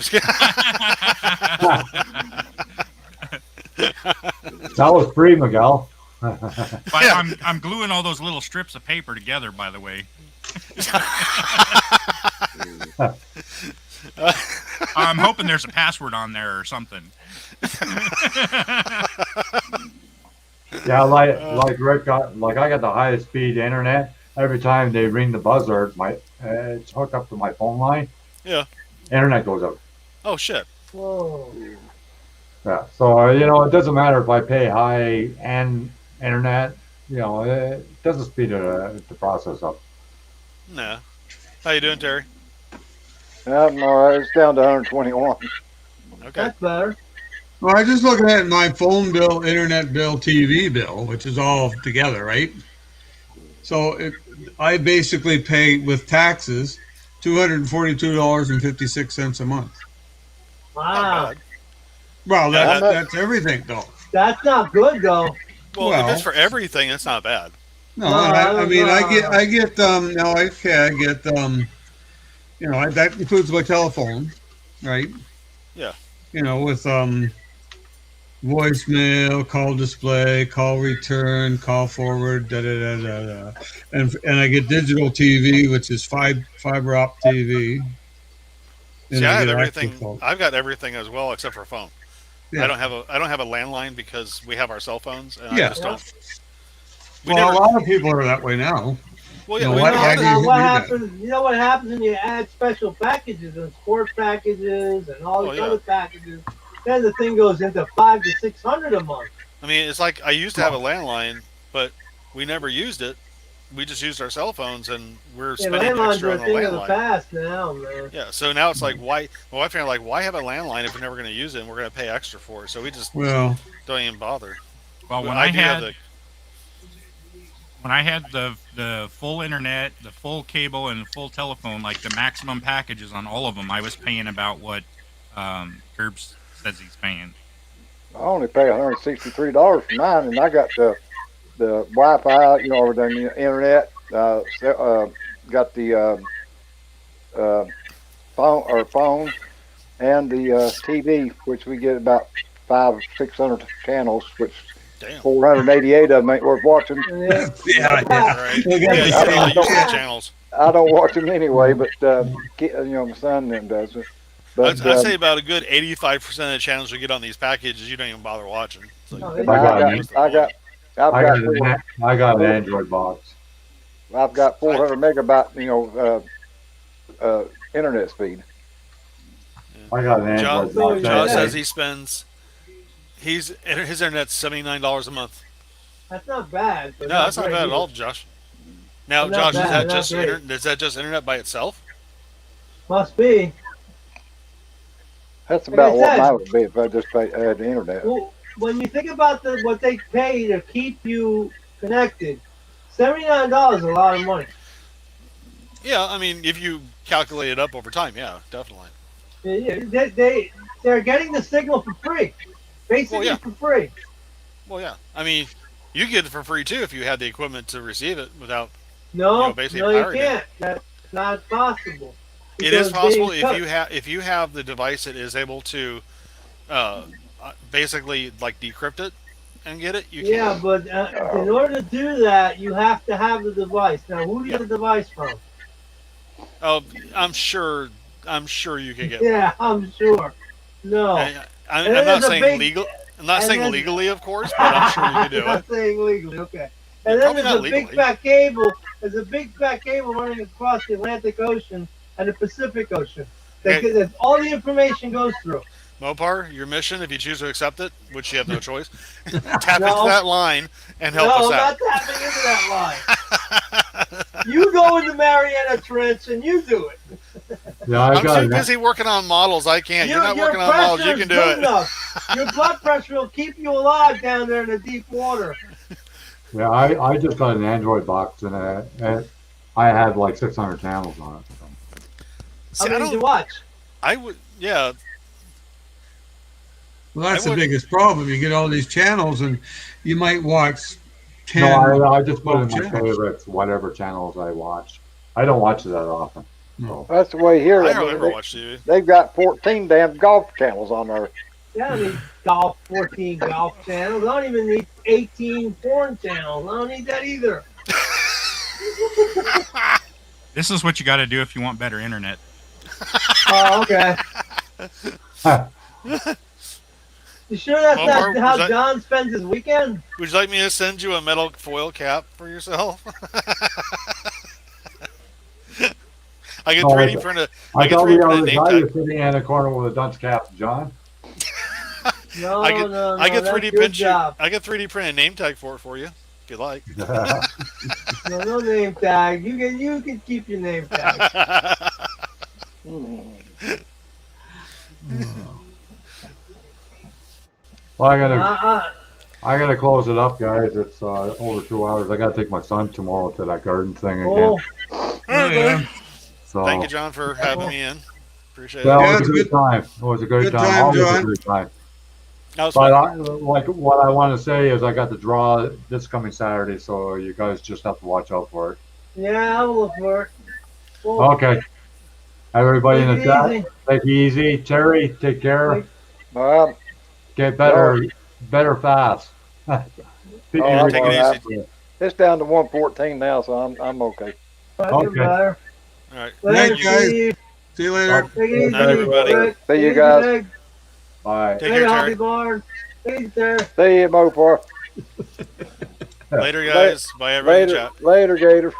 That was free, Miguel. But Yeah. I'm gluing all those little strips of paper together, by the way. I'm hoping there's a password on there or something. Yeah, like Rick got, like I got the highest speed internet. Every time they ring the buzzer, it's hooked up to my phone line. Yeah. Internet goes out. Oh shit. Whoa. Yeah, so it doesn't matter if I pay high and internet. It doesn't speed the process up. Nah. How you doing, Terry? I'm all right. It's down to 121. Okay. That's better. Well, I just looking at my phone bill, internet bill, TV bill, which is all together, right? So I basically pay with taxes $242.56 a month. Wow. Not bad. Well, Yeah, that's everything, though. That's not good though. Well, Well- if it's for everything, it's not bad. No, No, I mean, no. I get that includes my telephone, right? Yeah. With voicemail, call display, call return, call forward, da da da da da, and I get digital TV, which is fiber optic TV. And See, I have get everything. active phone. I've got everything as well except for a phone. Yeah. I don't have a landline because we have our cell phones, and Yeah. I just don't. We Well, never. a lot of people are that way now. Well, you yeah, know, we why- never why had do that. you What do that? happens? You know what happens when you add special packages and sport packages and all these Oh, yeah. other packages? Then the thing goes into $500 to $600 a month. I mean, it's like I used to have a landline, but we never used it. We just used our cell phones, and we're Yeah, spending landlines extra are on a the thing of the landline. past now, man. Yeah, so now it's like, why? My wife and I are like, why have a landline if we're never going to use it and we're going to pay extra for it? So we just Well, don't even bother. Well, But when I do have had the full internet, the full cable, and the full telephone, like the maximum packages on all of them, I was paying about what Curbs says he's paying. I only pay $163 for mine, and I got the Wi-Fi, over the internet. Got the phone and the TV, which we get about 500-600 channels, which Damn. 488 of them ain't worth watching. Yeah. yeah. Right. Well, Yeah, you yeah, can only use the channels. I don't watch them anyway, but my son then does it. But I'd say about a good 85% of the channels you get on these packages, you don't even bother watching. It's like, No, I've I got an Android box. got 400 megabyte, internet speed. I got an Android box. John says he spends. His internet's $79 a month. That's not bad. But No, that's not great bad at either. all, Josh. Now, Not Josh, bad, not is that just internet by itself? Must be. That's Like about I what said- mine would be if I just had the internet. Well, when you think about what they pay to keep you connected, $79 is a lot of money. Yeah, I mean, if you calculate it up over time, yeah, definitely. They're getting the signal for free, basically Well, yeah. for free. Well, yeah. I mean, You get it for free too if you had the equipment to receive it without No, basically no, you pirating it. can't. That's not possible. It is Because possible they cut. if you have the device that is able to basically like decrypt it and get it. You Yeah, can. but in order to do that, you have to have the device. Now, who do you Yeah. get the device from? Oh, I'm sure. I'm sure you could get one. Yeah, I'm sure. No. And I'm then not there's a saying big. legal. I'm not And saying then, legally, of course, but I'm sure you could do you're not it. saying legally, okay. Yeah, And then probably there's not a big legally. fat cable. There's a big fat cable running across the Atlantic Ocean and the Pacific Ocean. Okay, That all the information goes through. Mopar, your mission, if you choose to accept it, which you have no choice, tap into No, that line and help no, us I'm out. not tapping into that line. You go in the Mariana Trench and you do it. Yeah, I I'm got too it. busy working on models. I can't. You're not Your working on models. You pressure can is do good it. enough. Your blood pressure will keep you alive down there in the deep water. Yeah, I just got an Android box and I had like 600 channels on it. So. See, How I many did you don't. watch? I would. Yeah. Well, that's I the would. biggest problem. You get all these channels, and you might watch No, 10, I just put 12 in my channels. favorites, whatever channels I watch. I don't watch it that often. So. That's the way here. I I hardly mean, ever watch TV. they've got 14 damn golf channels on there. Yeah, I need 14 golf channels. I don't even need 18 porn channels. I don't need that either. This is what you got to do if you want better internet. Oh, okay. You sure that's Omar, not how was that- John spends his weekend? Would you like me to send you a metal foil cap for yourself? I can No, 3D print a. I can thought 3D we print a already name got tag. you sitting in a corner with a dunce cap, John. No, I can no, I can that's 3D your print you. job. I can 3D print a name tag for you if you like. No name tag. You can keep your name tag. Well, Uh-uh. I gotta close it up, guys. It's over 2 hours. I gotta take my son tomorrow to that garden thing again. Oh, All right, buddy. So Thank you, John, for having me in. Appreciate well, it. Yeah, it was a it's good time. It was a great good time. time, Always John. a good time. That was But fun. like what I want to say is I got the draw this coming Saturday, so you guys just have to watch out for it. yeah, I'll look for it. Oh, Okay. Everybody in the take it chat, easy. take it easy. Terry, take care. Take- Well, Get better, better fast. People Oh, take it are- easy. it's down to 114 now, so I'm okay. I'll get Okay. better. All right. Later, Night, guys. Steve. See you later. Take it easy. Night, everybody. Rick. See you Take it guys. easy, Big. Bye. Take Later, care, Hoppy Terry. Barn. Take it easy, Terry. See you, Mopar. Later, guys. Bye, everybody. in Later, Chat. later, Gator.